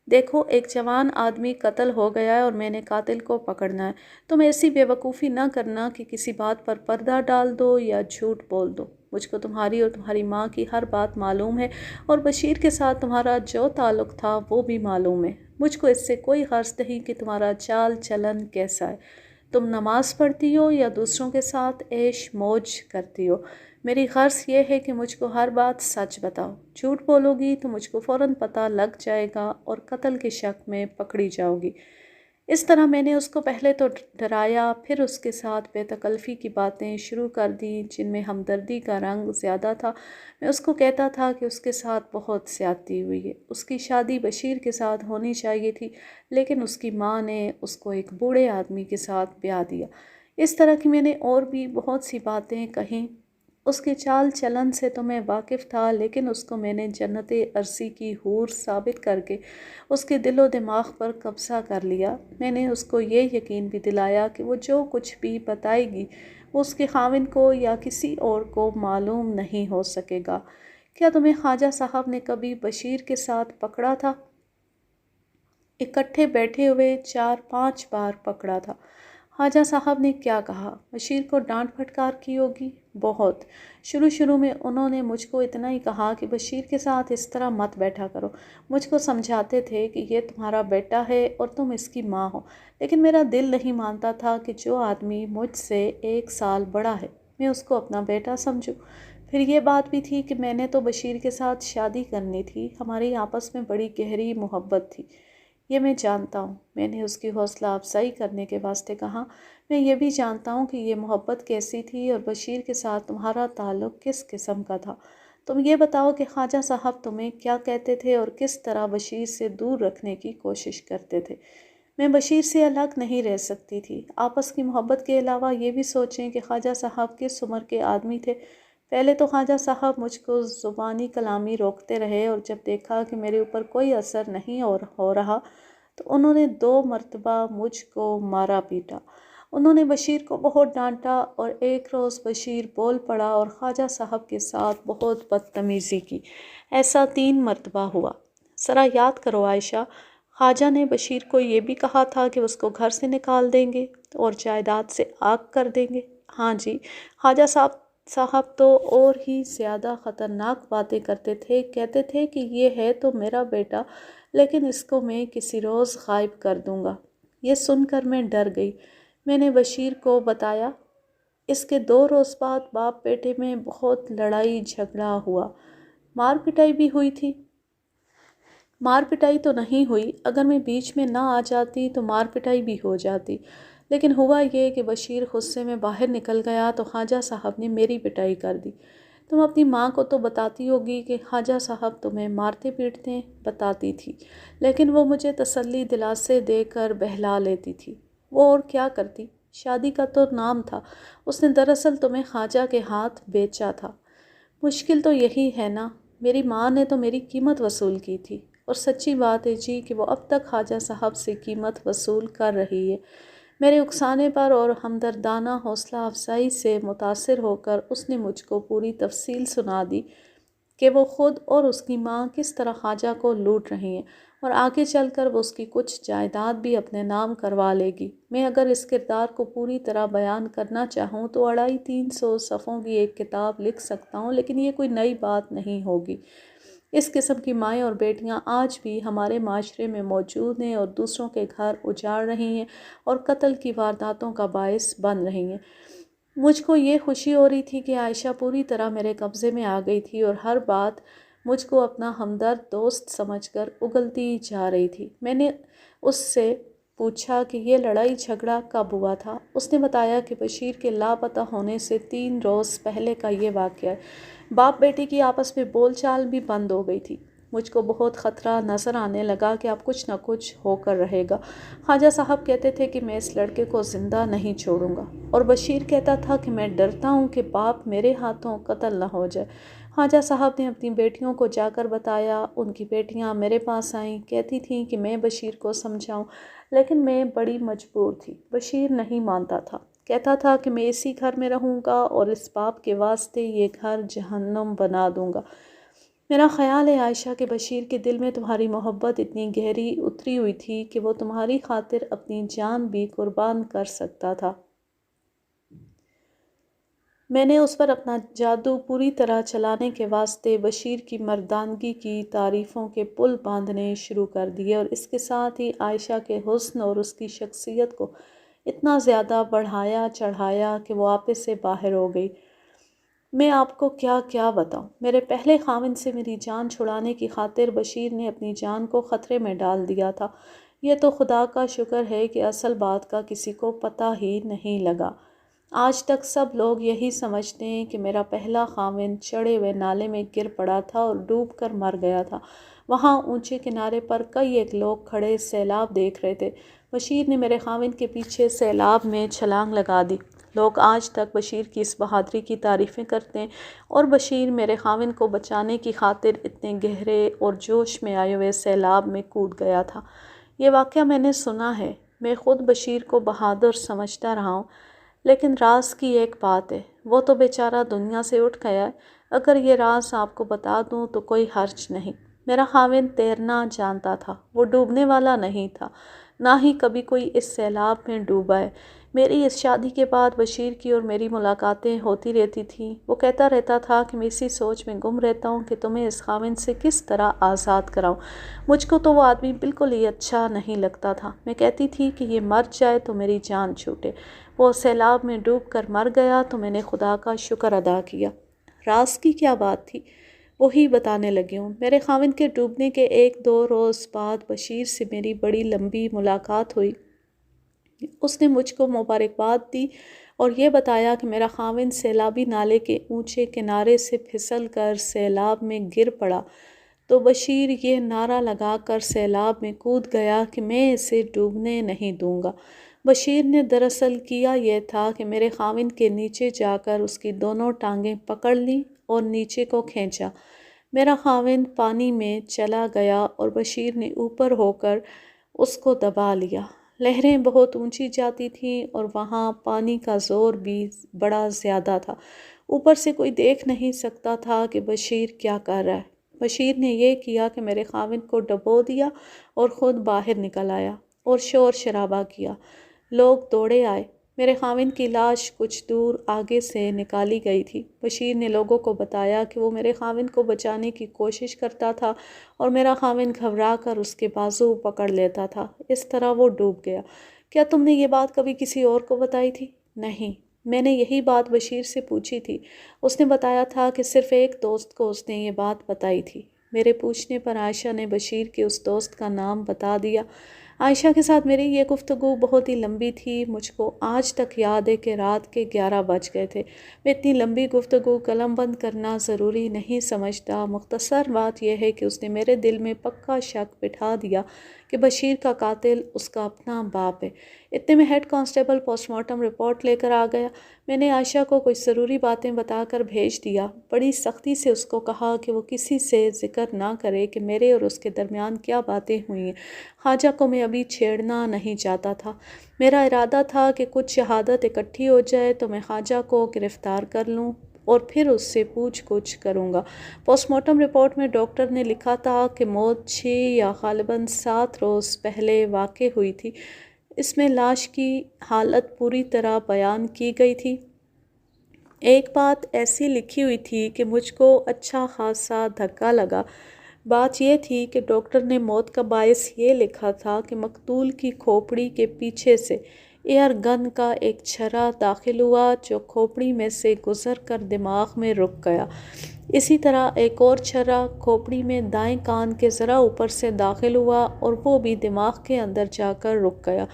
دیکھو، ایک جوان آدمی قتل ہو گیا ہے اور میں نے قاتل کو پکڑنا ہے۔ تم ایسی بے وقوفی نہ کرنا کہ کسی بات پر پردہ ڈال دو یا جھوٹ بول دو۔ مجھ کو تمہاری اور تمہاری ماں کی ہر بات معلوم ہے، اور بشیر کے ساتھ تمہارا جو تعلق تھا وہ بھی معلوم ہے۔ مجھ کو اس سے کوئی غرض نہیں کہ تمہارا چال چلن کیسا ہے۔ تم نماز پڑھتی ہو یا دوسروں کے ساتھ عیش موج کرتی ہو۔ میری غرض یہ ہے کہ مجھ کو ہر بات سچ بتاؤ۔ جھوٹ بولو گی تو مجھ کو فوراً پتہ لگ جائے گا اور قتل کے شک میں پکڑی جاؤ گی۔ اس طرح میں نے اس کو پہلے تو ڈرایا، پھر اس کے ساتھ بے تکلفی کی باتیں شروع کر دیں جن میں ہمدردی کا رنگ زیادہ تھا۔ میں اس کو کہتا تھا کہ اس کے ساتھ بہت زیادتی ہوئی ہے، اس کی شادی بشیر کے ساتھ ہونی چاہیے تھی، لیکن اس کی ماں نے اس کو ایک بوڑھے آدمی کے ساتھ بیاہ دیا۔ اس طرح کی میں نے اور بھی بہت سی باتیں کہیں۔ اس کے چال چلن سے تو میں واقف تھا، لیکن اس کو میں نے جنت ارضی کی حور ثابت کر کے اس کے دل و دماغ پر قبضہ کر لیا۔ میں نے اس کو یہ یقین بھی دلایا کہ وہ جو کچھ بھی بتائے گی وہ اس کے خاوند کو یا کسی اور کو معلوم نہیں ہو سکے گا۔ کیا تمہیں خواجہ صاحب نے کبھی بشیر کے ساتھ پکڑا تھا؟ اکٹھے بیٹھے ہوئے 4-5 بار پکڑا تھا۔ خواجہ صاحب نے کیا کہا؟ بشیر کو ڈانٹ پھٹکار کی ہوگی؟ بہت۔ شروع میں انہوں نے مجھ کو اتنا ہی کہا کہ بشیر کے ساتھ اس طرح مت بیٹھا کرو۔ مجھ کو سمجھاتے تھے کہ یہ تمہارا بیٹا ہے اور تم اس کی ماں ہو، لیکن میرا دل نہیں مانتا تھا کہ جو آدمی مجھ سے 1 سال بڑا ہے میں اس کو اپنا بیٹا سمجھوں۔ پھر یہ بات بھی تھی کہ میں نے تو بشیر کے ساتھ شادی کرنی تھی، ہماری آپس میں بڑی گہری محبت تھی۔ یہ میں جانتا ہوں، میں نے اس کی حوصلہ افزائی کرنے کے واسطے کہا۔ میں یہ بھی جانتا ہوں کہ یہ محبت کیسی تھی اور بشیر کے ساتھ تمہارا تعلق کس قسم کا تھا۔ تم یہ بتاؤ کہ خواجہ صاحب تمہیں کیا کہتے تھے اور کس طرح بشیر سے دور رکھنے کی کوشش کرتے تھے۔ میں بشیر سے الگ نہیں رہ سکتی تھی۔ آپس کی محبت کے علاوہ یہ بھی سوچیں کہ خواجہ صاحب کس عمر کے آدمی تھے۔ پہلے تو خواجہ صاحب مجھ کو زبانی کلامی روکتے رہے، اور جب دیکھا کہ میرے اوپر کوئی اثر نہیں ہو رہا تو انہوں نے 2 مرتبہ مجھ کو مارا پیٹا، انہوں نے بشیر کو بہت ڈانٹا اور ایک روز بشیر بول پڑا اور خواجہ صاحب کے ساتھ بہت بدتمیزی کی۔ ایسا 3 مرتبہ ہوا۔ ذرا یاد کرو عائشہ، خواجہ نے بشیر کو یہ بھی کہا تھا کہ اس کو گھر سے نکال دیں گے اور جائیداد سے آگ کر دیں گے۔ ہاں جی، خواجہ صاحب تو اور ہی زیادہ خطرناک باتیں کرتے تھے، کہتے تھے کہ یہ ہے تو میرا بیٹا، لیکن اس کو میں کسی روز غائب کر دوں گا۔ یہ سن کر میں ڈر گئی۔ میں نے بشیر کو بتایا۔ اس کے 2 روز بعد باپ بیٹے میں بہت لڑائی جھگڑا ہوا۔ مار پٹائی بھی ہوئی تھی؟ مار پٹائی تو نہیں ہوئی، اگر میں بیچ میں نہ آ جاتی تو مار پٹائی بھی ہو جاتی، لیکن ہوا یہ کہ بشیر غصے میں باہر نکل گیا تو خواجہ صاحب نے میری پٹائی کر دی۔ تم اپنی ماں کو تو بتاتی ہوگی کہ خواجہ صاحب تمہیں مارتے پیٹتے؟ بتاتی تھی، لیکن وہ مجھے تسلی دلاسے دے کر بہلا لیتی تھی۔ وہ اور کیا کرتی؟ شادی کا تو نام تھا، اس نے دراصل تمہیں خواجہ کے ہاتھ بیچا تھا۔ مشکل تو یہی ہے نا، میری ماں نے تو میری قیمت وصول کی تھی، اور سچی بات ہے جی کہ وہ اب تک خواجہ صاحب سے قیمت وصول کر رہی ہے۔ میرے اکسانے پر اور ہمدردانہ حوصلہ افزائی سے متاثر ہو کر اس نے مجھ کو پوری تفصیل سنا دی کہ وہ خود اور اس کی ماں کس طرح خواجہ کو لوٹ رہی ہیں، اور آگے چل کر وہ اس کی کچھ جائیداد بھی اپنے نام کروا لے گی۔ میں اگر اس کردار کو پوری طرح بیان کرنا چاہوں تو 250-300 صفحوں کی ایک کتاب لکھ سکتا ہوں، لیکن یہ کوئی نئی بات نہیں ہوگی۔ اس قسم کی مائیں اور بیٹیاں آج بھی ہمارے معاشرے میں موجود ہیں اور دوسروں کے گھر اجاڑ رہی ہیں اور قتل کی وارداتوں کا باعث بن رہی ہیں۔ مجھ کو یہ خوشی ہو رہی تھی کہ عائشہ پوری طرح میرے قبضے میں آ گئی تھی اور ہر بات مجھ کو اپنا ہمدرد دوست سمجھ کر اگلتی جا رہی تھی۔ میں نے اس سے پوچھا کہ یہ لڑائی جھگڑا کب ہوا تھا؟ اس نے بتایا کہ بشیر کے لاپتہ ہونے سے 3 روز پہلے کا یہ واقعہ ہے۔ باپ بیٹی کی آپس میں بول چال بھی بند ہو گئی تھی۔ مجھ کو بہت خطرہ نظر آنے لگا کہ اب کچھ نہ کچھ ہو کر رہے گا۔ خواجہ صاحب کہتے تھے کہ میں اس لڑکے کو زندہ نہیں چھوڑوں گا، اور بشیر کہتا تھا کہ میں ڈرتا ہوں کہ باپ میرے ہاتھوں قتل نہ ہو جائے۔ خواجہ صاحب نے اپنی بیٹیوں کو جا کر بتایا۔ ان کی بیٹیاں میرے پاس آئیں، کہتی تھیں کہ میں بشیر کو سمجھاؤں، لیکن میں بڑی مجبور تھی۔ بشیر نہیں مانتا تھا، کہتا تھا کہ میں اسی گھر میں رہوں گا اور اس باپ کے واسطے یہ گھر جہنم بنا دوں گا۔ میرا خیال ہے عائشہ کہ بشیر کے دل میں تمہاری محبت اتنی گہری اتری ہوئی تھی کہ وہ تمہاری خاطر اپنی جان بھی قربان کر سکتا تھا۔ میں نے اس پر اپنا جادو پوری طرح چلانے کے واسطے بشیر کی مردانگی کی تعریفوں کے پل باندھنے شروع کر دیے، اور اس کے ساتھ ہی عائشہ کے حسن اور اس کی شخصیت کو اتنا زیادہ بڑھایا چڑھایا کہ وہ آپے سے باہر ہو گئی۔ میں آپ کو کیا کیا بتاؤں، میرے پہلے خاوند سے میری جان چھڑانے کی خاطر بشیر نے اپنی جان کو خطرے میں ڈال دیا تھا۔ یہ تو خدا کا شکر ہے کہ اصل بات کا کسی کو پتہ ہی نہیں لگا۔ آج تک سب لوگ یہی سمجھتے ہیں کہ میرا پہلا خاوند چڑھے ہوئے نالے میں گر پڑا تھا اور ڈوب کر مر گیا تھا۔ وہاں اونچے کنارے پر کئی ایک لوگ کھڑے سیلاب دیکھ رہے تھے۔ بشیر نے میرے خاوند کے پیچھے سیلاب میں چھلانگ لگا دی۔ لوگ آج تک بشیر کی اس بہادری کی تعریفیں کرتے ہیں، اور بشیر میرے خاوند کو بچانے کی خاطر اتنے گہرے اور جوش میں آئے ہوئے سیلاب میں کود گیا تھا۔ یہ واقعہ میں نے سنا ہے۔ میں خود بشیر کو بہادر سمجھتا رہا ہوں، لیکن راز کی ایک بات ہے، وہ تو بیچارہ دنیا سے اٹھ گیا ہے۔ اگر یہ راز آپ کو بتا دوں تو کوئی حرج نہیں۔ میرا خاوند تیرنا جانتا تھا، وہ ڈوبنے والا نہیں تھا، نہ ہی کبھی کوئی اس سیلاب میں ڈوبا ہے۔ میری اس شادی کے بعد بشیر کی اور میری ملاقاتیں ہوتی رہتی تھیں۔ وہ کہتا رہتا تھا کہ میں اسی سوچ میں گم رہتا ہوں کہ تمہیں اس خاوند سے کس طرح آزاد کراؤں۔ مجھ کو تو وہ آدمی بالکل ہی اچھا نہیں لگتا تھا۔ میں کہتی تھی کہ یہ مر جائے تو میری جان چھوٹے۔ وہ سیلاب میں ڈوب کر مر گیا تو میں نے خدا کا شکر ادا کیا۔ راز کی کیا بات تھی؟ وہی بتانے لگی ہوں۔ میرے خاوند کے ڈوبنے کے 1-2 روز بعد بشیر سے میری بڑی لمبی ملاقات ہوئی۔ اس نے مجھ کو مبارکباد دی اور یہ بتایا کہ میرا خاوند سیلابی نالے کے اونچے کنارے سے پھسل کر سیلاب میں گر پڑا تو بشیر یہ نعرہ لگا کر سیلاب میں کود گیا کہ میں اسے ڈوبنے نہیں دوں گا۔ بشیر نے دراصل کیا یہ تھا کہ میرے خاوند کے نیچے جا کر اس کی دونوں ٹانگیں پکڑ لیں اور نیچے کو کھینچا۔ میرا خاوند پانی میں چلا گیا اور بشیر نے اوپر ہو کر اس کو دبا لیا، لہریں بہت اونچی جاتی تھیں اور وہاں پانی کا زور بھی بڑا زیادہ تھا۔ اوپر سے کوئی دیکھ نہیں سکتا تھا کہ بشیر کیا کر رہا ہے۔ بشیر نے یہ کیا کہ میرے خاوند کو ڈبو دیا اور خود باہر نکل آیا اور شور شرابہ کیا۔ لوگ دوڑے آئے۔ میرے خاوند کی لاش کچھ دور آگے سے نکالی گئی تھی۔ بشیر نے لوگوں کو بتایا کہ وہ میرے خاوند کو بچانے کی کوشش کرتا تھا اور میرا خاوند گھبرا کر اس کے بازو پکڑ لیتا تھا۔ اس طرح وہ ڈوب گیا۔ کیا تم نے یہ بات کبھی کسی اور کو بتائی تھی؟ نہیں، میں نے یہی بات بشیر سے پوچھی تھی۔ اس نے بتایا تھا کہ صرف ایک دوست کو اس نے یہ بات بتائی تھی۔ میرے پوچھنے پر عائشہ نے بشیر کے اس دوست کا نام بتا دیا۔ عائشہ کے ساتھ میری یہ گفتگو بہت ہی لمبی تھی۔ مجھ کو آج تک یاد ہے کہ رات کے 11 بج گئے تھے۔ میں اتنی لمبی گفتگو قلم بند کرنا ضروری نہیں سمجھتا۔ مختصر بات یہ ہے کہ اس نے میرے دل میں پکا شک بٹھا دیا کہ بشیر کا قاتل اس کا اپنا باپ ہے۔ اتنے میں head constable post mortem report لے کر آ گیا۔ میں نے عائشہ کو کچھ ضروری باتیں بتا کر بھیج دیا۔ بڑی سختی سے اس کو کہا کہ وہ کسی سے ذکر نہ کرے کہ میرے اور اس کے درمیان کیا باتیں ہوئی ہیں۔ خواجہ کو میں ابھی چھیڑنا نہیں چاہتا تھا۔ میرا ارادہ تھا کہ کچھ شہادت اکٹھی ہو جائے تو میں خواجہ کو گرفتار کر لوں اور پھر اس سے پوچھ گچھ کروں گا۔ پوسٹ مارٹم رپورٹ میں ڈاکٹر نے لکھا تھا کہ موت 6 یا غالباً 7 روز پہلے واقع ہوئی تھی۔ اس میں لاش کی حالت پوری طرح بیان کی گئی تھی۔ ایک بات ایسی لکھی ہوئی تھی کہ مجھ کو اچھا خاصا دھکا لگا۔ بات یہ تھی کہ ڈاکٹر نے موت کا باعث یہ لکھا تھا کہ مقتول کی کھوپڑی کے پیچھے سے ایئر گن کا ایک چھرا داخل ہوا جو کھوپڑی میں سے گزر کر دماغ میں رک گیا۔ اسی طرح ایک اور چھرا کھوپڑی میں دائیں کان کے ذرا اوپر سے داخل ہوا اور وہ بھی دماغ کے اندر جا کر رک گیا۔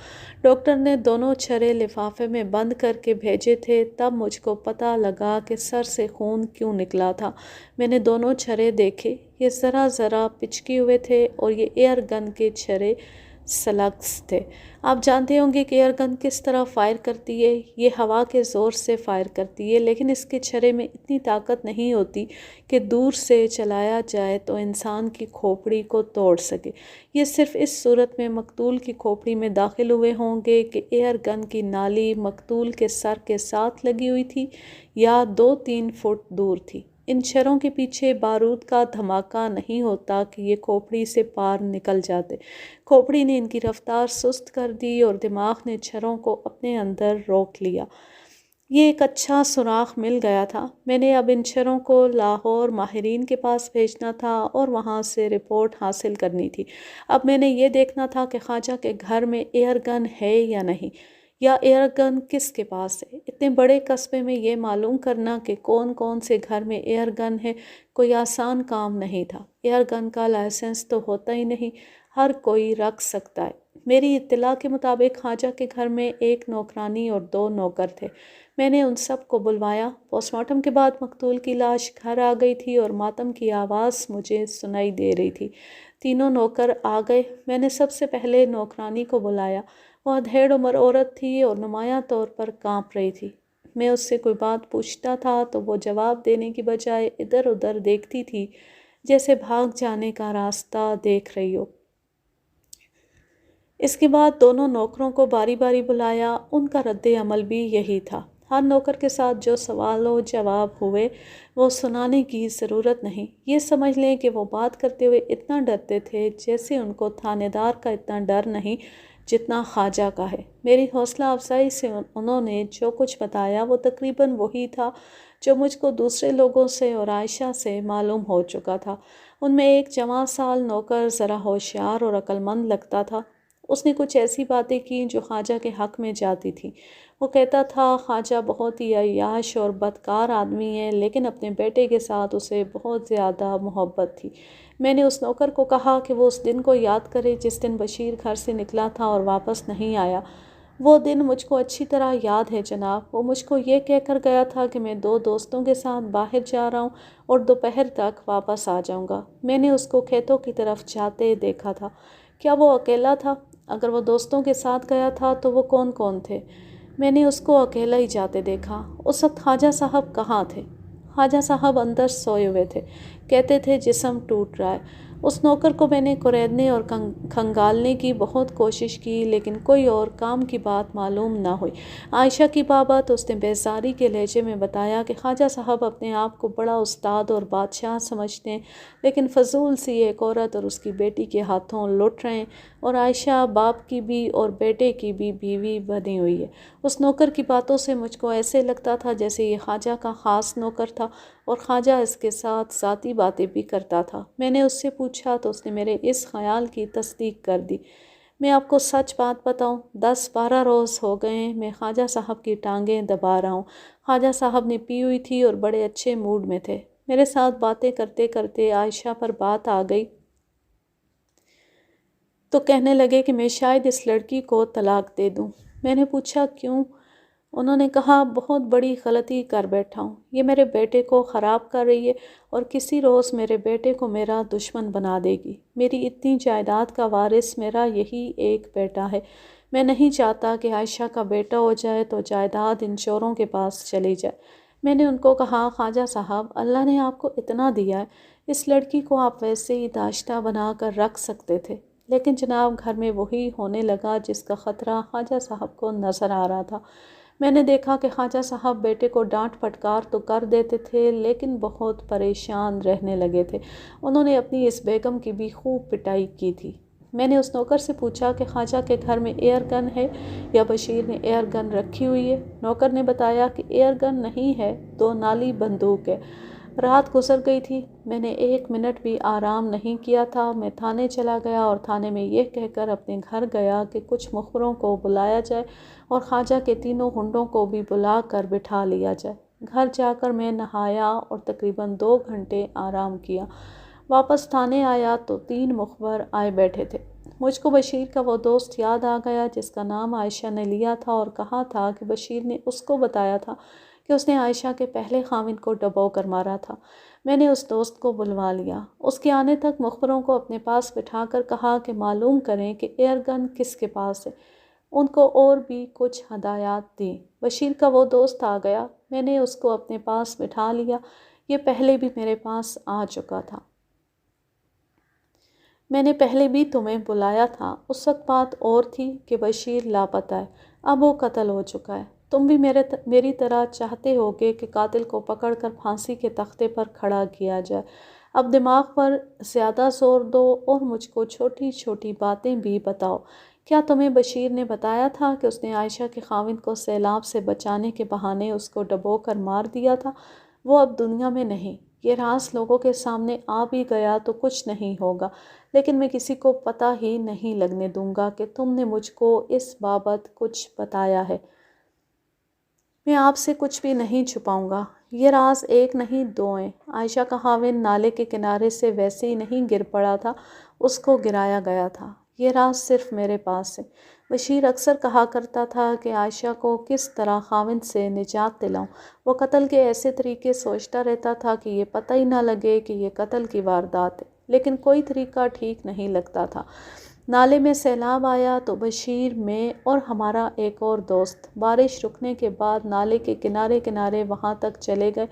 ڈاکٹر نے دونوں چھرے لفافے میں بند کر کے بھیجے تھے۔ تب مجھ کو پتہ لگا کہ سر سے خون کیوں نکلا تھا۔ میں نے دونوں چھرے دیکھے، یہ ذرا ذرا پچکے ہوئے تھے اور یہ ایئر گن کے چھرے سلگز تھے۔ آپ جانتے ہوں گے کہ ایئر گن کس طرح فائر کرتی ہے۔ یہ ہوا کے زور سے فائر کرتی ہے، لیکن اس کے چھرے میں اتنی طاقت نہیں ہوتی کہ دور سے چلایا جائے تو انسان کی کھوپڑی کو توڑ سکے۔ یہ صرف اس صورت میں مقتول کی کھوپڑی میں داخل ہوئے ہوں گے کہ ایئر گن کی نالی مقتول کے سر کے ساتھ لگی ہوئی تھی یا 2-3 فٹ دور تھی۔ ان چھروں کے پیچھے بارود کا دھماکہ نہیں ہوتا کہ یہ کھوپڑی سے پار نکل جاتے۔ کھوپڑی نے ان کی رفتار سست کر دی اور دماغ نے چھروں کو اپنے اندر روک لیا۔ یہ ایک اچھا سوراخ مل گیا تھا۔ میں نے اب ان چھروں کو لاہور ماہرین کے پاس بھیجنا تھا اور وہاں سے رپورٹ حاصل کرنی تھی۔ اب میں نے یہ دیکھنا تھا کہ خواجہ کے گھر میں ایئر گن ہے یا نہیں، یا ایئر گن کس کے پاس ہے۔ اتنے بڑے قصبے میں یہ معلوم کرنا کہ کون کون سے گھر میں ایئر گن ہے کوئی آسان کام نہیں تھا۔ ایئر گن کا لائسنس تو ہوتا ہی نہیں، ہر کوئی رکھ سکتا ہے۔ میری اطلاع کے مطابق خواجہ کے گھر میں 1 نوکرانی اور 2 نوکر تھے۔ میں نے ان سب کو بلوایا۔ پوسٹ مارٹم کے بعد مقتول کی لاش گھر آ گئی تھی اور ماتم کی آواز مجھے سنائی دے رہی تھی۔ تینوں نوکر آ گئے۔ میں نے سب سے پہلے نوکرانی کو بلایا۔ وہ ادھیڑ عمر عورت تھی اور نمایاں طور پر کانپ رہی تھی۔ میں اس سے کوئی بات پوچھتا تھا تو وہ جواب دینے کی بجائے ادھر ادھر دیکھتی تھی، جیسے بھاگ جانے کا راستہ دیکھ رہی ہو۔ اس کے بعد دونوں نوکروں کو باری باری بلایا۔ ان کا رد عمل بھی یہی تھا۔ ہر نوکر کے ساتھ جو سوال و جواب ہوئے وہ سنانے کی ضرورت نہیں۔ یہ سمجھ لیں کہ وہ بات کرتے ہوئے اتنا ڈرتے تھے جیسے ان کو تھانے دار کا اتنا ڈر نہیں جتنا خواجہ کا ہے۔ میری حوصلہ افزائی سے انہوں نے جو کچھ بتایا وہ تقریباً وہی تھا جو مجھ کو دوسرے لوگوں سے اور عائشہ سے معلوم ہو چکا تھا۔ ان میں ایک جوان سال نوکر ذرا ہوشیار اور عقل مند لگتا تھا۔ اس نے کچھ ایسی باتیں کیں جو خواجہ کے حق میں جاتی تھیں۔ وہ کہتا تھا خواجہ بہت ہی عیاش اور بدکار آدمی ہے، لیکن اپنے بیٹے کے ساتھ اسے بہت زیادہ محبت تھی۔ میں نے اس نوکر کو کہا کہ وہ اس دن کو یاد کرے جس دن بشیر گھر سے نکلا تھا اور واپس نہیں آیا۔ وہ دن مجھ کو اچھی طرح یاد ہے جناب۔ وہ مجھ کو یہ کہہ کر گیا تھا کہ میں 2 دوستوں کے ساتھ باہر جا رہا ہوں اور دوپہر تک واپس آ جاؤں گا۔ میں نے اس کو کھیتوں کی طرف جاتے دیکھا تھا۔ کیا وہ اکیلا تھا؟ اگر وہ دوستوں کے ساتھ گیا تھا تو وہ کون کون تھے؟ میں نے اس کو اکیلا ہی جاتے دیکھا۔ اس وقت خواجہ صاحب کہاں تھے؟ خواجہ صاحب اندر سوئے ہوئے تھے، کہتے تھے جسم ٹوٹ رہا ہے۔ اس نوکر کو میں نے کریدنے اور کھنگالنے کی بہت کوشش کی لیکن کوئی اور کام کی بات معلوم نہ ہوئی۔ عائشہ کی بابت اس نے بیزاری کے لہجے میں بتایا کہ خواجہ صاحب اپنے آپ کو بڑا استاد اور بادشاہ سمجھتے ہیں لیکن فضول سی ایک عورت اور اس کی بیٹی کے ہاتھوں لٹ رہے ہیں، اور عائشہ باپ کی بھی اور بیٹے کی بھی بیوی بنی ہوئی ہے۔ اس نوکر کی باتوں سے مجھ کو ایسے لگتا تھا جیسے یہ خواجہ کا خاص نوکر تھا اور خواجہ اس کے ساتھ ذاتی باتیں بھی کرتا تھا۔ میں نے اس سے پوچھا تو اس نے میرے اس خیال کی تصدیق کر دی۔ میں آپ کو سچ بات بتاؤں، 10-12 روز ہو گئے ہیں میں خواجہ صاحب کی ٹانگیں دبا رہا ہوں۔ خواجہ صاحب نے پی ہوئی تھی اور بڑے اچھے موڈ میں تھے۔ میرے ساتھ باتیں کرتے کرتے عائشہ پر بات آ گئی تو کہنے لگے کہ میں شاید اس لڑکی کو طلاق دے دوں۔ میں نے پوچھا کیوں؟ انہوں نے کہا بہت بڑی غلطی کر بیٹھا ہوں، یہ میرے بیٹے کو خراب کر رہی ہے اور کسی روز میرے بیٹے کو میرا دشمن بنا دے گی۔ میری اتنی جائیداد کا وارث میرا یہی ایک بیٹا ہے۔ میں نہیں چاہتا کہ عائشہ کا بیٹا ہو جائے تو جائیداد ان چوروں کے پاس چلی جائے۔ میں نے ان کو کہا خواجہ صاحب، اللہ نے آپ کو اتنا دیا ہے، اس لڑکی کو آپ ویسے ہی داشتہ بنا کر رکھ سکتے تھے، لیکن جناب گھر میں وہی ہونے لگا جس کا خطرہ خواجہ صاحب کو نظر آ رہا تھا۔ میں نے دیکھا کہ خواجہ صاحب بیٹے کو ڈانٹ پھٹکار تو کر دیتے تھے لیکن بہت پریشان رہنے لگے تھے۔ انہوں نے اپنی اس بیگم کی بھی خوب پٹائی کی تھی۔ میں نے اس نوکر سے پوچھا کہ خواجہ کے گھر میں ایئر گن ہے یا بشیر نے ایئر گن رکھی ہوئی ہے؟ نوکر نے بتایا کہ ایئر گن نہیں ہے، 2 نالی بندوق ہے۔ رات گزر گئی تھی، میں نے 1 منٹ بھی آرام نہیں کیا تھا۔ میں تھانے چلا گیا اور تھانے میں یہ کہہ کر اپنے گھر گیا کہ کچھ مخبروں کو بلایا جائے اور خواجہ کے 3 ہنڈوں کو بھی بلا کر بٹھا لیا جائے۔ گھر جا کر میں نہایا اور تقریباً 2 گھنٹے آرام کیا۔ واپس تھانے آیا تو 3 مخبر آئے بیٹھے تھے۔ مجھ کو بشیر کا وہ دوست یاد آ گیا جس کا نام عائشہ نے لیا تھا اور کہا تھا کہ بشیر نے اس کو بتایا تھا کہ اس نے عائشہ کے پہلے خاوند کو ڈبو کر مارا تھا۔ میں نے اس دوست کو بلوا لیا۔ اس کے آنے تک مخبروں کو اپنے پاس بٹھا کر کہا کہ معلوم کریں کہ ایئر گن کس کے پاس ہے۔ ان کو اور بھی کچھ ہدایات دیں۔ بشیر کا وہ دوست آ گیا، میں نے اس کو اپنے پاس بٹھا لیا۔ یہ پہلے بھی میرے پاس آ چکا تھا۔ میں نے پہلے بھی تمہیں بلایا تھا، اس وقت بات اور تھی کہ بشیر لاپتہ ہے، اب وہ قتل ہو چکا ہے۔ تم بھی میری طرح چاہتے ہوگے کہ قاتل کو پکڑ کر پھانسی کے تختے پر کھڑا کیا جائے۔ اب دماغ پر زیادہ زور دو اور مجھ کو چھوٹی چھوٹی باتیں بھی بتاؤ۔ کیا تمہیں بشیر نے بتایا تھا کہ اس نے عائشہ کے خاوند کو سیلاب سے بچانے کے بہانے اس کو ڈبو کر مار دیا تھا؟ وہ اب دنیا میں نہیں۔ یہ راز لوگوں کے سامنے آ بھی گیا تو کچھ نہیں ہوگا، لیکن میں کسی کو پتہ ہی نہیں لگنے دوں گا کہ تم نے مجھ کو اس بابت کچھ بتایا ہے۔ میں آپ سے کچھ بھی نہیں چھپاؤں گا۔ یہ راز 1 نہیں 2 ہیں۔ عائشہ کا خاوند نالے کے کنارے سے ویسے ہی نہیں گر پڑا تھا، اس کو گرایا گیا تھا۔ یہ راز صرف میرے پاس ہے۔ بشیر اکثر کہا کرتا تھا کہ عائشہ کو کس طرح خاوند سے نجات دلاؤں۔ وہ قتل کے ایسے طریقے سوچتا رہتا تھا کہ یہ پتہ ہی نہ لگے کہ یہ قتل کی واردات ہے، لیکن کوئی طریقہ ٹھیک نہیں لگتا تھا۔ نالے میں سیلاب آیا تو بشیر، میں اور ہمارا ایک اور دوست بارش رکنے کے بعد نالے کے کنارے کنارے وہاں تک چلے گئے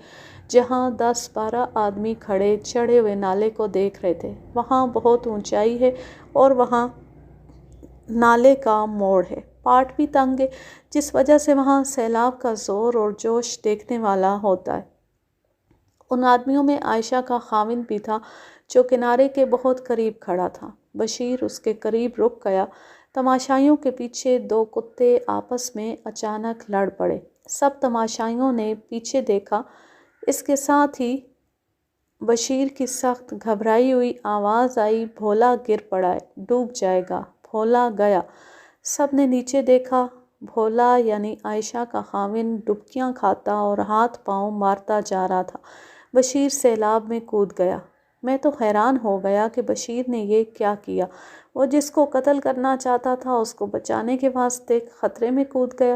جہاں 10-12 آدمی کھڑے چڑھے ہوئے نالے کو دیکھ رہے تھے۔ وہاں بہت اونچائی ہے اور وہاں نالے کا موڑ ہے، پاٹ بھی تنگ ہے، جس وجہ سے وہاں سیلاب کا زور اور جوش دیکھنے والا ہوتا ہے۔ ان آدمیوں میں عائشہ کا خاوند بھی تھا جو کنارے کے بہت قریب کھڑا تھا۔ بشیر اس کے قریب رک گیا۔ تماشائیوں کے پیچھے 2 کتے آپس میں اچانک لڑ پڑے۔ سب تماشائیوں نے پیچھے دیکھا۔ اس کے ساتھ ہی بشیر کی سخت گھبرائی ہوئی آواز آئی، بھولا گر پڑا ہے، ڈوب جائے گا۔ بھولا گیا۔ سب نے نیچے دیکھا۔ بھولا یعنی عائشہ کا خاوند ڈبکیاں کھاتا اور ہاتھ پاؤں مارتا جا رہا تھا۔ بشیر سیلاب میں کود گیا۔ میں تو حیران ہو گیا کہ بشیر نے یہ کیا کیا۔ وہ جس کو قتل کرنا چاہتا تھا اس کو بچانے کے واسطے خطرے میں کود گیا۔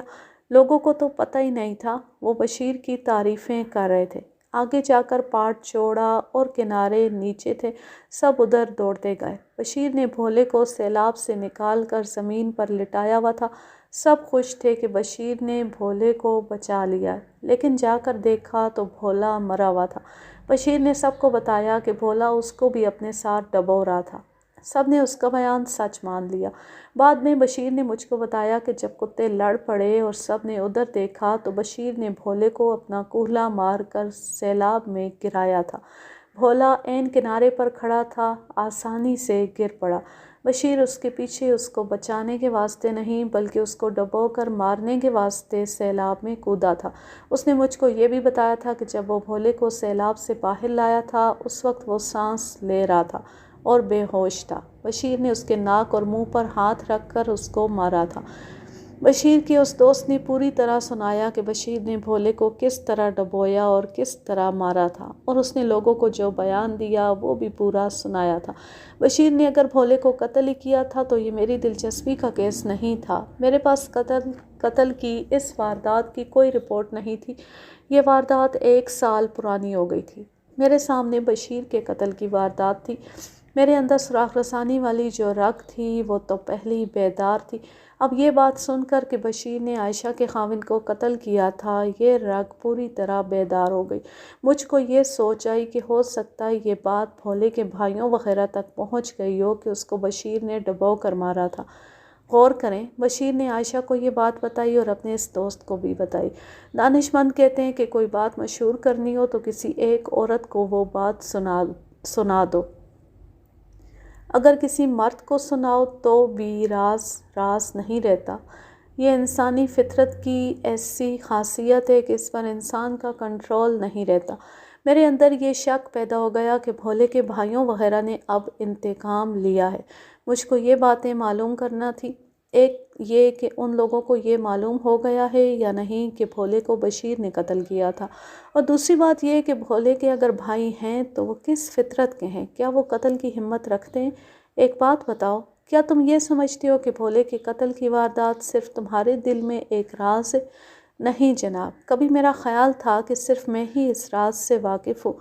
لوگوں کو تو پتہ ہی نہیں تھا، وہ بشیر کی تعریفیں کر رہے تھے۔ آگے جا کر پاٹ چوڑا اور کنارے نیچے تھے، سب ادھر دوڑتے گئے۔ بشیر نے بھولے کو سیلاب سے نکال کر زمین پر لٹایا ہوا تھا۔ سب خوش تھے کہ بشیر نے بھولے کو بچا لیا، لیکن جا کر دیکھا تو بھولا مرا ہوا تھا۔ بشیر نے سب کو بتایا کہ بھولا اس کو بھی اپنے ساتھ ڈبو رہا تھا۔ سب نے اس کا بیان سچ مان لیا۔ بعد میں بشیر نے مجھ کو بتایا کہ جب کتے لڑ پڑے اور سب نے ادھر دیکھا تو بشیر نے بھولے کو اپنا کوہلا مار کر سیلاب میں گرایا تھا۔ بھولا عین کنارے پر کھڑا تھا، آسانی سے گر پڑا۔ بشیر اس کے پیچھے اس کو بچانے کے واسطے نہیں بلکہ اس کو ڈبو کر مارنے کے واسطے سیلاب میں کودا تھا۔ اس نے مجھ کو یہ بھی بتایا تھا کہ جب وہ بھولے کو سیلاب سے باہر لایا تھا اس وقت وہ سانس لے رہا تھا اور بے ہوش تھا۔ بشیر نے اس کے ناک اور منہ پر ہاتھ رکھ کر اس کو مارا تھا۔ بشیر کے اس دوست نے پوری طرح سنایا کہ بشیر نے بھولے کو کس طرح ڈبویا اور کس طرح مارا تھا، اور اس نے لوگوں کو جو بیان دیا وہ بھی پورا سنایا تھا۔ بشیر نے اگر بھولے کو قتل ہی کیا تھا تو یہ میری دلچسپی کا کیس نہیں تھا۔ میرے پاس قتل کی اس واردات کی کوئی رپورٹ نہیں تھی۔ یہ واردات 1 سال پرانی ہو گئی تھی۔ میرے سامنے بشیر کے قتل کی واردات تھی۔ میرے اندر سراغ رسانی والی جو رگ تھی وہ تو پہلی بیدار تھی۔ اب یہ بات سن کر کہ بشیر نے عائشہ کے خاوند کو قتل کیا تھا، یہ رگ پوری طرح بیدار ہو گئی۔ مجھ کو یہ سوچ آئی کہ ہو سکتا ہے یہ بات بھولے کے بھائیوں وغیرہ تک پہنچ گئی ہو کہ اس کو بشیر نے ڈبو کر مارا تھا۔ غور کریں، بشیر نے عائشہ کو یہ بات بتائی اور اپنے اس دوست کو بھی بتائی۔ دانش مند کہتے ہیں کہ کوئی بات مشہور کرنی ہو تو کسی ایک عورت کو وہ بات سنا دو۔ اگر کسی مرد کو سناؤ تو بھی راز نہیں رہتا۔ یہ انسانی فطرت کی ایسی خاصیت ہے کہ اس پر انسان کا کنٹرول نہیں رہتا۔ میرے اندر یہ شک پیدا ہو گیا کہ بھولے کے بھائیوں وغیرہ نے اب انتقام لیا ہے۔ مجھ کو یہ باتیں معلوم کرنا تھی، ایک یہ کہ ان لوگوں کو یہ معلوم ہو گیا ہے یا نہیں کہ بھولے کو بشیر نے قتل کیا تھا، اور دوسری بات یہ کہ بھولے کے اگر بھائی ہیں تو وہ کس فطرت کے ہیں، کیا وہ قتل کی ہمت رکھتے ہیں؟ ایک بات بتاؤ، کیا تم یہ سمجھتے ہو کہ بھولے کے قتل کی واردات صرف تمہارے دل میں ایک راز ہے؟ نہیں جناب، کبھی میرا خیال تھا کہ صرف میں ہی اس راز سے واقف ہوں،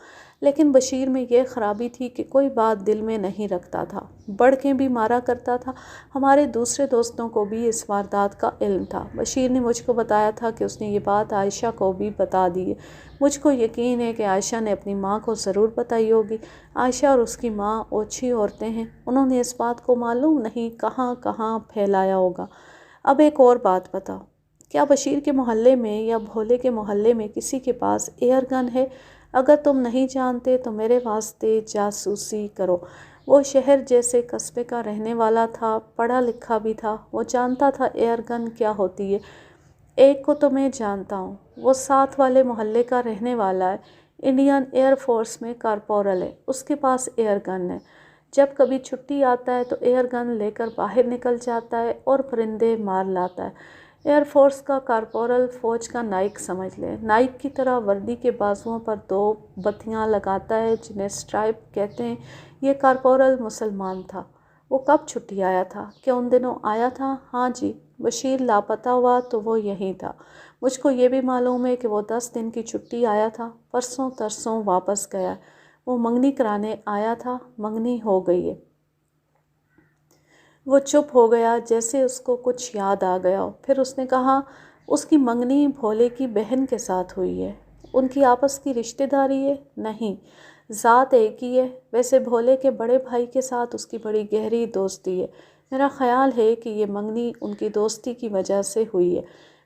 لیکن بشیر میں یہ خرابی تھی کہ کوئی بات دل میں نہیں رکھتا تھا، بڑھ کے بھی مارا کرتا تھا۔ ہمارے دوسرے دوستوں کو بھی اس واردات کا علم تھا۔ بشیر نے مجھ کو بتایا تھا کہ اس نے یہ بات عائشہ کو بھی بتا دی ہے۔ مجھ کو یقین ہے کہ عائشہ نے اپنی ماں کو ضرور بتائی ہوگی۔ عائشہ اور اس کی ماں اوچھی عورتیں ہیں، انہوں نے اس بات کو معلوم نہیں کہاں کہاں پھیلایا ہوگا۔ اب ایک اور بات بتاؤ، کیا بشیر کے محلے میں یا بھولے کے محلے میں کسی کے پاس ایئر گن ہے؟ اگر تم نہیں جانتے تو میرے واسطے جاسوسی کرو۔ وہ شہر جیسے قصبے کا رہنے والا تھا، پڑھا لکھا بھی تھا، وہ جانتا تھا ایئر گن کیا ہوتی ہے۔ ایک کو تو میں جانتا ہوں، وہ ساتھ والے محلے کا رہنے والا ہے، انڈین ایئر فورس میں کارپورل ہے، اس کے پاس ایئر گن ہے۔ جب کبھی چھٹی آتا ہے تو ایئر گن لے کر باہر نکل جاتا ہے اور پرندے مار لاتا ہے۔ ایئر فورس کا کارپورل فوج کا نائک سمجھ لے، نائک کی طرح وردی کے بازوؤں پر 2 بتیاں لگاتا ہے جنہیں سٹرائپ کہتے ہیں۔ یہ کارپورل مسلمان تھا۔ وہ کب چھٹی آیا تھا؟ کیا ان دنوں آیا تھا؟ ہاں جی، بشیر لاپتہ ہوا تو وہ یہیں تھا۔ مجھ کو یہ بھی معلوم ہے کہ وہ 10 دن کی چھٹی آیا تھا، پرسوں ترسوں واپس گیا۔ وہ منگنی کرانے آیا تھا، منگنی ہو گئی ہے۔ وہ چپ ہو گیا جیسے اس کو کچھ یاد آ گیا ہو، پھر اس نے کہا، اس کی منگنی بھولے کی بہن کے ساتھ ہوئی ہے۔ ان کی آپس کی رشتہ داری ہے؟ نہیں، ذات ایک ہی ہے۔ ویسے بھولے کے بڑے بھائی کے ساتھ اس کی بڑی گہری دوستی ہے۔ میرا خیال ہے کہ یہ منگنی ان کی دوستی کی وجہ سے ہوئی ہے۔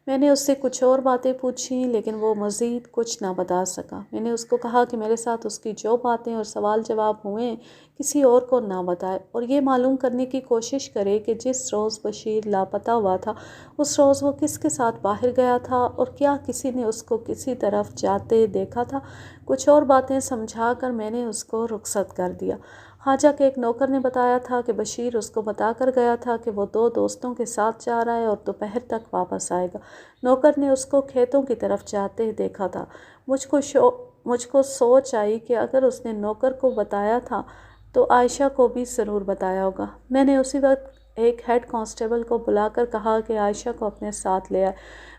میں نے اس سے کچھ اور باتیں پوچھیں لیکن وہ مزید کچھ نہ بتا سکا۔ میں نے اس کو کہا کہ میرے ساتھ اس کی جو باتیں اور سوال جواب ہوئے کسی اور کو نہ بتائے، اور یہ معلوم کرنے کی کوشش کرے کہ جس روز بشیر لاپتہ ہوا تھا اس روز وہ کس کے ساتھ باہر گیا تھا اور کیا کسی نے اس کو کسی طرف جاتے دیکھا تھا۔ کچھ اور باتیں سمجھا کر میں نے اس کو رخصت کر دیا۔ خواجہ کے ایک نوکر نے بتایا تھا کہ بشیر اس کو بتا کر گیا تھا کہ وہ 2 دوستوں کے ساتھ جا رہا ہے اور دوپہر تک واپس آئے گا۔ نوکر نے اس کو کھیتوں کی طرف جاتے دیکھا تھا۔ مجھ کو سوچ آئی کہ اگر اس نے نوکر کو بتایا تھا تو عائشہ کو بھی ضرور بتایا ہوگا۔ میں نے اسی وقت ایک ہیڈ کانسٹیبل کو بلا کر کہا کہ عائشہ کو اپنے ساتھ لے آئے۔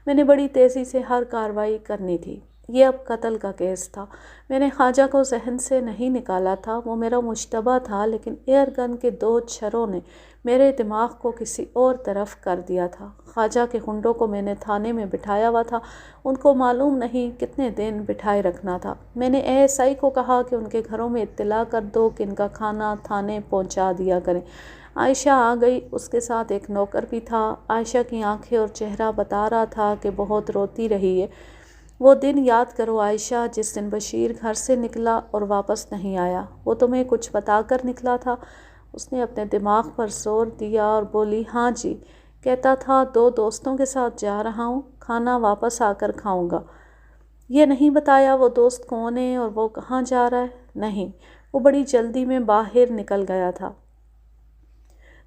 میں نے بڑی تیزی سے ہر کارروائی کرنی تھی۔ یہ اب قتل کا کیس تھا۔ میں نے خواجہ کو ذہن سے نہیں نکالا تھا، وہ میرا مشتبہ تھا، لیکن ایئر گن کے 2 چھروں نے میرے دماغ کو کسی اور طرف کر دیا تھا۔ خواجہ کے گنڈوں کو میں نے تھانے میں بٹھایا ہوا تھا، ان کو معلوم نہیں کتنے دن بٹھائے رکھنا تھا۔ میں نے ASI کو کہا کہ ان کے گھروں میں اطلاع کر دو کہ ان کا کھانا تھانے پہنچا دیا کریں۔ عائشہ آ گئی، اس کے ساتھ ایک نوکر بھی تھا۔ عائشہ کی آنکھیں اور چہرہ بتا رہا تھا کہ بہت روتی رہی ہے۔ وہ دن یاد کرو عائشہ، جس دن بشیر گھر سے نکلا اور واپس نہیں آیا۔ وہ تمہیں کچھ بتا کر نکلا تھا؟ اس نے اپنے دماغ پر زور دیا اور بولی، ہاں جی، کہتا تھا 2 دوستوں کے ساتھ جا رہا ہوں، کھانا واپس آ کر کھاؤں گا۔ یہ نہیں بتایا وہ دوست کون ہے اور وہ کہاں جا رہا ہے؟ نہیں، وہ بڑی جلدی میں باہر نکل گیا تھا۔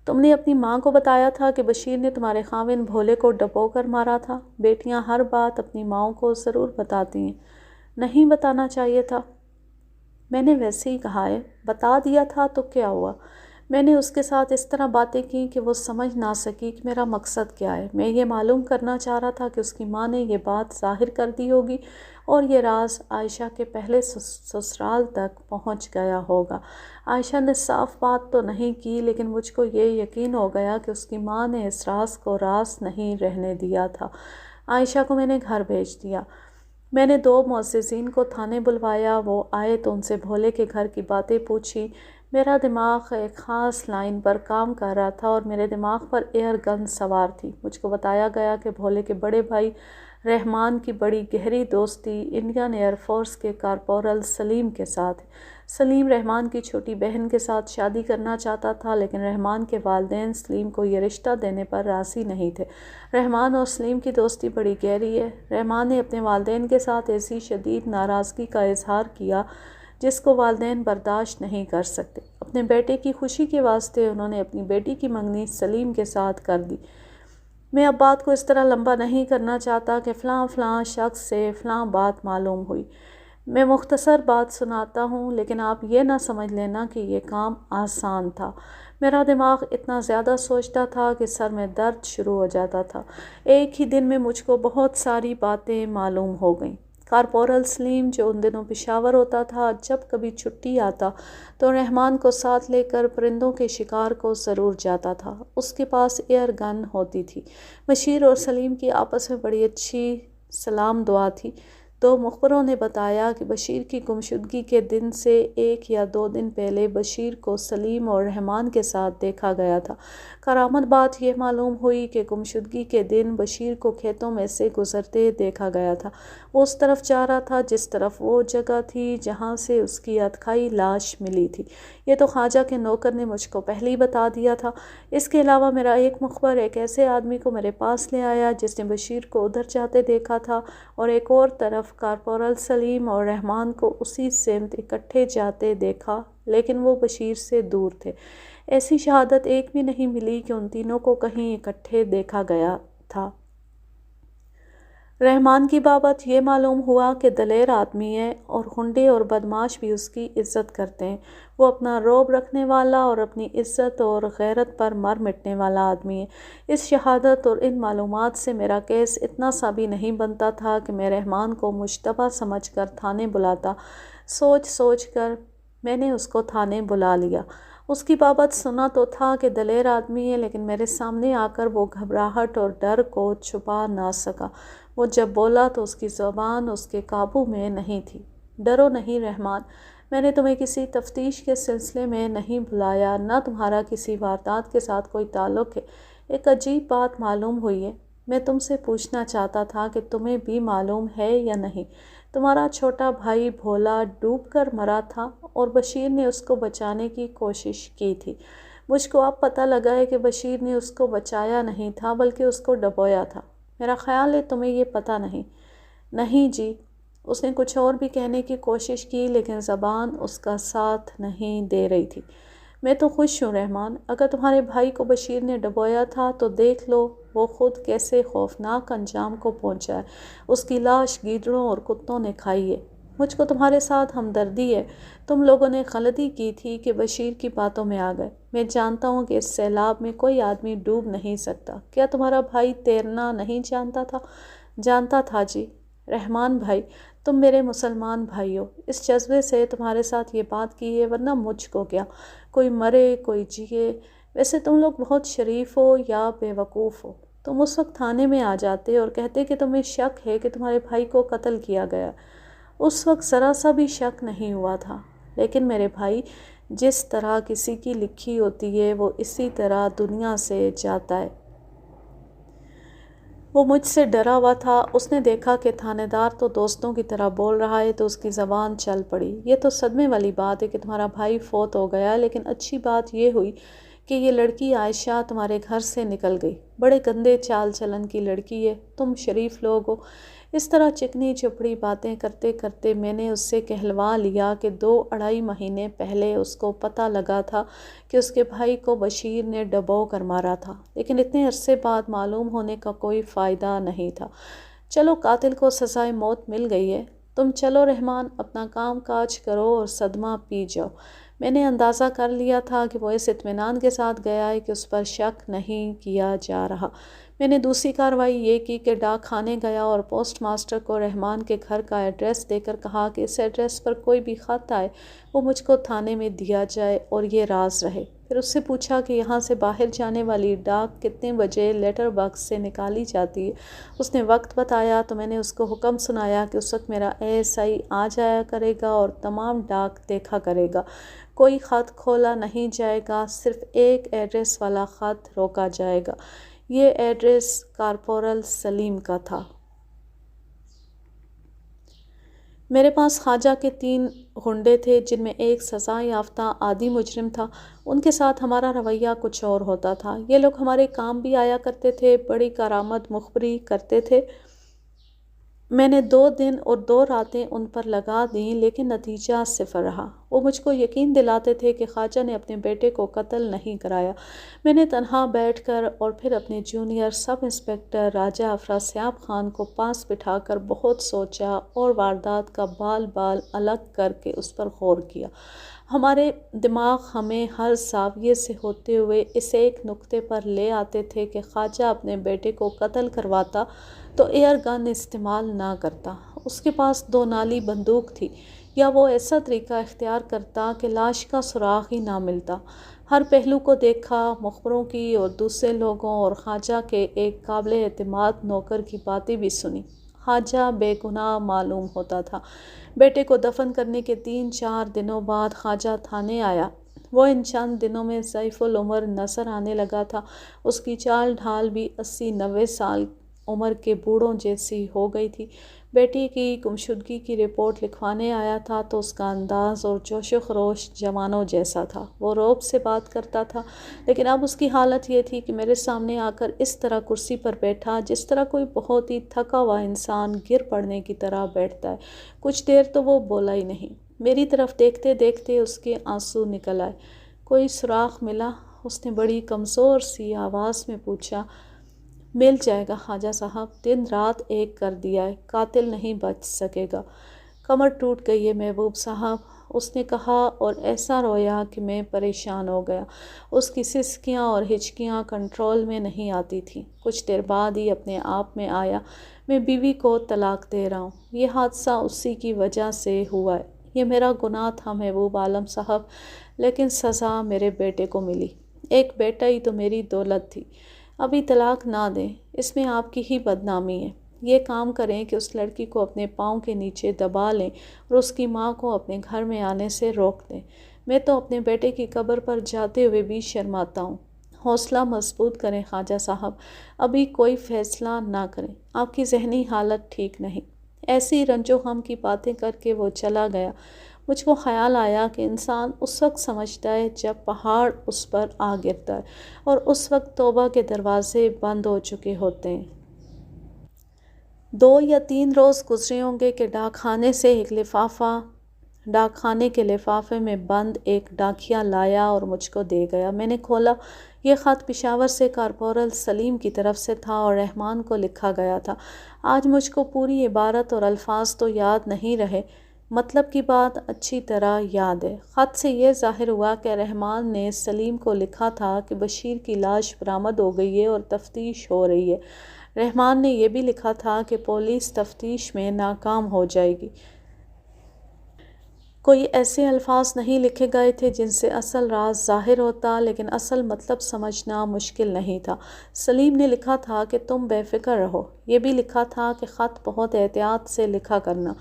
تم نے اپنی ماں کو بتایا تھا کہ بشیر نے تمہارے خاوند بھولے کو ڈبو کر مارا تھا؟ بیٹیاں ہر بات اپنی ماؤں کو ضرور بتاتی ہیں۔ نہیں بتانا چاہیے تھا۔ میں نے ویسے ہی کہا ہے، بتا دیا تھا تو کیا ہوا؟ میں نے اس کے ساتھ اس طرح باتیں کی کہ وہ سمجھ نہ سکی کہ میرا مقصد کیا ہے۔ میں یہ معلوم کرنا چاہ رہا تھا کہ اس کی ماں نے یہ بات ظاہر کر دی ہوگی اور یہ راز عائشہ کے پہلے سسرال تک پہنچ گیا ہوگا۔ عائشہ نے صاف بات تو نہیں کی، لیکن مجھ کو یہ یقین ہو گیا کہ اس کی ماں نے اس راز کو راز نہیں رہنے دیا تھا۔ عائشہ کو میں نے گھر بھیج دیا۔ میں نے 2 معززین کو تھانے بلوایا، وہ آئے تو ان سے بھولے کے گھر کی باتیں پوچھی۔ میرا دماغ ایک خاص لائن پر کام کر رہا تھا اور میرے دماغ پر ایئر گن سوار تھی۔ مجھ کو بتایا گیا کہ بھولے کے بڑے بھائی رحمان کی بڑی گہری دوستی انڈین ایئر فورس کے کارپورل سلیم کے ساتھ ہے۔ سلیم رحمان کی چھوٹی بہن کے ساتھ شادی کرنا چاہتا تھا، لیکن رحمان کے والدین سلیم کو یہ رشتہ دینے پر راضی نہیں تھے۔ رحمان اور سلیم کی دوستی بڑی گہری ہے۔ رحمان نے اپنے والدین کے ساتھ ایسی شدید ناراضگی کا اظہار کیا جس کو والدین برداشت نہیں کر سکتے۔ اپنے بیٹے کی خوشی کے واسطے انہوں نے اپنی بیٹی کی منگنی سلیم کے ساتھ کر دی۔ میں اب بات کو اس طرح لمبا نہیں کرنا چاہتا کہ فلاں شخص سے فلاں بات معلوم ہوئی۔ میں مختصر بات سناتا ہوں، لیکن آپ یہ نہ سمجھ لینا کہ یہ کام آسان تھا۔ میرا دماغ اتنا زیادہ سوچتا تھا کہ سر میں درد شروع ہو جاتا تھا۔ ایک ہی دن میں مجھ کو بہت ساری باتیں معلوم ہو گئیں۔ کارپورل سلیم، جو ان دنوں پشاور ہوتا تھا، جب کبھی چھٹی آتا تو رحمان کو ساتھ لے کر پرندوں کے شکار کو ضرور جاتا تھا۔ اس کے پاس ایئر گن ہوتی تھی۔ بشیر اور سلیم کی آپس میں بڑی اچھی سلام دعا تھی۔ 2 مخبروں نے بتایا کہ بشیر کی گمشدگی کے دن سے 1 یا 2 دن پہلے بشیر کو سلیم اور رحمان کے ساتھ دیکھا گیا تھا۔ کارآمد بات یہ معلوم ہوئی کہ گمشدگی کے دن بشیر کو کھیتوں میں سے گزرتے دیکھا گیا تھا۔ وہ اس طرف جا رہا تھا جس طرف وہ جگہ تھی جہاں سے اس کی ادھکھائی لاش ملی تھی۔ یہ تو خواجہ کے نوکر نے مجھ کو پہلے ہی بتا دیا تھا۔ اس کے علاوہ میرا ایک مخبر ایک ایسے آدمی کو میرے پاس لے آیا جس نے بشیر کو ادھر جاتے دیکھا تھا اور ایک اور طرف کارپورل سلیم اور رحمان کو اسی سمت اکٹھے جاتے دیکھا، لیکن وہ بشیر سے دور تھے۔ ایسی شہادت ایک بھی نہیں ملی کہ ان تینوں کو کہیں اکٹھے دیکھا گیا تھا۔ رحمان کی بابت یہ معلوم ہوا کہ دلیر آدمی ہے اور غنڈے اور بدماش بھی اس کی عزت کرتے ہیں۔ وہ اپنا رعب رکھنے والا اور اپنی عزت اور غیرت پر مر مٹنے والا آدمی ہے۔ اس شہادت اور ان معلومات سے میرا کیس اتنا سا بھی نہیں بنتا تھا کہ میں رحمان کو مشتبہ سمجھ کر تھانے بلاتا۔ سوچ کر میں نے اس کو تھانے بلا لیا۔ اس کی بابت سنا تو تھا کہ دلیر آدمی ہے، لیکن میرے سامنے آ کر وہ گھبراہٹ اور ڈر کو چھپا نہ سکا۔ وہ جب بولا تو اس کی زبان اس کے قابو میں نہیں تھی۔ ڈرو نہیں رحمان، میں نے تمہیں کسی تفتیش کے سلسلے میں نہیں بلایا، نہ تمہارا کسی واردات کے ساتھ کوئی تعلق ہے۔ ایک عجیب بات معلوم ہوئی ہے۔ میں تم سے پوچھنا چاہتا تھا کہ تمہیں بھی معلوم ہے یا نہیں، تمہارا چھوٹا بھائی بھولا ڈوب کر مرا تھا اور بشیر نے اس کو بچانے کی کوشش کی تھی۔ مجھ کو اب پتہ لگا ہے کہ بشیر نے اس کو بچایا نہیں تھا بلکہ اس کو ڈبویا تھا۔ میرا خیال ہے تمہیں یہ پتہ نہیں۔ نہیں جی، اس نے کچھ اور بھی کہنے کی کوشش کی لیکن زبان اس کا ساتھ نہیں دے رہی تھی۔ میں تو خوش ہوں رحمان، اگر تمہارے بھائی کو بشیر نے ڈبویا تھا تو دیکھ لو وہ خود کیسے خوفناک انجام کو پہنچا ہے۔ اس کی لاش گیدڑوں اور کتوں نے کھائی ہے۔ مجھ کو تمہارے ساتھ ہمدردی ہے۔ تم لوگوں نے غلطی کی تھی کہ بشیر کی باتوں میں آ گئے۔ میں جانتا ہوں کہ اس سیلاب میں کوئی آدمی ڈوب نہیں سکتا۔ کیا تمہارا بھائی تیرنا نہیں جانتا تھا؟ جانتا تھا جی۔ رحمان بھائی، تم میرے مسلمان بھائی ہو، اس جذبے سے تمہارے ساتھ یہ بات کی ہے، ورنہ مجھ کو کیا، کوئی مرے کوئی جیے۔ ویسے تم لوگ بہت شریف ہو یا بے وقوف ہو۔ تم اس وقت تھانے میں آ جاتے اور کہتے کہ تمہیں شک ہے کہ تمہارے بھائی کو قتل کیا گیا۔ اس وقت ذرا سا بھی شک نہیں ہوا تھا، لیکن میرے بھائی، جس طرح کسی کی لکھی ہوتی ہے وہ اسی طرح دنیا سے جاتا ہے۔ وہ مجھ سے ڈرا ہوا تھا۔ اس نے دیکھا کہ تھانے دار تو دوستوں کی طرح بول رہا ہے تو اس کی زبان چل پڑی۔ یہ تو صدمے والی بات ہے کہ تمہارا بھائی فوت ہو گیا، لیکن اچھی بات یہ ہوئی کہ یہ لڑکی عائشہ تمہارے گھر سے نکل گئی۔ بڑے گندے چال چلن کی لڑکی ہے، تم شریف لوگ ہو۔ اس طرح چکنی چپڑی باتیں کرتے کرتے میں نے اس سے کہلوا لیا کہ 2-2.5 مہینے پہلے اس کو پتہ لگا تھا کہ اس کے بھائی کو بشیر نے ڈبو کر مارا تھا، لیکن اتنے عرصے بعد معلوم ہونے کا کوئی فائدہ نہیں تھا۔ چلو، قاتل کو سزائے موت مل گئی ہے۔ تم چلو رحمان، اپنا کام کاج کرو اور صدمہ پی جاؤ۔ میں نے اندازہ کر لیا تھا کہ وہ اس اطمینان کے ساتھ گیا ہے کہ اس پر شک نہیں کیا جا رہا۔ میں نے دوسری کارروائی یہ کی کہ ڈاک خانے گیا اور پوسٹ ماسٹر کو رحمان کے گھر کا ایڈریس دے کر کہا کہ اس ایڈریس پر کوئی بھی خط آئے وہ مجھ کو تھانے میں دیا جائے اور یہ راز رہے۔ پھر اس سے پوچھا کہ یہاں سے باہر جانے والی ڈاک کتنے بجے لیٹر باکس سے نکالی جاتی ہے۔ اس نے وقت بتایا تو میں نے اس کو حکم سنایا کہ اس وقت میرا ASI آ جایا کرے گا اور تمام ڈاک دیکھا کرے گا۔ کوئی خط کھولا نہیں جائے گا، صرف ایک ایڈریس والا خط روکا جائے گا۔ یہ ایڈریس کارپورل سلیم کا تھا۔ میرے پاس خواجہ کے 3 غنڈے تھے، جن میں ایک سزا یافتہ عادی مجرم تھا۔ ان کے ساتھ ہمارا رویہ کچھ اور ہوتا تھا۔ یہ لوگ ہمارے کام بھی آیا کرتے تھے، بڑی کارآمد مخبری کرتے تھے۔ میں نے 2 دن اور 2 راتیں ان پر لگا دیں، لیکن نتیجہ صفر رہا۔ وہ مجھ کو یقین دلاتے تھے کہ خواجہ نے اپنے بیٹے کو قتل نہیں کرایا۔ میں نے تنہا بیٹھ کر اور پھر اپنے جونیئر سب انسپکٹر راجہ افراسیاب خان کو پاس بٹھا کر بہت سوچا اور واردات کا بال بال الگ کر کے اس پر غور کیا۔ ہمارے دماغ ہمیں ہر زاویے سے ہوتے ہوئے اس ایک نقطے پر لے آتے تھے کہ خواجہ اپنے بیٹے کو قتل کرواتا تو ایئر گن استعمال نہ کرتا، اس کے پاس 2 نالی بندوق تھی، یا وہ ایسا طریقہ اختیار کرتا کہ لاش کا سراغ ہی نہ ملتا۔ ہر پہلو کو دیکھا، مخبروں کی اور دوسرے لوگوں اور خواجہ کے ایک قابل اعتماد نوکر کی باتیں بھی سنی۔ خواجہ بے گناہ معلوم ہوتا تھا۔ بیٹے کو دفن کرنے کے 3-4 دنوں بعد خواجہ تھانے آیا۔ وہ ان چند دنوں میں ضعیف العمر نظر آنے لگا تھا۔ اس کی چال ڈھال بھی 80-90 سال عمر کے بوڑھوں جیسی ہو گئی تھی۔ بیٹی کی گمشدگی کی رپورٹ لکھوانے آیا تھا تو اس کا انداز اور جوش و خروش جوانوں جیسا تھا۔ وہ رعب سے بات کرتا تھا، لیکن اب اس کی حالت یہ تھی کہ میرے سامنے آ کر اس طرح کرسی پر بیٹھا جس طرح کوئی بہت ہی تھکا ہوا انسان گر پڑنے کی طرح بیٹھتا ہے۔ کچھ دیر تو وہ بولا ہی نہیں۔ میری طرف دیکھتے دیکھتے اس کے آنسو نکل آئے۔ کوئی سراغ ملا؟ اس نے بڑی کمزور سی آواز میں پوچھا۔ مل جائے گا خواجہ صاحب، دن رات ایک کر دیا ہے، قاتل نہیں بچ سکے گا۔ کمر ٹوٹ گئی ہے محبوب صاحب، اس نے کہا اور ایسا رویا کہ میں پریشان ہو گیا۔ اس کی سسکیاں اور ہچکیاں کنٹرول میں نہیں آتی تھیں۔ کچھ دیر بعد ہی اپنے آپ میں آیا۔ میں بیوی کو طلاق دے رہا ہوں۔ یہ حادثہ اسی کی وجہ سے ہوا ہے۔ یہ میرا گناہ تھا محبوب عالم صاحب، لیکن سزا میرے بیٹے کو ملی۔ ایک بیٹا ہی تو میری دولت تھی۔ ابھی طلاق نہ دیں، اس میں آپ کی ہی بدنامی ہے۔ یہ کام کریں کہ اس لڑکی کو اپنے پاؤں کے نیچے دبا لیں اور اس کی ماں کو اپنے گھر میں آنے سے روک دیں۔ میں تو اپنے بیٹے کی قبر پر جاتے ہوئے بھی شرماتا ہوں۔ حوصلہ مضبوط کریں خواجہ صاحب، ابھی کوئی فیصلہ نہ کریں، آپ کی ذہنی حالت ٹھیک نہیں۔ ایسی رنج و غم کی باتیں کر کے وہ چلا گیا۔ مجھ کو خیال آیا کہ انسان اس وقت سمجھتا ہے جب پہاڑ اس پر آ گرتا ہے، اور اس وقت توبہ کے دروازے بند ہو چکے ہوتے ہیں۔ 2 یا 3 روز گزرے ہوں گے کہ ڈاک خانے کے لفافے میں بند ایک ڈاکیا لایا اور مجھ کو دے گیا۔ میں نے کھولا۔ یہ خط پشاور سے کارپورل سلیم کی طرف سے تھا اور رحمان کو لکھا گیا تھا۔ آج مجھ کو پوری عبارت اور الفاظ تو یاد نہیں رہے، مطلب کی بات اچھی طرح یاد ہے۔ خط سے یہ ظاہر ہوا کہ رحمان نے سلیم کو لکھا تھا کہ بشیر کی لاش برآمد ہو گئی ہے اور تفتیش ہو رہی ہے۔ رحمان نے یہ بھی لکھا تھا کہ پولیس تفتیش میں ناکام ہو جائے گی۔ کوئی ایسے الفاظ نہیں لکھے گئے تھے جن سے اصل راز ظاہر ہوتا، لیکن اصل مطلب سمجھنا مشکل نہیں تھا۔ سلیم نے لکھا تھا کہ تم بے فکر رہو۔ یہ بھی لکھا تھا کہ خط بہت احتیاط سے لکھا کرنا۔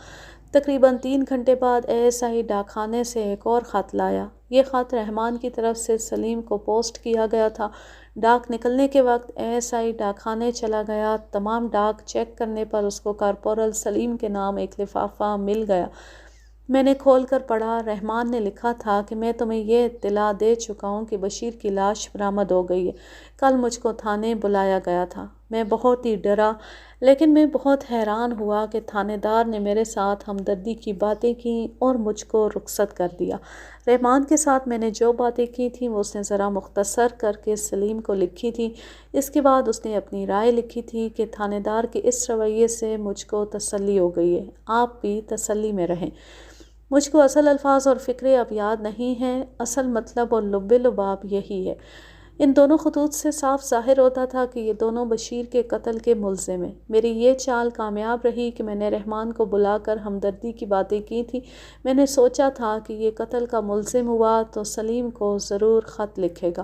تقریباً 3 گھنٹے بعد ASI ڈاک خانے سے ایک اور خط لایا۔ یہ خط رحمان کی طرف سے سلیم کو پوسٹ کیا گیا تھا۔ ڈاک نکلنے کے وقت ASI ڈاک خانے چلا گیا۔ تمام ڈاک چیک کرنے پر اس کو کارپورل سلیم کے نام ایک لفافہ مل گیا۔ میں نے کھول کر پڑھا۔ رحمان نے لکھا تھا کہ میں تمہیں یہ اطلاع دے چکا ہوں کہ بشیر کی لاش برآمد ہو گئی ہے۔ کل مجھ کو تھانے بلایا گیا تھا۔ میں بہت ہی ڈرا، لیکن میں بہت حیران ہوا کہ تھانے دار نے میرے ساتھ ہمدردی کی باتیں کیں اور مجھ کو رخصت کر دیا۔ رحمان کے ساتھ میں نے جو باتیں کی تھیں وہ اس نے ذرا مختصر کر کے سلیم کو لکھی تھیں۔ اس کے بعد اس نے اپنی رائے لکھی تھی کہ تھانے دار کے اس رویے سے مجھ کو تسلی ہو گئی ہے، آپ بھی تسلی میں رہیں۔ مجھ کو اصل الفاظ اور فقرے اب یاد نہیں ہیں، اصل مطلب اور لب لباب یہی ہے۔ ان دونوں خطوط سے صاف ظاہر ہوتا تھا کہ یہ دونوں بشیر کے قتل کے ملزم ہیں۔ میری یہ چال کامیاب رہی کہ میں نے رحمان کو بلا کر ہمدردی کی باتیں کی تھیں۔ میں نے سوچا تھا کہ یہ قتل کا ملزم ہوا تو سلیم کو ضرور خط لکھے گا۔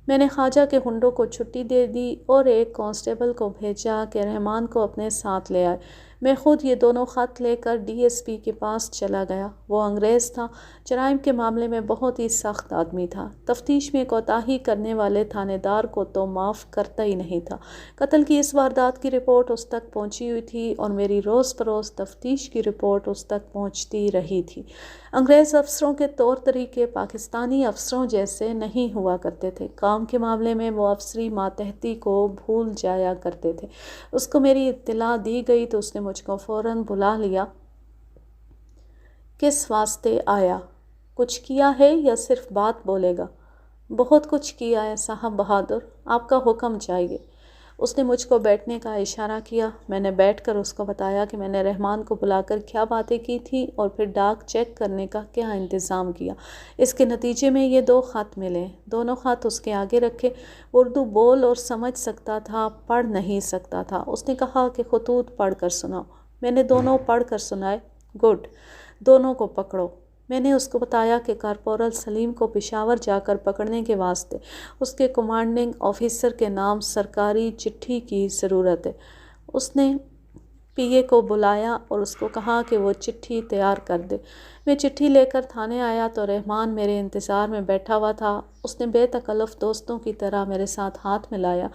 میں نے خواجہ کے ہنڈوں کو چھٹی دے دی اور ایک کانسٹیبل کو بھیجا کہ رحمان کو اپنے ساتھ لے آئے۔ میں خود یہ دونوں خط لے کر DSP کے پاس چلا گیا۔ وہ انگریز تھا، جرائم کے معاملے میں بہت ہی سخت آدمی تھا۔ تفتیش میں کوتاہی کرنے والے تھانے دار کو تو معاف کرتا ہی نہیں تھا۔ قتل کی اس واردات کی رپورٹ اس تک پہنچی ہوئی تھی اور میری روز بروز تفتیش کی رپورٹ اس تک پہنچتی رہی تھی۔ انگریز افسروں کے طور طریقے پاکستانی افسروں جیسے نہیں ہوا کرتے تھے۔ کام کے معاملے میں وہ افسری ماتحتی کو بھول جایا کرتے تھے۔ اس کو میری اطلاع دی گئی تو اس نے مجھ کو فوراً بلا لیا۔ کس واسطے آیا؟ کچھ کیا ہے یا صرف بات بولے گا؟ بہت کچھ کیا ہے صاحب بہادر، آپ کا حکم چاہیے۔ اس نے مجھ کو بیٹھنے کا اشارہ کیا۔ میں نے بیٹھ کر اس کو بتایا کہ میں نے رحمان کو بلا کر کیا باتیں کی تھیں اور پھر ڈاک چیک کرنے کا کیا انتظام کیا۔ اس کے نتیجے میں یہ 2 خط ملے۔ دونوں خط اس کے آگے رکھے۔ اردو بول اور سمجھ سکتا تھا، پڑھ نہیں سکتا تھا۔ اس نے کہا کہ خطوط پڑھ کر سناؤ۔ میں نے دونوں پڑھ کر سنائے۔ گڈ، دونوں کو پکڑو۔ میں نے اس کو بتایا کہ کارپورل سلیم کو پشاور جا کر پکڑنے کے واسطے اس کے کمانڈنگ آفیسر کے نام سرکاری چٹھی کی ضرورت ہے۔ اس نے PA کو بلایا اور اس کو کہا کہ وہ چٹھی تیار کر دے۔ میں چٹھی لے کر تھانے آیا تو رحمان میرے انتظار میں بیٹھا ہوا تھا۔ اس نے بے تکلف دوستوں کی طرح میرے ساتھ ہاتھ ملایا۔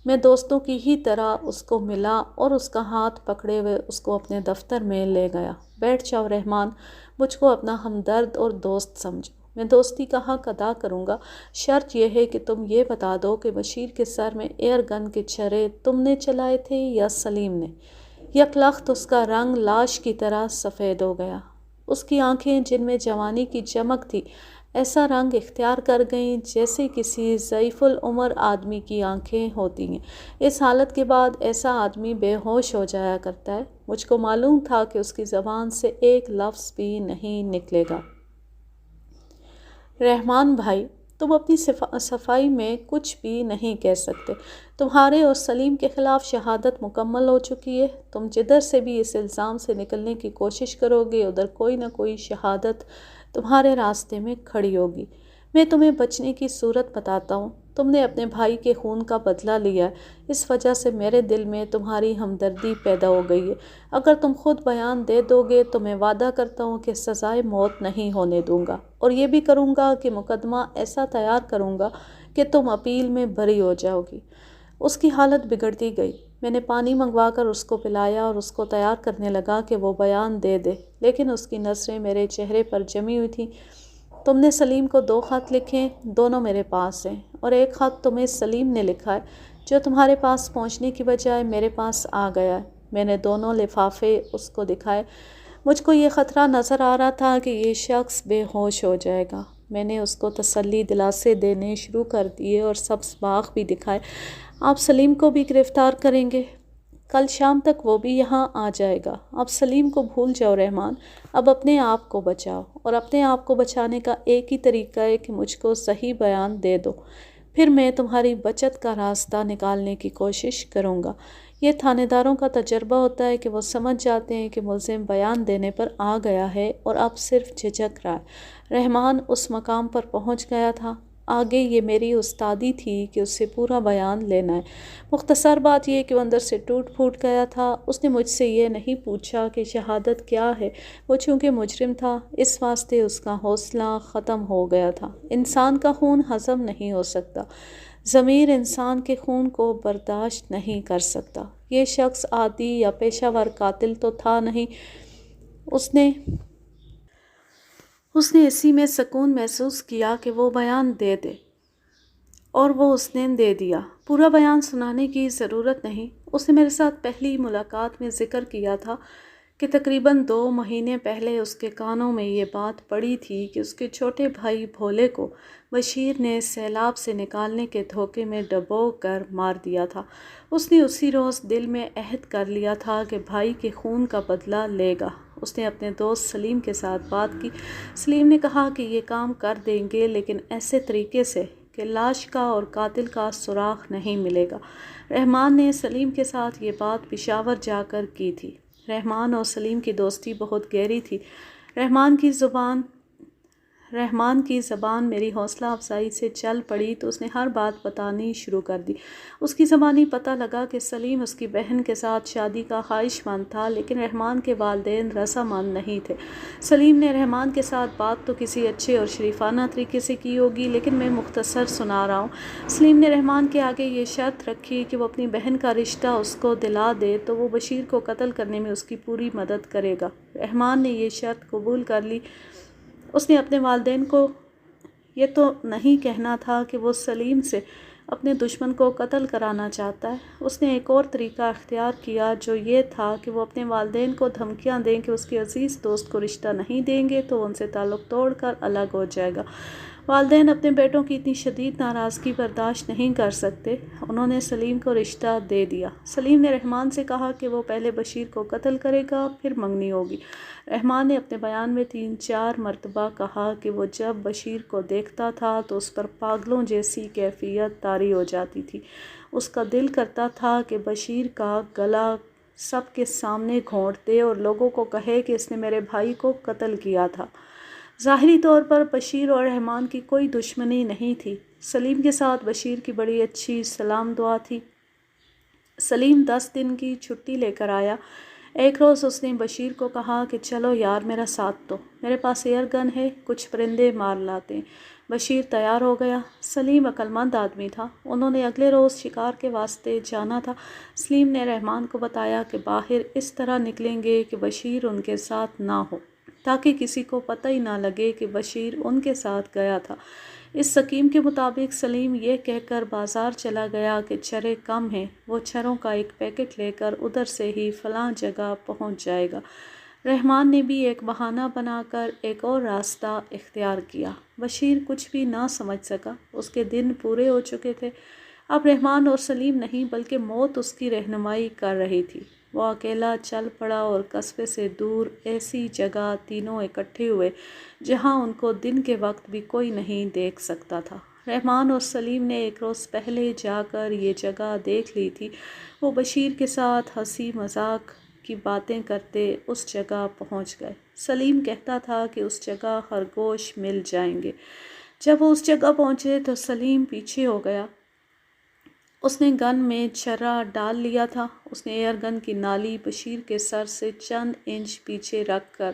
میں دوستوں کی ہی طرح اس کو ملا اور اس کا ہاتھ پکڑے ہوئے اس کو اپنے دفتر میں لے گیا۔ بیٹھ جاؤ رحمان، مجھ کو اپنا ہمدرد اور دوست سمجھو۔ میں دوستی کا حق ادا کروں گا، شرط یہ ہے کہ تم یہ بتا دو کہ بشیر کے سر میں ایئر گن کے چھرے تم نے چلائے تھے یا سلیم نے؟ یک لخت اس کا رنگ لاش کی طرح سفید ہو گیا۔ اس کی آنکھیں جن میں جوانی کی چمک تھی ایسا رنگ اختیار کر گئیں جیسے کسی ضعیف العمر آدمی کی آنکھیں ہوتی ہیں۔ اس حالت کے بعد ایسا آدمی بے ہوش ہو جایا کرتا ہے۔ مجھ کو معلوم تھا کہ اس کی زبان سے ایک لفظ بھی نہیں نکلے گا۔ رحمان بھائی، تم اپنی صفائی میں کچھ بھی نہیں کہہ سکتے۔ تمہارے اور سلیم کے خلاف شہادت مکمل ہو چکی ہے۔ تم جدھر سے بھی اس الزام سے نکلنے کی کوشش کرو گے ادھر کوئی نہ کوئی شہادت تمہارے راستے میں کھڑی ہوگی۔ میں تمہیں بچنے کی صورت بتاتا ہوں۔ تم نے اپنے بھائی کے خون کا بدلہ لیا ہے، اس وجہ سے میرے دل میں تمہاری ہمدردی پیدا ہو گئی ہے۔ اگر تم خود بیان دے دو گے تو میں وعدہ کرتا ہوں کہ سزائے موت نہیں ہونے دوں گا، اور یہ بھی کروں گا کہ مقدمہ ایسا تیار کروں گا کہ تم اپیل میں بری ہو جاؤ گی۔ اس کی حالت بگڑتی گئی۔ میں نے پانی منگوا کر اس کو پلایا اور اس کو تیار کرنے لگا کہ وہ بیان دے دے، لیکن اس کی نظریں میرے چہرے پر جمی ہوئی تھیں۔ تم نے سلیم کو 2 خط لکھے، دونوں میرے پاس ہیں، اور ایک خط تمہیں سلیم نے لکھا ہے جو تمہارے پاس پہنچنے کی بجائے میرے پاس آ گیا ہے۔ میں نے دونوں لفافے اس کو دکھائے۔ مجھ کو یہ خطرہ نظر آ رہا تھا کہ یہ شخص بے ہوش ہو جائے گا۔ میں نے اس کو تسلی دلاسے دینے شروع کر دیے اور سبز باغ بھی دکھائے۔ آپ سلیم کو بھی گرفتار کریں گے؟ کل شام تک وہ بھی یہاں آ جائے گا۔ اب سلیم کو بھول جاؤ رحمان، اب اپنے آپ کو بچاؤ، اور اپنے آپ کو بچانے کا ایک ہی طریقہ ہے کہ مجھ کو صحیح بیان دے دو۔ پھر میں تمہاری بچت کا راستہ نکالنے کی کوشش کروں گا۔ یہ تھانے داروں کا تجربہ ہوتا ہے کہ وہ سمجھ جاتے ہیں کہ ملزم بیان دینے پر آ گیا ہے اور اب صرف جھجک رہا ہے۔ رحمان اس مقام پر پہنچ گیا تھا۔ آگے یہ میری استادی تھی کہ اس سے پورا بیان لینا ہے۔ مختصر بات یہ کہ وہ اندر سے ٹوٹ پھوٹ گیا تھا۔ اس نے مجھ سے یہ نہیں پوچھا کہ شہادت کیا ہے، وہ چونکہ مجرم تھا اس واسطے اس کا حوصلہ ختم ہو گیا تھا۔ انسان کا خون ہضم نہیں ہو سکتا، ضمیر انسان کے خون کو برداشت نہیں کر سکتا۔ یہ شخص عادی یا پیشہ ور قاتل تو تھا نہیں۔ اس نے اسی میں سکون محسوس کیا کہ وہ بیان دے دے، اور وہ اس نے دے دیا۔ پورا بیان سنانے کی ضرورت نہیں۔ اس نے میرے ساتھ پہلی ملاقات میں ذکر کیا تھا کہ تقریباً 2 مہینے پہلے اس کے کانوں میں یہ بات پڑی تھی کہ اس کے چھوٹے بھائی بھولے کو بشیر نے سیلاب سے نکالنے کے دھوکے میں ڈبو کر مار دیا تھا۔ اس نے اسی روز دل میں عہد کر لیا تھا کہ بھائی کے خون کا بدلہ لے گا۔ اس نے اپنے دوست سلیم کے ساتھ بات کی۔ سلیم نے کہا کہ یہ کام کر دیں گے، لیکن ایسے طریقے سے کہ لاش کا اور قاتل کا سراغ نہیں ملے گا۔ رحمان نے سلیم کے ساتھ یہ بات پشاور جا کر کی تھی۔ رحمان اور سلیم کی دوستی بہت گہری تھی۔ رحمان کی زبان میری حوصلہ افزائی سے چل پڑی تو اس نے ہر بات بتانی شروع کر دی۔ اس کی زبانی پتہ لگا کہ سلیم اس کی بہن کے ساتھ شادی کا خواہش مند تھا، لیکن رحمان کے والدین رضامند نہیں تھے۔ سلیم نے رحمان کے ساتھ بات تو کسی اچھے اور شریفانہ طریقے سے کی ہوگی، لیکن میں مختصر سنا رہا ہوں۔ سلیم نے رحمان کے آگے یہ شرط رکھی کہ وہ اپنی بہن کا رشتہ اس کو دلا دے تو وہ بشیر کو قتل کرنے میں اس کی پوری مدد کرے گا۔ رحمان نے یہ شرط قبول کر لی۔ اس نے اپنے والدین کو یہ تو نہیں کہنا تھا کہ وہ سلیم سے اپنے دشمن کو قتل کرانا چاہتا ہے۔ اس نے ایک اور طریقہ اختیار کیا، جو یہ تھا کہ وہ اپنے والدین کو دھمکیاں دیں کہ اس کے عزیز دوست کو رشتہ نہیں دیں گے تو وہ ان سے تعلق توڑ کر الگ ہو جائے گا۔ والدین اپنے بیٹوں کی اتنی شدید ناراضگی برداشت نہیں کر سکتے۔ انہوں نے سلیم کو رشتہ دے دیا۔ سلیم نے رحمان سے کہا کہ وہ پہلے بشیر کو قتل کرے گا، پھر منگنی ہوگی۔ رحمان نے اپنے بیان میں 3-4 مرتبہ کہا کہ وہ جب بشیر کو دیکھتا تھا تو اس پر پاگلوں جیسی کیفیت طاری ہو جاتی تھی۔ اس کا دل کرتا تھا کہ بشیر کا گلا سب کے سامنے گھونٹ دے اور لوگوں کو کہے کہ اس نے میرے بھائی کو قتل کیا تھا۔ ظاہری طور پر بشیر اور رحمان کی کوئی دشمنی نہیں تھی۔ سلیم کے ساتھ بشیر کی بڑی اچھی سلام دعا تھی۔ سلیم 10 دن کی چھٹی لے کر آیا۔ ایک روز اس نے بشیر کو کہا کہ چلو یار میرا ساتھ دو، میرے پاس ایئر گن ہے، کچھ پرندے مار لاتے ہیں۔ بشیر تیار ہو گیا۔ سلیم عقل مند آدمی تھا۔ انہوں نے اگلے روز شکار کے واسطے جانا تھا۔ سلیم نے رحمان کو بتایا کہ باہر اس طرح نکلیں گے کہ بشیر ان کے ساتھ نہ ہو، تاکہ کسی کو پتہ ہی نہ لگے کہ بشیر ان کے ساتھ گیا تھا۔ اس سکیم کے مطابق سلیم یہ کہہ کر بازار چلا گیا کہ چھرے کم ہیں، وہ چھروں کا ایک پیکٹ لے کر ادھر سے ہی فلاں جگہ پہنچ جائے گا۔ رحمان نے بھی ایک بہانہ بنا کر ایک اور راستہ اختیار کیا۔ بشیر کچھ بھی نہ سمجھ سکا، اس کے دن پورے ہو چکے تھے۔ اب رحمان اور سلیم نہیں بلکہ موت اس کی رہنمائی کر رہی تھی۔ وہ اکیلا چل پڑا اور قصبے سے دور ایسی جگہ تینوں اکٹھے ہوئے جہاں ان کو دن کے وقت بھی کوئی نہیں دیکھ سکتا تھا۔ رحمان اور سلیم نے ایک روز پہلے جا کر یہ جگہ دیکھ لی تھی۔ وہ بشیر کے ساتھ ہنسی مذاق کی باتیں کرتے اس جگہ پہنچ گئے۔ سلیم کہتا تھا کہ اس جگہ خرگوش مل جائیں گے۔ جب وہ اس جگہ پہنچے تو سلیم پیچھے ہو گیا۔ اس نے گن میں چھرا ڈال لیا تھا۔ اس نے ایئر گن کی نالی بشیر کے سر سے چند انچ پیچھے رکھ کر